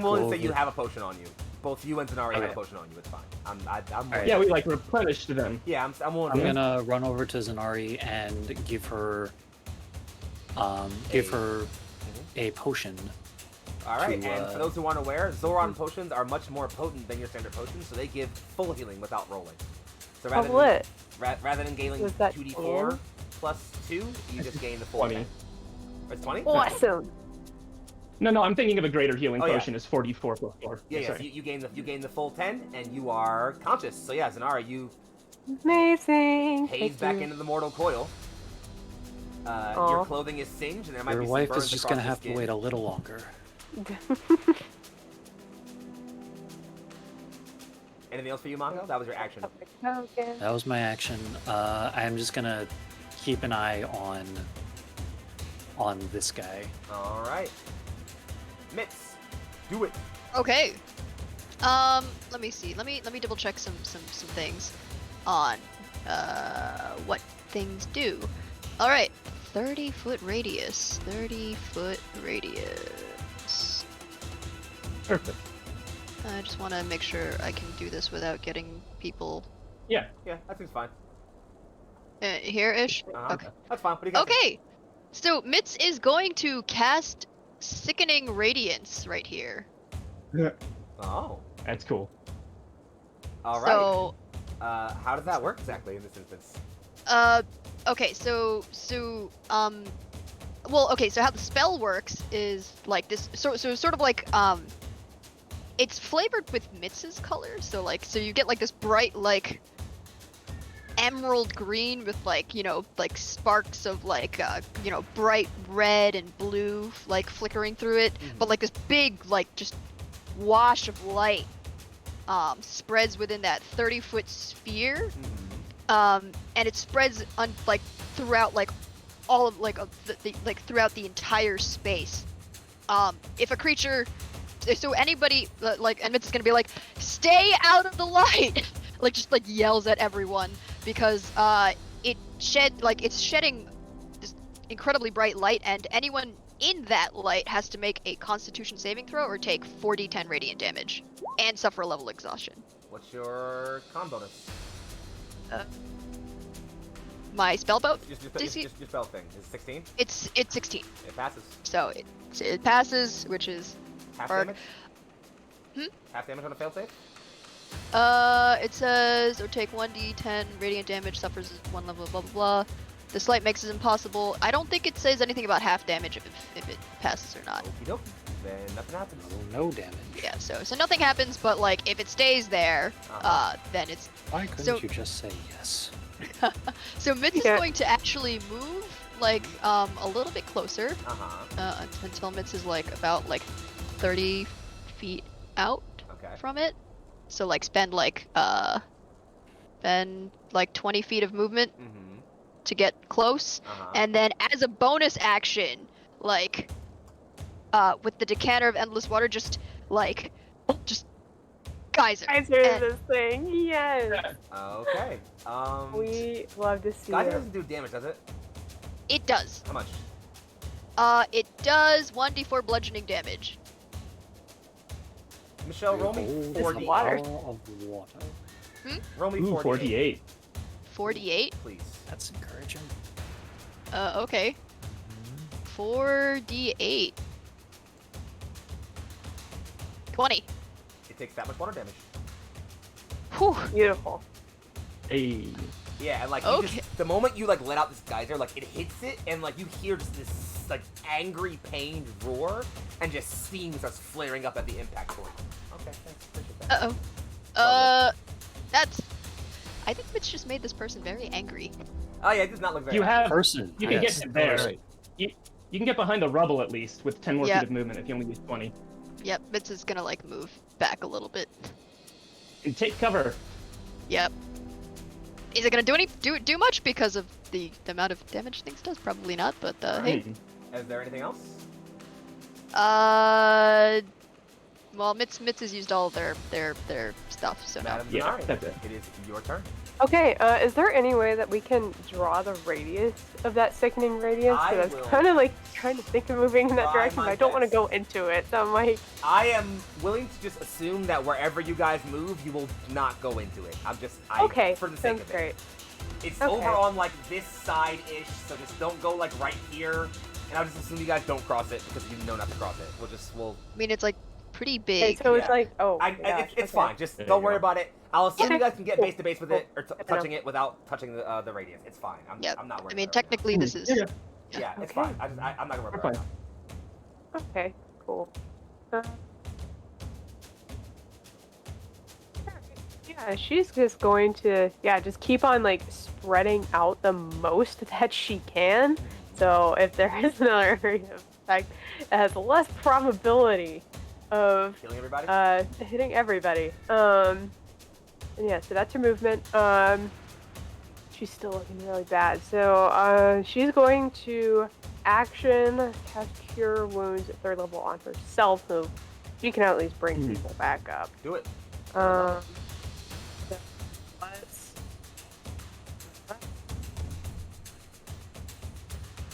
willing to say you Over. have a potion on you. Both you and Zanari have a Okay. potion on you. It's fine. I'm willing. Alright. Yeah, we like replenished them. Yeah, I'm willing. I'm to gonna run over to Zanari and give her a potion. All right, to, and for those who aren't aware, Zoran potions are much more potent than your standard potions, so they give full healing without rolling. So Oh, lit. rather than gaining Was that 2d4 10? plus 2, you just gain the full 20. 10. Or it's 20? Awesome. No, I'm thinking of a greater healing Oh, yeah. potion is 44 plus 4. Yeah, so Sorry. you gain the full 10, and you are conscious. So yeah, Zanara, you Amazing. haze Thank back you. into the mortal coil. Aw. Your clothing is singed, and there might Your be some wife burns is just across gonna your have to skin. wait a little longer. Anything else for you, Mako? That was your action. Okay. That was my action. I'm just gonna keep an eye on this guy. All right, Mitz, do it. Okay. Let me see. Let me double check some things on what things do. All right. 30-foot radius. 30-foot radius. Perfect. I just want to make sure I can do this without getting people Yeah, that seems fine. here-ish. Uh-huh. Okay. That's fine. What do you got? Okay. So Mitz is going to cast Sickening Radiance right here. Oh, That's cool. all right. So, How does that work exactly in this instance? okay, so well, okay, so how the spell works is like this, so sort of like, it's flavored with Mitz's color, so you get like this bright, like, emerald green with like, you know, like sparks of like, you know, bright red and blue, like, flickering through it, but like this big, like, just wash of light, spreads within that 30-foot sphere. And it spreads like throughout like all of like like throughout the entire space. If a creature, so anybody like, and it's gonna be like, stay out of the light, like just like yells at everyone because it's shedding this incredibly bright light, and anyone in that light has to make a Constitution saving throw or take 4d10 radiant damage and suffer a level exhaustion. What's your con bonus? My spell boat, Just your spell thing. Is it 16? it's 16, It passes. so it passes, which is Half Or- damage? Half damage on a fail save? it says, or take 1d10 radiant damage, suffers 1 level, blah blah blah. This light makes it impossible. I don't think it says anything about half damage if it passes or not. Okie dokie. Then nothing happens. No damage. Yeah, so nothing happens, but like if it stays there, then it's Why couldn't So- you just say yes? so Mitz is Yeah. going to actually move like a little bit closer Uh-huh. until Mitz is like about like 30 feet out Okay. from it. So like spend like 20 feet of movement Mm-hmm. to get close, Uh-huh. and then as a bonus action, like with the decanter of endless water, just geyser. Geyser And- this thing. Yes. Okay. We love to see Geyser it. doesn't do damage, does it? It does. How much? It does 1d4 bludgeoning damage. Michelle, roll me Behold 4d. water. power of water. Roll me Ooh, 48. 48. please. That's encouraging. Okay. 4d8. 20. It takes that much water damage. Whew. Beautiful. Hey. Yeah, and like you Okay. just, the moment you like let out this geyser, like it hits it, and like you hear just this like angry, pained roar, and just steam starts flaring up at the impact point. Okay, thanks. Appreciate that. Uh-oh. That's... I think Mitch just made this person very angry. Oh yeah, it does not look very. You happy. have. Person. You can yes. get to there. Right. You can get behind the rubble at least with 10 more Yeah. feet of movement if you only use 20. Yep, Mitch is gonna, like, move back a little bit. And take cover. Yep. Is it gonna do much because of the amount of damage things does? Probably not, but, hey. Is there anything else? Well, Mitz has used all their stuff, so no. Madam Yeah, Zanari, that's it. It is your turn. Okay, is there any way that we can draw the radius of that sickening radius? I Because I will was kind of like trying to think of moving in that try direction, but my I don't want to best. go into it. So I'm like, I am willing to just assume that wherever you guys move, you will not go into it. okay, for the sake sounds of it. great. It's Okay. over on like this side-ish, so just don't go like right here. And I'll just assume you guys don't cross it because you know not to cross it. We'll. I mean, it's like pretty Okay, big. so it's yeah. like, oh, I, my gosh, it's okay. fine. Just There don't you worry go. about it. I'll assume Okay, you guys can get cool, base to base with cool. it or Good to touching it without touching the radius. It's fine. Yep. I'm not worried. I mean, about it right technically, this is. Yeah. now. Yeah, it's Okay. fine. I'm not gonna worry We're about it. fine. Okay, cool. Yeah, she's just going to, just keep on like spreading out the most that she can. So if there is another area of effect that has less probability of Killing everybody. hitting everybody. And yeah, so that's her movement. She's still looking really bad. So she's going to action cast Cure Wounds at 3rd level on herself, so she can at least bring people back up. Do it. So let's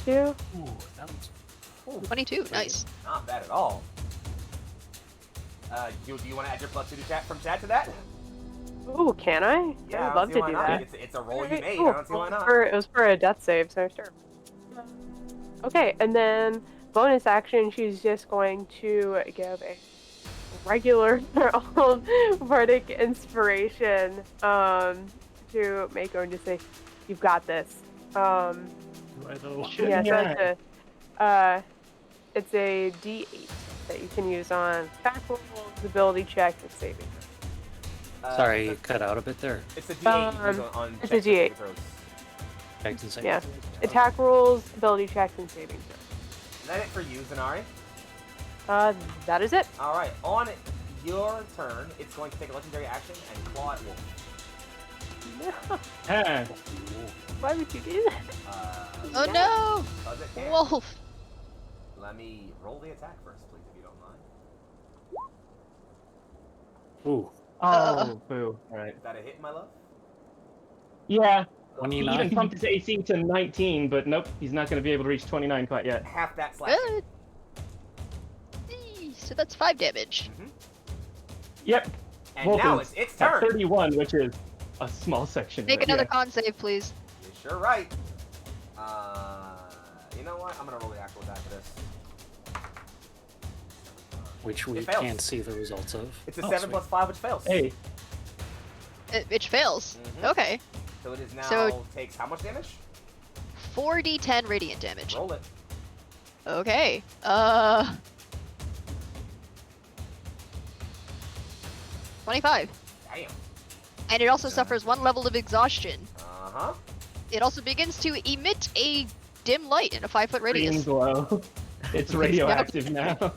2. Ooh, that was 22. Nice. Not bad at all. Do you want to add your +2 to chat from chat to that? Ooh, can I? Yeah, I would don't love see to why do not. that. It's a roll you Alright, made. cool. I don't see why not. It was for a death save, so sure. Okay, and then bonus action, she's just going to give a regular old Bardic inspiration to Mako and just say, "You've got this." do I though? Yeah, so it's a D8 that you can use on attack rolls, ability checks, and saving. Sorry, you cut out a bit there. It's a D8 you use on it's checks a and D8. saving throws. Checks and saving Yeah. throws. Attack rolls, ability checks, and saving throws. Is that it for you, Zanari? That is it. All right. On your turn, it's going to take a legendary action and claw at Wolf. No, Ah, why would you do that? Oh no! 'Cause it can. Wolf! Let me roll the attack first, please, if you don't mind. Ooh, oh, boo. Alright. Is that a hit, my love? Yeah, he 29. even pumped his AC to 19, but nope, he's not going to be able to reach 29 quite yet. Half that slashing. Good. So that's 5 damage. Yep, And Wolf now is it's at turn. 31, which is a small section. Make but another yeah. con save, please. You're sure right. You know what? I'm gonna roll the actual attack for this. which we It fails. can't see the results of. It's a Oh, 7 sweet. + 5, which fails. Hey, Which fails. Mhm. Okay. So it is now So- takes how much damage? 4d10 radiant damage. Roll it. Okay. 25. Damn. And it also suffers 1 level of exhaustion. Uh-huh. It also begins to emit a dim light in a 5-foot green radius. glow. It's radioactive now.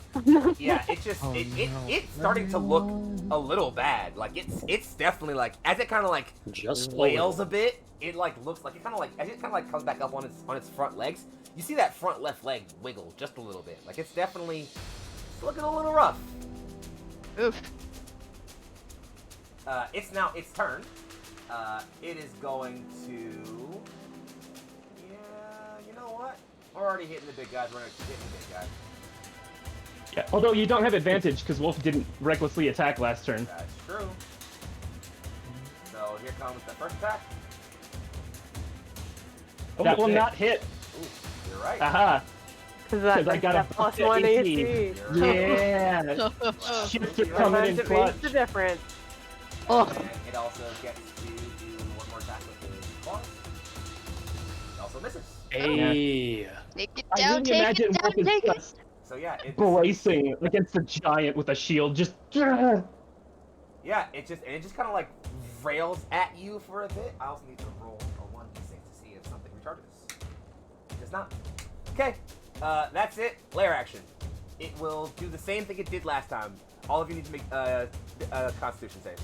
Yeah, it just Oh, it's starting to look a little bad. Like it's definitely like as it kind of like Just wails a bit. It like looks like it kind of like as it kind of like comes back up on its front legs. You see that front left leg wiggle just a little bit. Like it's definitely looking a little rough. Oof. It's now its turn. It is going to. Yeah, you know what? We're already hitting the big guys. We're gonna keep hitting the big guys. Yeah, although you don't have advantage because Wolf didn't recklessly attack last turn. That's true. So here comes the first attack. That will Okay. not hit. Ooh, you're right. Aha. Because I got a that plus buff to 1 AC. AC. You're right. Yeah. Shifter You're coming right. in Sometimes it clutch. makes the difference. Oh. And it also gets to do one more attack with his claws. It also misses. Hey. Take it I down, really take imagine it down, Wolf is take it. just So yeah, it's bracing against the giant with a shield. Just. yeah, it just kind of like rails at you for a bit. I also need to roll a 1d6 to see if something recharges. It does not. Okay, that's it. Lair action. It will do the same thing it did last time. All of you need to make Constitution saves.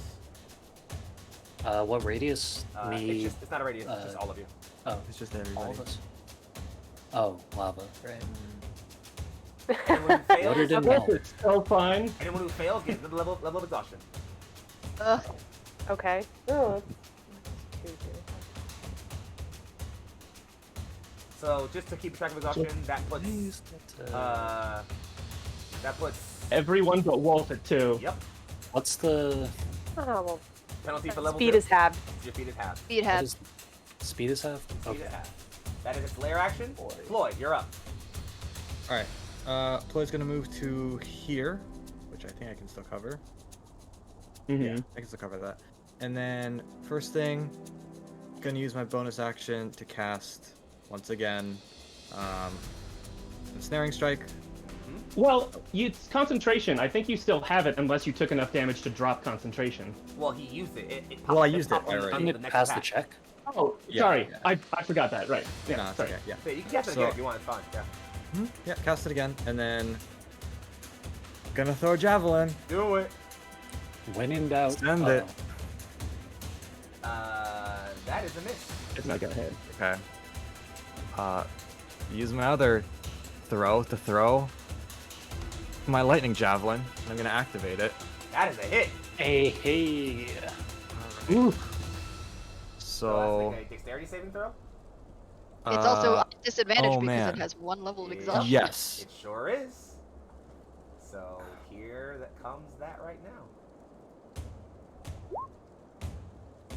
What radius? Me. It's not a radius. It's just all of you. Oh, It's just everybody. all of us. Oh, lava. Right. Anyone who fails, What did it Wolf know? is so fine. anyone who fails gets the level of exhaustion. Okay. Oh, that's So just to keep track of exhaustion, that puts that puts Everyone but Wolf at 2. yep, What's the oh, well, penalty for level speed 2. is halved. Your feet is half. Speed what have. is speed is half? Speed Okay. is half. That is its lair action. Boy. Floyd, you're up. All right. Ploy's gonna move to here, which I think I can still cover. Mm-hmm. Yeah, I can still cover that. And then first thing, gonna use my bonus action to cast once again, Ensnaring Strike. Well, it's concentration. I think you still have it unless you took enough damage to drop concentration. Well, he used it. It Well, I popped- used it popped on the- already. on Didn't the it next pass the attack. check? Oh, Yeah, sorry. yeah. I forgot that. Right. Yeah. No, it's sorry. okay. Yeah. So you can cast it So- again if you want. It's fine. Yeah. Yeah, cast it again, and then gonna throw a javelin. Do it. When in doubt. Send it. That is a miss. It's not gonna hit. Okay. Use my other throw to throw my lightning javelin. I'm gonna activate it. That is a hit. Hey, hey. Ooh. So. that's like a dexterity saving throw. It's also uh, a disadvantage oh, because man. it has 1 level of Yeah. exhaustion. Yes. It sure is. So here that comes that right now.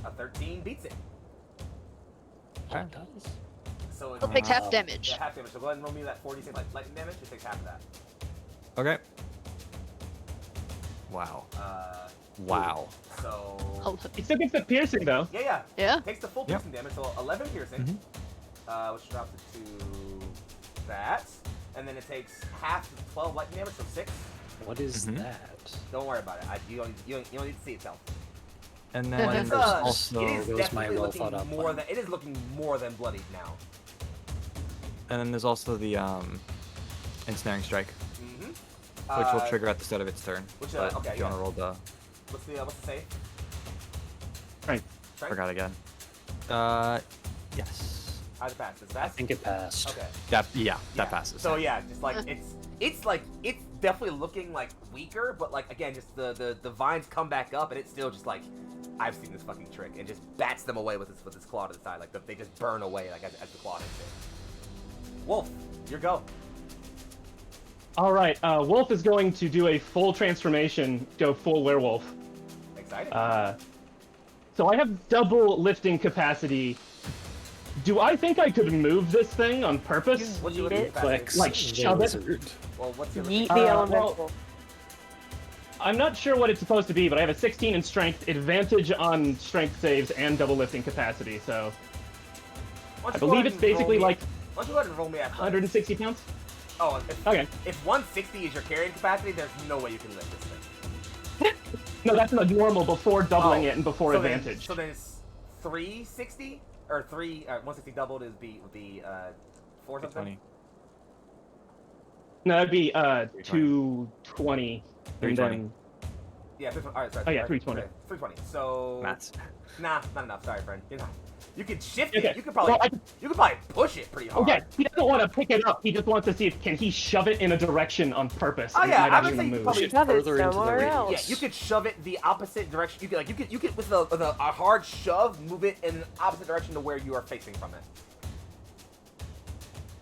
A 13 beats it. Oh, it does. So it's It takes half Wow. damage. yeah, half damage. So go ahead and roll me that 46 lightning damage. It takes half of that. Okay. Wow. Wow. So Oh, He still gets the piercing though. yeah. yeah. It takes the full Yep. piercing damage. So 11 piercing, which drops it to that, and then it takes half the 12 lightning damage, so 6. What is Mhm. that? Don't worry about it. You don't need to see itself. And But then it's, there's it also is goes my definitely looking well-thought-out more plan. than it is looking more than bloodied now. the ensnaring strike, Mm-hmm. which will trigger at the start of its turn. which, But okay, if you want yeah. to roll the, What's the save? Right. Strength? forgot again. Yes. How's it pass? It's I fast. think it passed. Okay. That passes. So yeah, just like it's definitely looking like weaker, but like again, just the vines come back up and it's still just like I've seen this fucking trick and just bats them away with its claw to the side, like they just burn away like as the claw hits it. Wolf, your go. All right. Wolf is going to do a full transformation, go full werewolf. Exciting. So I have double lifting capacity. Do I think I could move this thing on purpose? What's your Yeet lifting it. capacity? Flex Like, the shove it. wizard. Well, what's your Yeet lifting the well, elemental. I'm not sure what it's supposed to be, but I have a 16 in strength, advantage on strength saves, and double lifting capacity. So Why don't I you go believe ahead it's and roll basically me- like Why don't you go ahead and roll me at 160 pounds. Oh, Okay. if 160 is your carrying capacity, there's no way you can lift this thing. No, that's not normal before doubling Oh, it and before so advantage. so then it's 360 or 160 doubled would be 4 something. 20. No, that'd be 320. 220. And 320. then Yeah, 320. All right, sorry. Oh, yeah, sorry, 320. okay, 320. So Maths. nah, not enough. Sorry, friend. You could shift Okay. it. You could probably Well, you could probably push it pretty hard. okay, he doesn't want to pick it up. He just wants to see if can he shove it in a direction on purpose. Oh, and it yeah, might I would actually say you move. probably- Push it Shove it further into the somewhere radius. else. Yeah, you could shove it the opposite direction. You could with a hard shove move it in the opposite direction to where you are facing from it.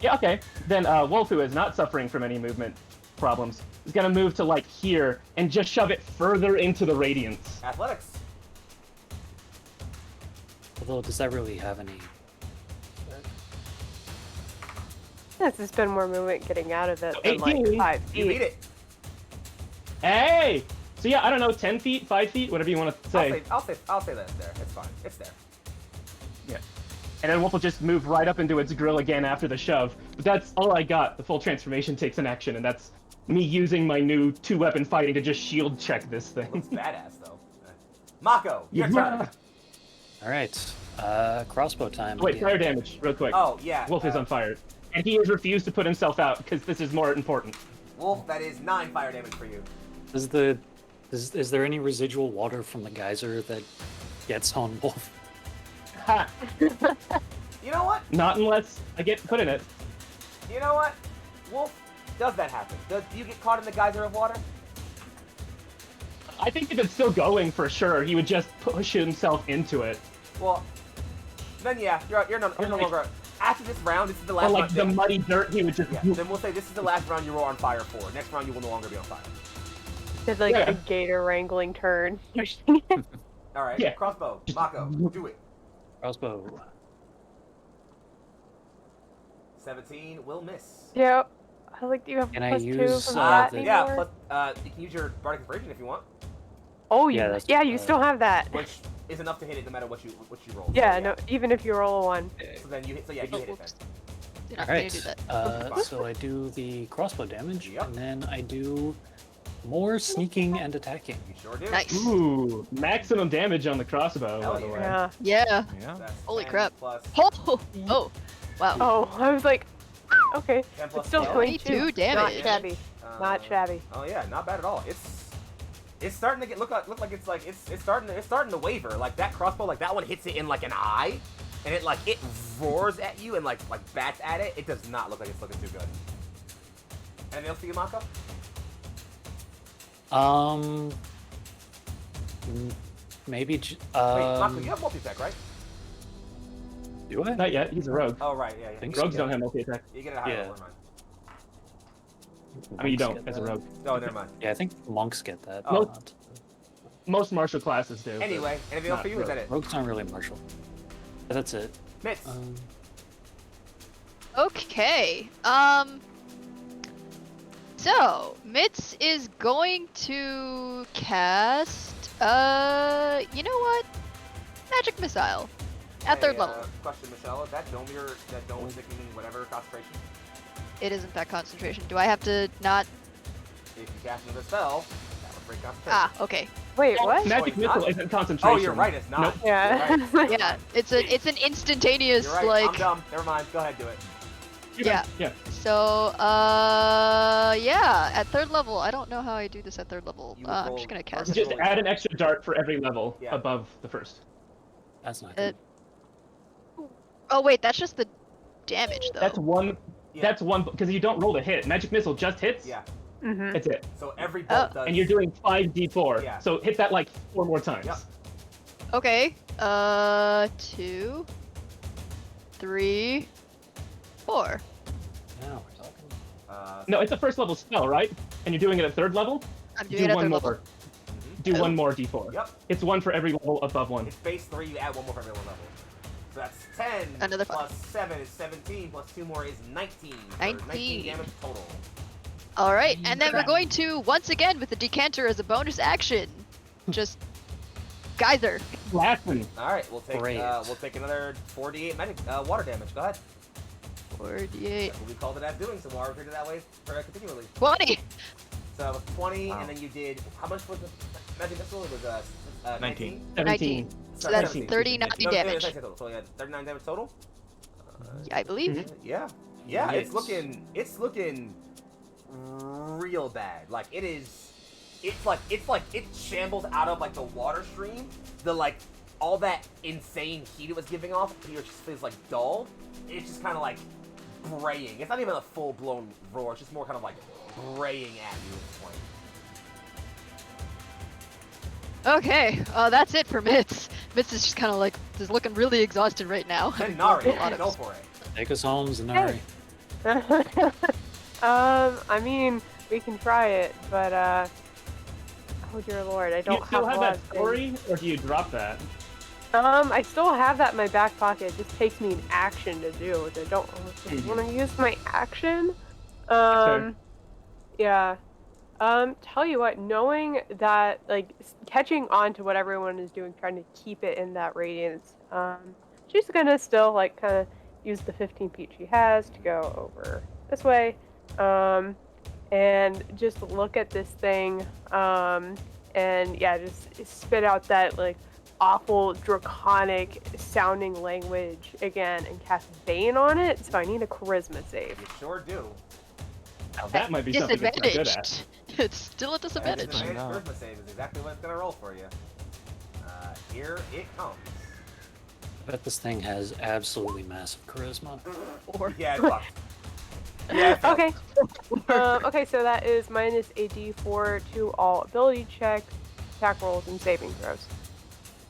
Yeah, okay. Then Wolf, who is not suffering from any movement problems, is gonna move to like here and just shove it further into the radiance. Athletics. Although, does that really have any? Yes, it's been more movement getting out of it than like 18. 5 You feet. beat it. Hey! So yeah, I don't know, 10 feet, 5 feet, whatever you want to say. I'll say that it's there. It's fine. It's there. And then Wolf will just move right up into its grill again after the shove. But that's all I got. The full transformation takes an action, and that's me using my new 2-weapon fighting to just shield check this thing. Looks badass though. Mako, your turn. All right. Crossbow time. Wait, again. fire damage, real quick. Oh yeah. Wolf is on fire. And he has refused to put himself out, because this is more important. Wolf, that is 9 fire damage for you. Is there any residual water from the geyser that gets on Wolf? Ha! You know what? Not unless I get put in it. You know what? Wolf, does that happen? Do you get caught in the geyser of water? I think if it's still going, for sure, he would just push himself into it. Well, then yeah, you're no longer. After this round, this is the last Or like round. the muddy dirt, he would just... Yeah, then we'll say this is the last round you were on fire for. Next round you will no longer be on fire. Did like Yeah. a gator wrangling turn. Alright, Yeah. crossbow, Mako, do it. Crossbow. 17 will miss. Yep. I like, do you have Can I plus 2 use, from uh, that the- Yeah, anymore? plus, you can use your Bardic Inspiration if you want, Oh, Yeah, yeah, that's- yeah, you still have that. which is enough to hit it no matter what you roll. Yeah, So, no, even if you roll a 1. So then you hit. So yeah, you hit it then. You're not All gonna do right. that. So I do the crossbow damage, Yep. and then I do more sneaking and attacking. You sure do. Nice. Ooh, maximum damage on the crossbow, Hell by the way. Yeah. Yeah. Yeah. That's Holy 10 crap. Plus Oh, oh, wow. Oh, I was like, okay. 10 plus It's still 12. 22. 22 Not damage. shabby. Not shabby. Oh yeah, not bad at all. It's starting to look like it's starting to waver. Like that crossbow, like that one hits it in like an eye, and it roars at you and like bats at it. It does not look like it's looking too good. Anything else for you, Mako? Maybe. Wait, Mako, you have multi-attack, right? Do I? Not yet, he's a rogue. Oh right, yeah. Think Rogues so. don't have multi-attack. You get it higher. Yeah. Never mind. I mean, you Monks don't, get as a that. rogue. Oh, never mind. Yeah, I think monks get that. Oh. but not- Most martial classes do. but- Anyway, anything else not for you? Is that rogue. it? Rogues aren't really martial. Yeah, that's it. Mitz. Okay. So Mitz is going to cast. You know what? Magic missile at third Hey, level. Question, Michelle. Is that dome sticking whatever concentration? It isn't that concentration. Do I have to not? If you cast another spell, that would break concentration. Ah, okay. Wait, what? Magic it's not? missile isn't concentration. Oh, you're right. It's not. Nope. Yeah. You're right. Yeah, it's an instantaneous You're right. like. I'm dumb. Never mind. Go ahead, do it. Yeah. Yeah. So, yeah, at third level, I don't know how I do this at third level. You I'm roll just gonna first. cast it. Just add an extra dart for every level Yeah. above the first. That's not Uh, good. Oh wait, that's just the damage though. That's one. Yeah. That's one because you don't roll to hit. Magic missile just hits. Yeah. Mm-hmm. That's it. So every bolt does. And you're doing 5d4. Yeah. So hit that like 4 more times. Yep. Okay. 2, 3, 4. Now we're talking. No, it's a first level spell, right? And you're doing it at third level. I'm doing Do it at one third more. level. Do Oh. one more d4. Yep. It's 1 for every level above 1. It's base 3. You add one more for every one level. So that's 10. Another plus 7 is 17. Plus 2 more is 19. for 19. 19 damage total. All right, and then we're going to once again with the decanter as a bonus action, just geyser. Laughing. All right, we'll Great. take another 48 magic water damage. Go ahead. 48, That's what we called it as doing, so we'll repeat it that way continually. 20. So 20, Wow. and then you did how much was the magic missile? It was 19. 17. So that's 17. 39 No, damage. 39 total. So yeah, 39 damage total. I believe. Mhm. Yeah, yeah, it's Yikes. looking real bad. Like it's like it shambles out of like the water stream. The like all that insane heat it was giving off here just feels like dull. It's just kind of like braying. It's not even a full blown roar. It's just more kind of like braying at you at this point. Okay, that's it for Mitz. Mitz is just kind of like just looking really exhausted right now. Then Nari, A lot of- go for it. Take us home, Zanari. I mean, we can try it, but oh dear lord, I Do you don't still have a lot that of things. story, or do you drop that? I still have that in my back pocket. It just takes me an action to do, which I don't want to use my action. Sure. Yeah. Tell you what, knowing that, like, catching on to what everyone is doing, trying to keep it in that radiance, she's gonna still, like, kind of use the 15 feet she has to go over this way, and just look at this thing, and yeah, just spit out that, like, awful draconic sounding language again and cast Bane on it, so I need a charisma save. You sure do. Now that might be something that's not good at. Disadvantaged. It's still a disadvantage. Disadvantage I know. charisma save is exactly what it's gonna roll for you. Here it comes. I bet this thing has absolutely massive charisma. Yeah, it's fucked. Yeah, it failed. Okay. Okay, so that is minus a d4 to all ability checks, attack rolls, and saving throws.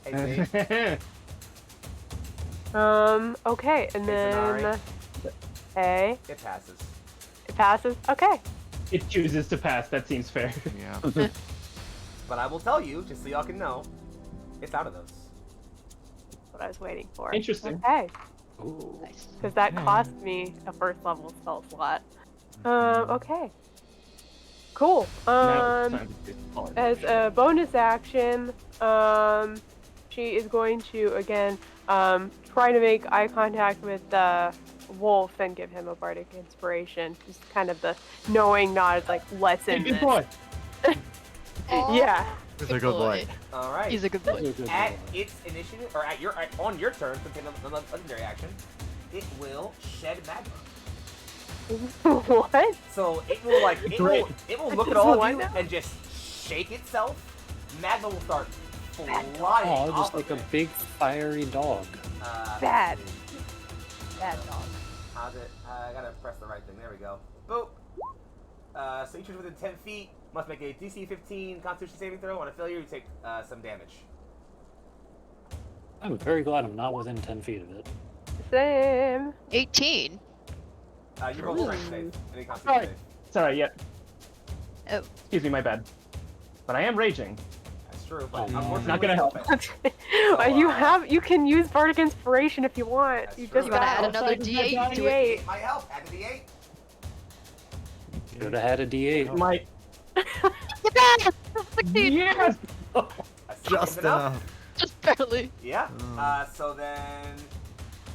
Hey, see? Okay, and then Zanari. hey, It passes. it passes. Okay. It chooses to pass. That seems fair. Yeah. But I will tell you, just so y'all can know, it's out of those. That's what I was waiting for. Interesting. Okay, Ooh. Nice. because that cost me a first level spell slot. Okay. Cool. Now it's time to do all of As it. a bonus action, she is going to again try to make eye contact with Wolf and give him a bardic inspiration. Just kind of the knowing nod, like lesson. Hey, good this. boy. Yeah. He's a good boy. All right. He's a good boy. At its initiative, or on your turn, since it's a legendary action, it will shed magma. What? So it will Great. it will look at all of What you now? and just shake itself. Magma will start flying Oh, off just like a of it. big fiery dog. Bad. Let's see. Bad dog. How's it? I gotta press the right thing. There we go. Boop. So each within 10 feet must make a DC 15 Constitution saving throw. On a failure, you take some damage. I'm very glad I'm not within 10 feet of it. Same. 18. You roll strength save. Any Alright. Constitution save. It's alright, yeah. Oh. Excuse me, my bad. But I am raging. That's true, but Oh, unfortunately, not gonna it's help. open. You can use bardic inspiration if you want. That's You true. just You wanna got add another outside of D8 my to it? It might help. Add the D8. Could have had a D8. My Yes! 16! yes. That's Just enough. Just barely. Yeah. Oh. So then,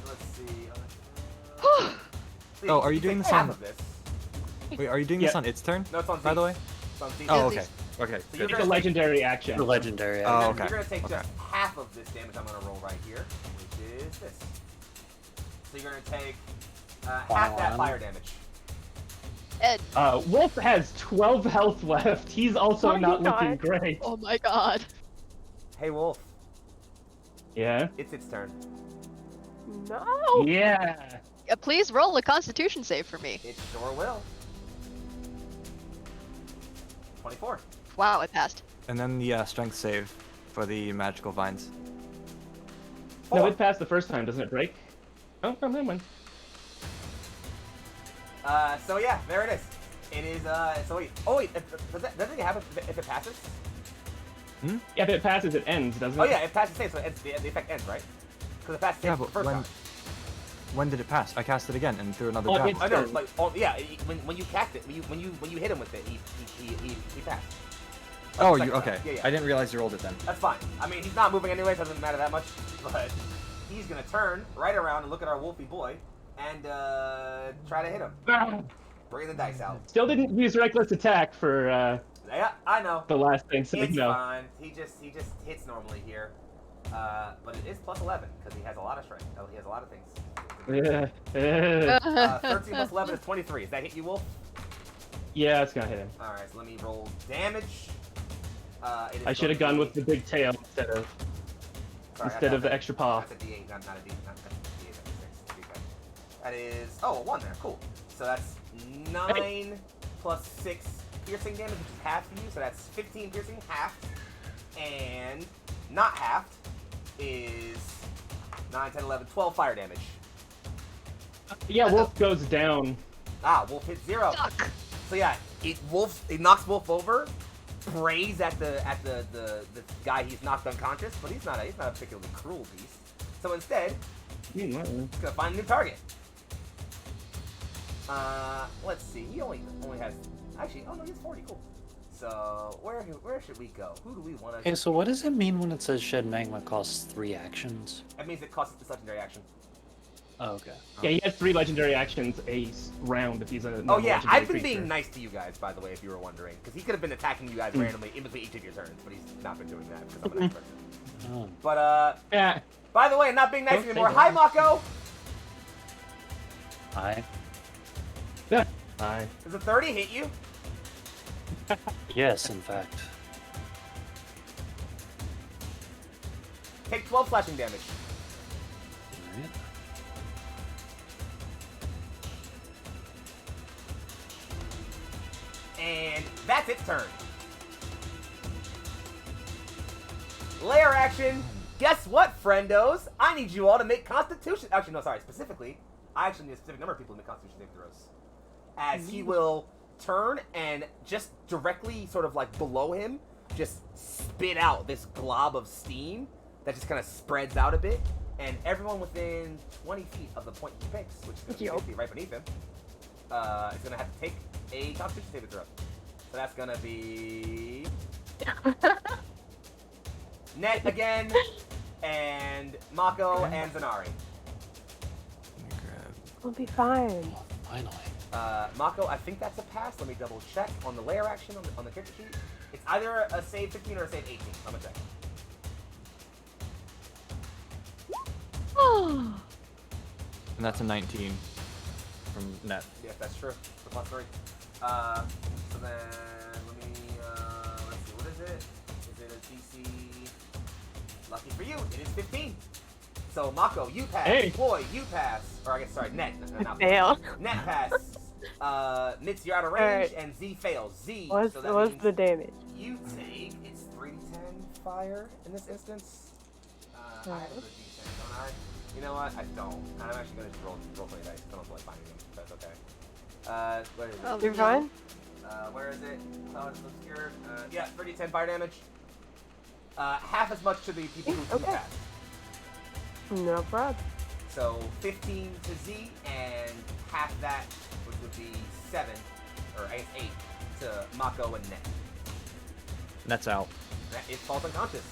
let's see. Oh, are you doing take this half on- of this? Wait, are you doing this Yeah. on its turn? No, it's on By the way? It's on Z. Oh, Yeah, okay. please. Okay. So Good. you're It's a gonna legendary action. The legendary. Oh, You're okay. gonna take Okay. just half of this damage I'm gonna roll right here, which is this. So you're gonna take half that fire damage. Ed. Wolf has 12 health left. He's also No, not he's looking not. great. Oh my god. Hey Wolf, Yeah. it's its turn. No. Yeah. Please roll a Constitution save for me. It sure will. 24. Wow, I passed. And then the strength save for the magical vines. No, 4. it passed the first time. Doesn't it break? Oh, never mind. So yeah, there it is. It is. So wait. Oh wait. Does it happen if it passes? Yeah, if it passes, it ends, doesn't it? Oh yeah, it passes save, so it ends, the effect ends, right? Because it passes Yeah, save the but first time. when did it pass? I cast it again and threw another Oh, javelin. it's- I know, like, yeah, when you cast it, when you hit him with it, he passed. Oh, Second you time. okay? Yeah, yeah. I didn't realize you rolled it then. That's fine. I mean, he's not moving anyway, so it doesn't matter that much. But he's gonna turn right around and look at our wolfy boy and try to hit him. Ah, Bring the dice out. Still didn't use reckless attack for Yeah, I know. the last thing, so It's no. fine. He just hits normally here. But it is plus 11 because he has a lot of strength. He has a lot of things. Yeah. 13 plus 11 is 23. Does that hit you, Wolf? Yeah, it's gonna hit him. All right, so let me roll damage. It is I should have going gone to with the big tail instead of Sorry, the extra paw. That's a D8, not a D. Not a D8. That's a 6. Okay. That is a 1 there. Cool. So that's 9 plus 6 piercing damage, which is half for you. So that's 15 piercing, half, and not halved is 9, 10, 11, 12 fire damage. Yeah, Wolf goes down. Ah, Wolf hits 0. Fuck. So yeah, it knocks Wolf over, sprays at the guy he's knocked unconscious, but he's not a particularly cruel beast. So instead, he's gonna find a new target. Let's see. He only has actually. Oh no, he's 40. Cool. So where should we go? Who do we want to? Okay, so what does it mean when it says shed magma costs 3 actions? That means it costs this legendary action. Oh, okay. Yeah, he has 3 legendary actions a round if he's a. Oh yeah, non-legendary I've been creature. being nice to you guys, by the way, if you were wondering, because he could have been attacking you guys randomly in between each of your turns, but he's not been doing that because I'm an expert. Oh. But Yeah. by the way, not being nice Don't say anymore. that. Hi, Mako. Hi. Yeah. Hi. Does a 30 hit you? Yes, in fact. Take 12 slashing damage. Alright. And that's its turn. Layer action. Guess what, friendos? I need you all to make Constitution. Actually, no, sorry. Specifically, I actually need a specific number of people to make Constitution saving throws. As he will turn and just directly, sort of like below him, just spit out this glob of steam that just kind of spreads out a bit, and everyone within 20 feet of the point he picks, which is going to be right beneath him, is going to have to take a Constitution saving throw. So that's going to be Net again, and Mako and Zanari. We'll be fine. Finally. Mako, I think that's a pass. Let me double check on the layer action on the character sheet. It's either a save 15 or a save 18. I'm gonna check. And that's a 19 from net. Yes, that's true. The plus 3. So then, let me, let's see, what is it? Is it a DC? Lucky for you, it is 15. So, Mako, you pass. Hey. Ploy, you pass. Or I guess, sorry, Net. Not Fail. Net pass. Mitz, you're out of range, Alright. and Z fails. Z, What's so that what's means the damage? you take, it's 3d10 fire in this instance. I have Alright. the d10, don't I? You know what? I don't. I'm actually going to roll 20 dice. I don't feel like finding them. That's okay. Where is it? Oh, You're no. fine? Where is it? Oh, it's obscured. Yeah, 3d10 fire damage. Half as much to the people who Okay. passed. No problem. So 15 to Z, and half that, which would be 7, or I guess 8, to Mako and Net. Net's out. Net is falls unconscious.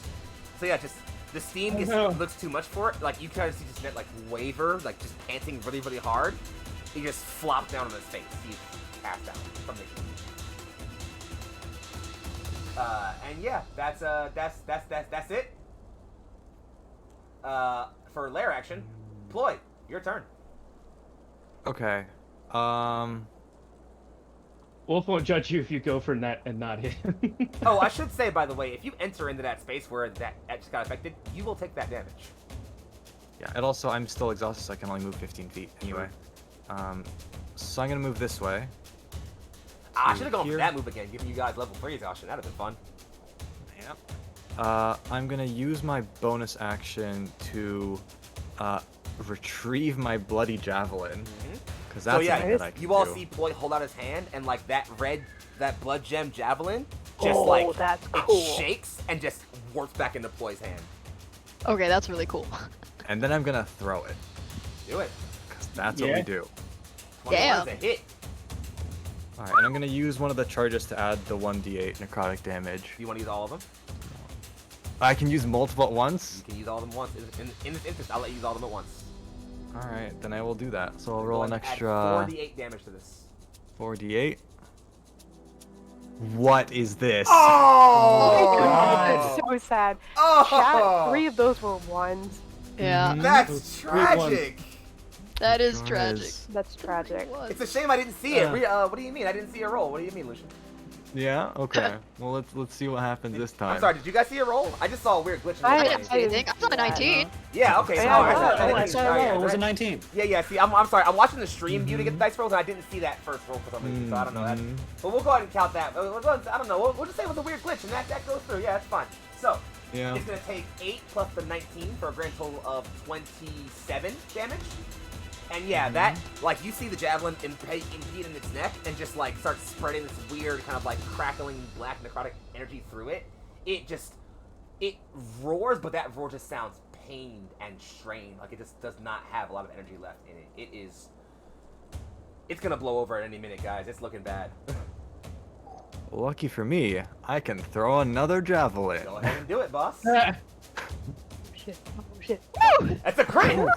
So yeah, just the steam gets, no. looks too much for it. Like you kind of see just Net like waver, like just panting really, really hard. He just flops down on his face. He's passed out from the heat. And yeah, that's it. For lair action, Ploy, your turn. Okay. Wolf won't judge you if you go for net and not hit. Oh, I should say, by the way, if you enter into that space where that just got affected, you will take that damage. Yeah, and also I'm still exhausted, so I can only move 15 feet anyway. So I'm gonna move this way. I should have gone Here. for that move again, giving you guys level 3 exhaustion. That'd have been fun. Yep. I'm gonna use my bonus action to retrieve my bloody javelin, because that's So yeah, something that I can you all do. see Ploy hold out his hand, and like that blood gem javelin, just Oh, like that's it cool. shakes and just warps back into Ploy's hand. Okay, that's really cool. And then I'm gonna throw it, Do it. because that's what Yeah. we do. 21's a hit. All right, and I'm gonna use one of the charges to add the 1d8 necrotic damage. Do you want to use all of them? I can use multiple at once. You can use all of them once. In this instance, I'll let you use all of them at once. All right, then I will do that. So I'll Go roll ahead an and add extra 4d8 damage to this. 4d8. What is this? Oh! That's so sad. Oh! Chat, 3 of those were 1s. Yeah, Mhm. That's Three ones. tragic. that is Sure tragic. is. That's tragic. It's a shame I didn't see it. Yeah. What do you mean? I didn't see a roll. What do you mean, Lucian? Yeah. Okay. Well, let's see what happens this time. I'm sorry. Did you guys see a roll? I just saw a weird glitch in the I I game. didn't see anything. I saw a 19. Yeah. Okay. Yeah, Oh, I I saw saw it. a I saw 19. a Oh, yeah, roll. It was a right. 19. Yeah. See, I'm sorry. I'm watching the stream view to get the dice rolls, and I didn't see that first roll for some reason. So I don't know that. Mhm. But we'll go ahead and count that. We'll go ahead, I don't know. We'll just say it was a weird glitch, and that goes through. Yeah, that's fine. So Yeah. it's gonna take 8 plus the 19 for a grand total of 27 damage. And yeah, that, like, you see the javelin impede in its neck and just, like, starts spreading this weird kind of, like, crackling black necrotic energy through it. It roars, but that roar just sounds pained and strained. Like, it just does not have a lot of energy left in it. It's gonna blow over at any minute, guys. It's looking bad. Lucky for me, I can throw another javelin. Go ahead and do it, boss. Shit. Oh, shit. That's a crit! Hey.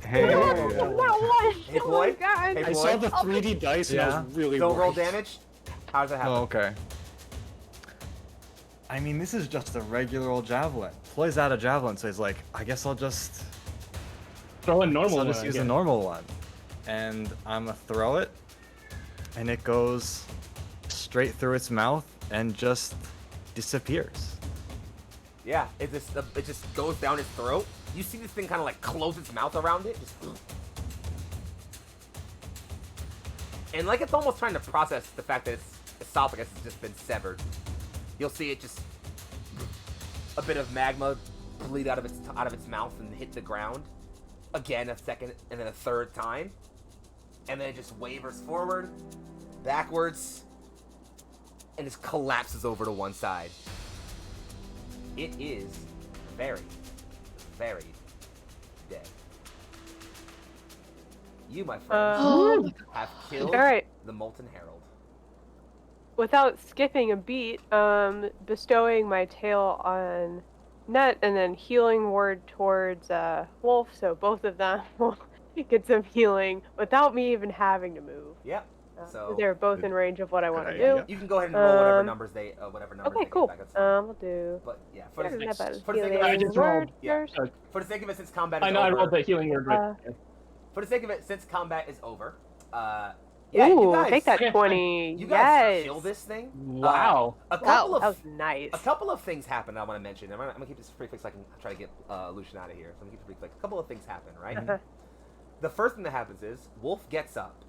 Hey, Oh my boy. god. Hey, I boy. saw the 3D dice and I Yeah. was really Don't roll worried. damage. How does that happen? Oh, okay. I mean, this is just a regular old javelin. Floyd's out of javelin, so he's like, I guess I'll just Throw a normal So one. just use a normal one. And I'm gonna throw it, and it goes straight through its mouth and just disappears. Yeah, it just goes down its throat. You see this thing kind of like close its mouth around it, just, and like it's almost trying to process the fact that its esophagus has just been severed. You'll see it just a bit of magma bleed out of its mouth and hit the ground. Again, a second, and then a third time, and then it just wavers forward, backwards, and just collapses over to one side. It is very, very dead. You, my friend, have killed Alright. the Molten Herald. Without skipping a beat, bestowing my tail on Net and then healing word towards Wolf, so both of them will get some healing without me even having to move. Yep. So they're both in range of what I want to idea. do. you can go ahead and roll whatever Um, numbers they Okay, get cool. back. That's fine. We'll do. But yeah, for the Healing sake of I it, just rolled. Yeah. first. for the sake of it, since combat I is know I over, rolled the healing word right. for the sake of it, since combat is over, yeah, you Ooh, guys, take that Okay, 20. you guys yes. kill this thing. Wow. A Wow, couple that was of nice. A couple of things happen I want to mention. I'm gonna keep this pretty quick so I can try to get Lucian out of here. So I'm gonna keep it pretty quick. A couple of things happen, right? Uh-huh. The first thing that happens is Wolf gets up.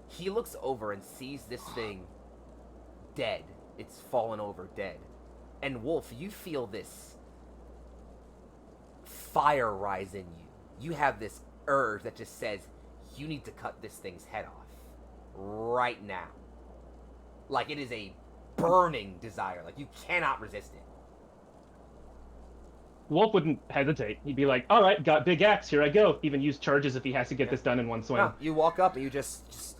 He looks over and sees this thing dead. It's fallen over dead. And Wolf, you feel this fire rise in you. You have this urge that just says you need to cut this thing's head off right now. Like it is a burning desire. Like you cannot resist it. Wolf wouldn't hesitate. He'd be like, all right, got big axe, here I go. Even use charges if he has to get this done in one swing. No, you walk up and you just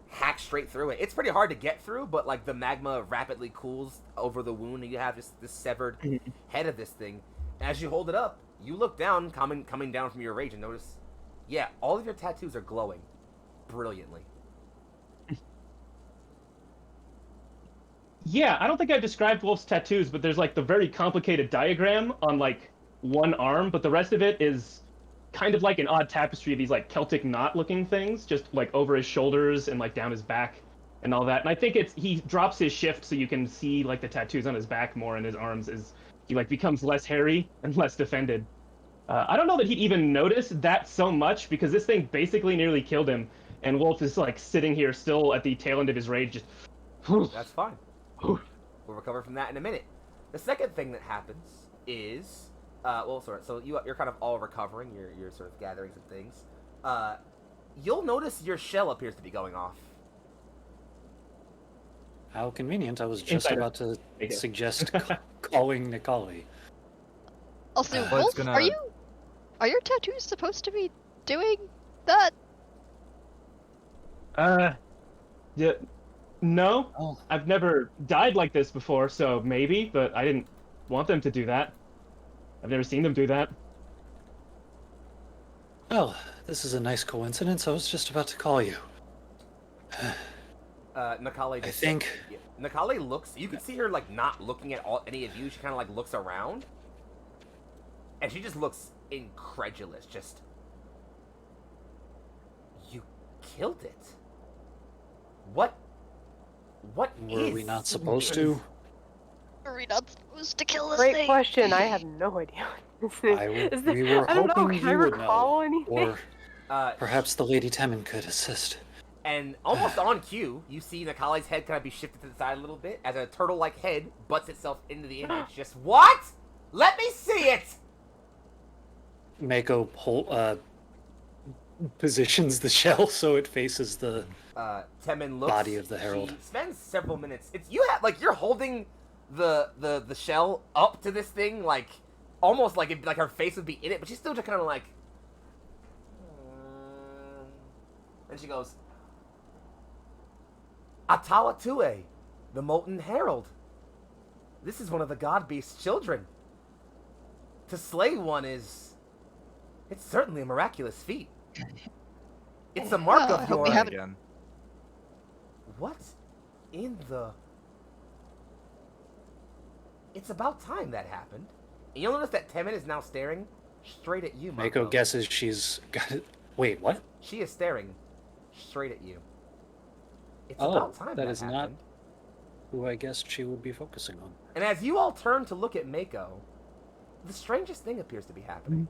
hack straight through it. It's pretty hard to get through, but like the magma rapidly cools over the wound and you have just this severed head of this thing. As you hold it up, you look down, coming down from your rage and notice, yeah, all of your tattoos are glowing brilliantly. Yeah, I don't think I've described Wolf's tattoos, but there's like the very complicated diagram on like one arm, but the rest of it is kind of like an odd tapestry of these like Celtic knot looking things, just like over his shoulders and like down his back and all that. And I think he drops his shift so you can see like the tattoos on his back more and his arms as he like becomes less hairy and less defended. I don't know that he'd even notice that so much because this thing basically nearly killed him, and Wolf is like sitting here still at the tail end of his rage, just. That's fine. We'll recover from that in a minute. The second thing that happens is, so you're kind of all recovering. You're sort of gathering some things. You'll notice your shell appears to be going off. How convenient. I was just Insider. about to Okay. suggest calling Nikali. Also, Floyd's Wolf, gonna- are your tattoos supposed to be doing that? Yeah, no. Oh, I've never died like this before, so maybe, but I didn't want them to do that. I've never seen them do that. well, this is a nice coincidence. I was just about to call you. Nikali I just think Yeah. Nikali looks. You can see her like not looking at any of you. She kind of like looks around, and she just looks incredulous. Just, you killed it. What? What were we is not supposed to? Are we not supposed to kill this Great thing? question. I have no idea. We were I don't know. hoping Can I you would recall know, anything? or perhaps the Lady Temin could assist. And almost on cue, you see Nikali's head kind of be shifted to the side a little bit as a turtle-like head butts itself into the image. Just what? Let me see it. Mako positions the shell so it faces the Temin looks. body of the Herald. She spends several minutes. You're holding the shell up to this thing, like almost like her face would be in it, but she's still just kind of like. And she goes, Atawa Tue, the Molten Herald. This is one of the God Beast's children. To slay one it's certainly a miraculous feat. It's a mark Well, of I hope your. we have it. Again. What in the? It's about time that happened. And you'll notice that Temin is now staring straight at you, Mako. Mako guesses she's got it. Wait, what? She is staring straight at you. It's Oh, about time that that is happened. not who I guessed she would be focusing on. And as you all turn to look at Mako, the strangest thing appears to be happening.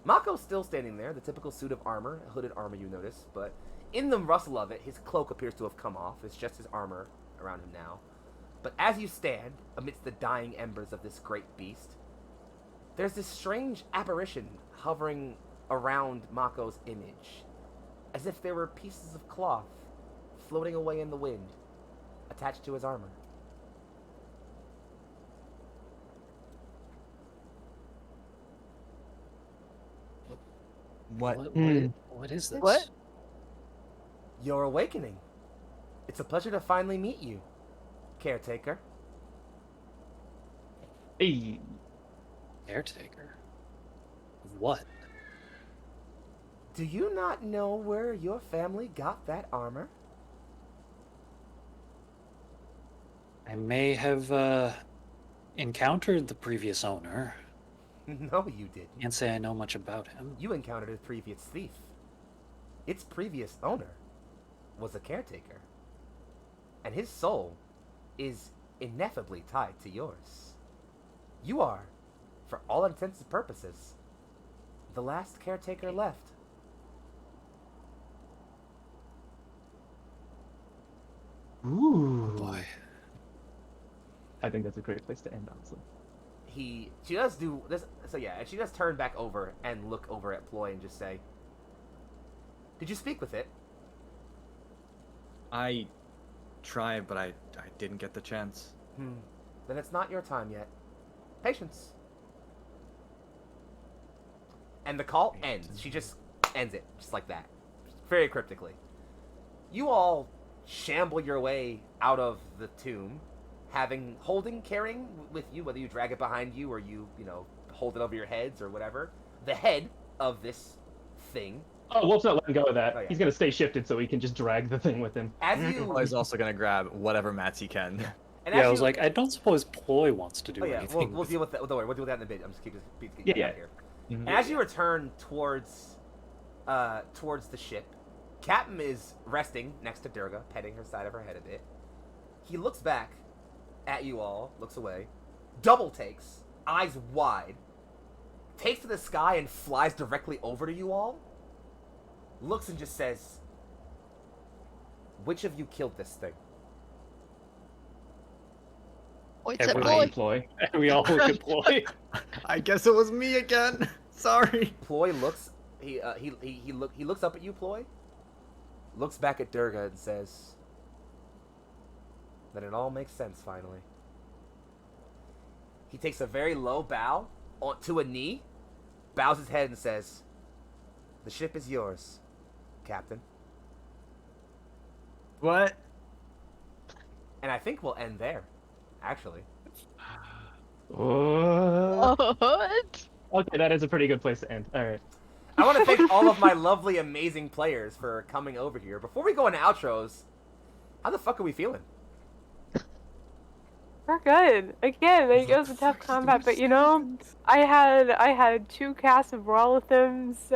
Mako's still standing there, the typical suit of armor, hooded armor you notice, but in the rustle of it, his cloak appears to have come off. It's just his armor around him now. But as you stand, amidst the dying embers of this great beast, there's this strange apparition hovering around Mako's image, as if there were pieces of cloth floating away in the wind, attached to his armor. What? What is this? What? Your awakening. It's a pleasure to finally meet you, caretaker. Hey, Caretaker? Of what? Do you not know where your family got that armor? I may have encountered the previous owner. No, you didn't. Can't say I know much about him. You encountered a previous thief. Its previous owner was a caretaker. And his soul is ineffably tied to yours. You are, for all intents and purposes, the last caretaker left. ooh, Boy. I think that's a great place to end, honestly. She does do this, so yeah, and she does turn back over and look over at Ploy and just say, "Did you speak with it?" I tried, but I didn't get the chance. Then it's not your time yet. Patience. And the call ends. She just ends it, just like that. Very cryptically. You all shamble your way out of the tomb, carrying with you, whether you drag it behind you or you hold it over your heads or whatever, the head of this thing. Oh, Wolf's not letting go of that. Oh, yeah. He's gonna stay shifted so he can just drag the thing with him. As you, Ploy's also gonna grab whatever mats he can. and Yeah, as I was you- like, I don't suppose Ploy wants to do oh yeah, anything. we'll deal with that. Don't worry, we'll deal with that in a bit. I'm just keep Yeah. out here. Mhm. And as you return towards the ship, Captain is resting next to Durga, petting her side of her head a bit. He looks back at you all, looks away, double takes, eyes wide, takes to the sky and flies directly over to you all, looks and just says, "Which of you killed this thing?" Points at Everybody. Ploy. Ploy. We all look at Ploy. I guess it was me again. Sorry. Ploy looks, he looks up at you, Ploy, looks back at Durga and says, "Then it all makes sense finally." He takes a very low bow to a knee, bows his head and says, "The ship is yours, Captain." What? And I think we'll end there, actually. What? Okay, that is a pretty good place to end. All right. I want to thank all of my lovely, amazing players for coming over here. Before we go into outros, how the fuck are we feeling? We're good. Again, it was a tough combat, but I had 2 casts of Rolathim's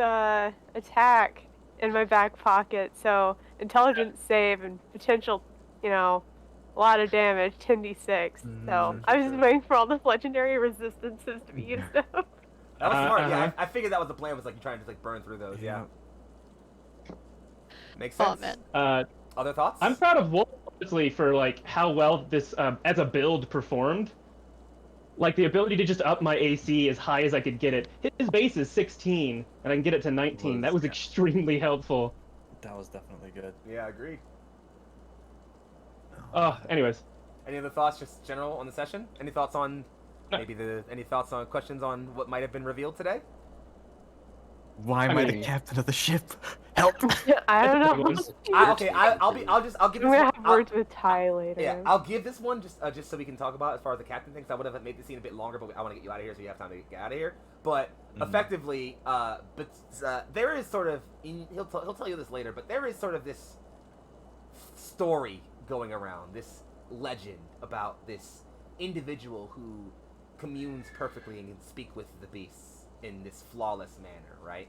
attack in my back pocket, so intelligence save and potential, a lot of damage, 10d6. So I was just waiting for all the legendary resistances to be used up. That was smart. Yeah, Uh-huh. I figured that was the plan. Was like you trying to just like burn through those. Yeah. Makes Oh sense. man. Other thoughts? I'm proud of Wolf honestly for like how well this as a build performed. like the ability to just up my AC as high as I could get it. His base is 16, and I can get it to 19. That was Yeah. extremely helpful. That was definitely good. Yeah, agreed. Anyways. Any other thoughts, just general, on the session? Any thoughts on No. any thoughts on questions on what might have been revealed today? Why am I the mean- captain of the ship? Help! I don't know. Everyone's- I'll give I'm this gonna one. have words with Ty later. Yeah, I'll give this one just so we can talk about as far as the captain things. I would have made the scene a bit longer, but I want to get you out of here so you have time to get out of here. But effectively, there is sort of he'll tell you this later, but there is sort of this story going around, this legend about this individual who communes perfectly and can speak with the beasts in this flawless manner, right?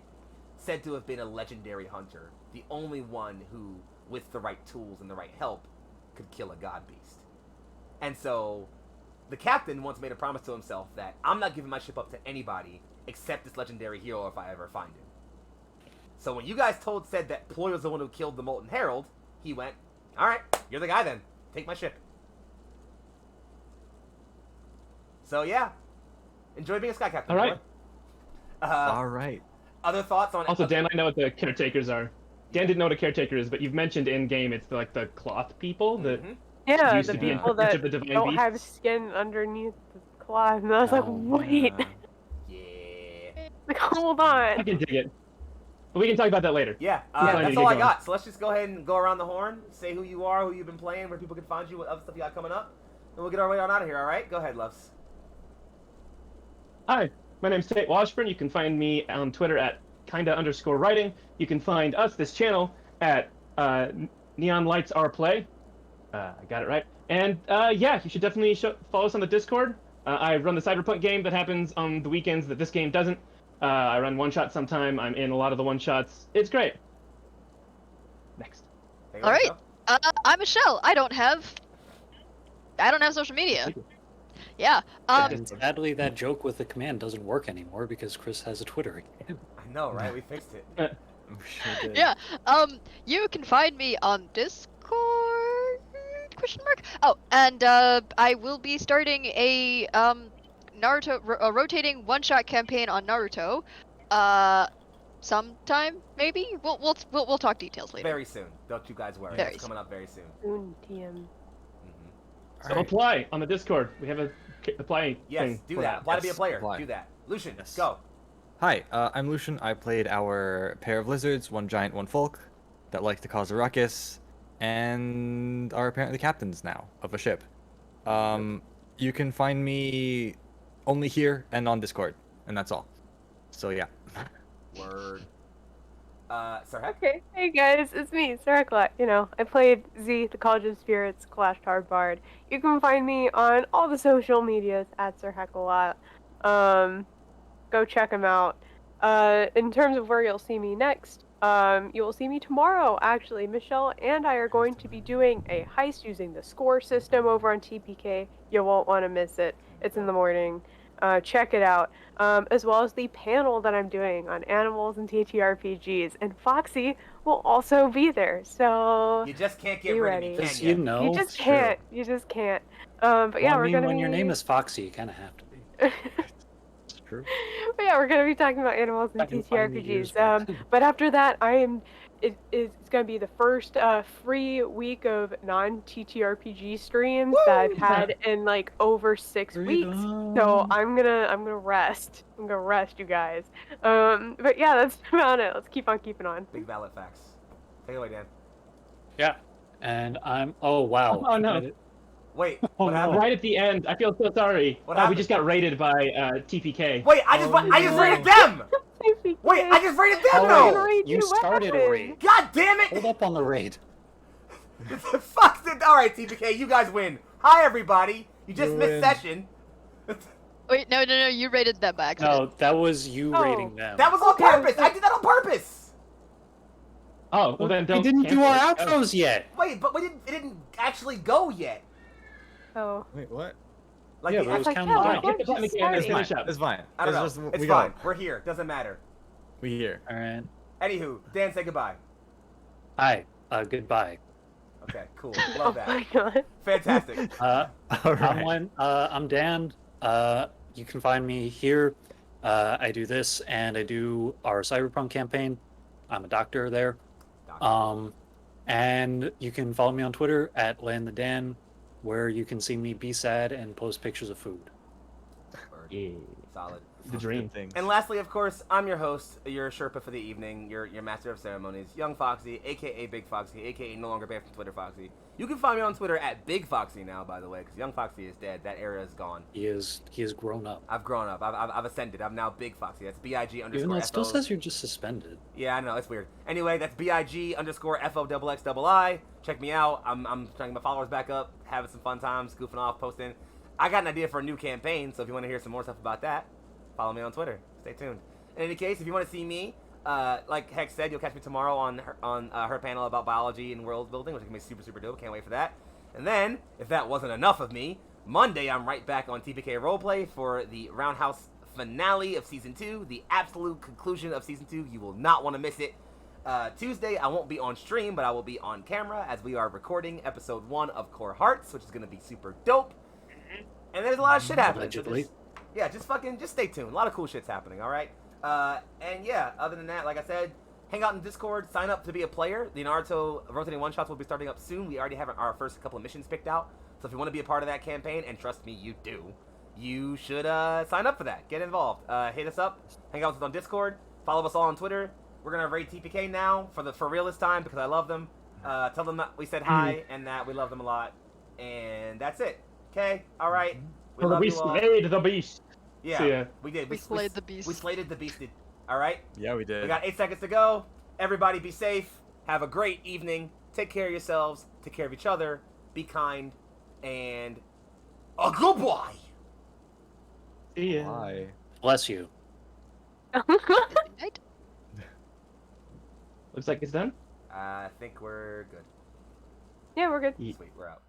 Said to have been a legendary hunter, the only one who, with the right tools and the right help, could kill a god beast. And so, the captain once made a promise to himself that I'm not giving my ship up to anybody except this legendary hero if I ever find him. So when you guys said that Ploy was the one who killed the Molten Herald, he went, alright, you're the guy then. Take my ship. So yeah, enjoy being a sky captain. All right. All right. Other thoughts on? Also, Dan, I know what the caretakers are. Dan didn't know what a caretaker is, but you've mentioned in game it's like the cloth people that Yeah, used the to be in people charge that of the divine don't have beasts. skin underneath the cloth. And I was like, Oh, wait, man. Yeah. like, hold I on. can dig it. But we can talk about that later. Yeah, Yeah, I need that's to all get I going. got. So let's just go ahead and go around the horn, say who you are, who you've been playing, where people can find you, what other stuff you got coming up, and we'll get our way on out of here. All right, go ahead, loves. Hi, my name's Tate Washburn. You can find me on Twitter at kinda_writing. You can find us, this channel, at Neon Lights Roleplay. I got it right. And yeah, you should definitely follow us on the Discord. I run the Cyberpunk game that happens on the weekends that this game doesn't. I run one-shots sometime. I'm in a lot of the one-shots. It's great. Next. Take it All away, right. Joe. I'm Michelle. I don't have social media. Yeah. And sadly, that joke with the command doesn't work anymore because Chris has a Twitter account. I know, right? We fixed it. We sure did. Yeah. You can find me on Discord? Question mark. Oh, and I will be starting a Naruto a rotating one-shot campaign on Naruto. Sometime maybe. We'll talk details later. Very soon. Don't you guys worry. Very It's coming up very soon. Soon, TM. Mm-hmm. So apply on the Discord. We have a apply Yes, thing. do for that. Apply to be a Yes, player. apply. Do that. Lucian, Yes. go. Hi, I'm Lucian. I played our pair of lizards, one giant, one folk, that like to cause a ruckus, and are apparently captains now of a ship. You can find me only here and on Discord, and that's all. So yeah. Word. Sir Heck? Okay, hey guys, it's me, Zor'aa. You know, I played Z, the College of Spirits, Clash Bard. You can find me on all the social medias at Zor'aa. Go check him out. In terms of where you'll see me next, you will see me tomorrow, actually. Michelle and I are going to be doing a heist using the score system over on TPK. You won't want to miss it. It's in the morning. Check it out. As well as the panel that I'm doing on animals and TTRPGs. And Foxxii will also be there. So You just can't get Be rid ready. of me, Just, can you you? know. you just it's true. can't. You just can't. But yeah, Well, I we're mean, gonna when be... your name is Foxxii, you kind of have to be. It's true. But yeah, we're gonna be talking about animals and I can find the TTRPGs. ears, but- But after that, it's gonna be the first free week of non-TTRPG streams that I've had in like over 6 weeks. So I'm gonna rest. I'm gonna rest, you guys. But yeah, that's about it. Let's keep on keeping on. Big valid facts. Take it away, Dan. Yeah. And I'm. Oh wow. Oh, no. Wait, Oh, what no. happened? Right at the end, I feel so sorry. What We happened? just got raided by TPK. Wait, I just raided them! Wait, I just raided them Oh, though! Gonna raid you what started a happened? raid. God damn Hold it! up on the raid. Fuck it. Alright, TPK, you guys win. Hi, everybody. You just You missed win. session. Wait, no, you raided them by accident. No, that was you Oh. raiding them. That was on Okay, purpose. so- I did that on purpose. Oh, well then we don't. didn't do cancel our it. Oh. outros yet. Wait, but it didn't actually go yet. Oh. Wait, what? Like Yeah, the but it was actual- counted yeah, down. like, Get the button again and It's finish Fine. up. It's fine. I don't know. It's just, It's we fine. Go. We're here. Doesn't matter. We here. All right. Anywho, Dan, say goodbye. Hi. Goodbye. Okay, cool. Oh Love my that. god. Fantastic. All right. I'm Dan. You can find me here. I do this, and I do our Cyberpunk campaign. I'm a doctor there. Doctor. And you can follow me on Twitter at LandTheDan, where you can see me be sad and post pictures of food. Word. Yeah. Solid. The dream. Things. And lastly, of course, I'm your host, your Sherpa for the evening, your master of ceremonies, Young Foxxii, aka Big Foxxii, aka no longer banned from Twitter Foxxii. You can find me on Twitter at Big Foxxii now, by the way, because Young Foxxii is dead. That era is gone. He is grown up. I've grown up. I've ascended. I'm now Big Foxxii. That's BIG underscore Even though it still FO. says you're just suspended. Yeah, I know, it's weird. Anyway, that's BIG underscore FOXXII. Check me out. I'm trying to get my followers back up, having some fun times, goofing off, posting. I got an idea for a new campaign, so if you want to hear some more stuff about that, follow me on Twitter. Stay tuned. In any case, if you want to see me, like Hex said, you'll catch me tomorrow on her panel about biology and world building, which is going to be super, super dope. Can't wait for that. And then, if that wasn't enough of me, Monday I'm right back on TPK Roleplay for the Roundhouse finale of Season 2, the absolute conclusion of Season 2. You will not want to miss it. Tuesday, I won't be on stream, but I will be on camera as we are recording Episode 1 of Core Hearts, which is going to be super dope. And there's a lot of shit happening. Allegedly. Yeah, just stay tuned. A lot of cool shit's happening, alright? And yeah, other than that, like I said, hang out in Discord, sign up to be a player. The Naruto Rotating One-Shots will be starting up soon. We already have our first couple of missions picked out. So if you want to be a part of that campaign, and trust me, you do, you should sign up for that. Get involved. Hit us up. Hang out with us on Discord. Follow us all on Twitter. We're going to raid TPK now for real this time because I love them. Tell them that we said hi and that we love them a lot. And that's it. Okay? Alright. We love you all. slayed the beast. Yeah, See ya. we did. We slayed the beast. We slated the beast. All right. Yeah, we did. We got 8 seconds to go. Everybody be safe. Have a great evening. Take care of yourselves. Take care of each other. Be kind. And a goodbye. See ya. Bye. Bless you. Right? Looks like it's done. I think we're good. Yeah, we're good. Ye- Sweet, we're out.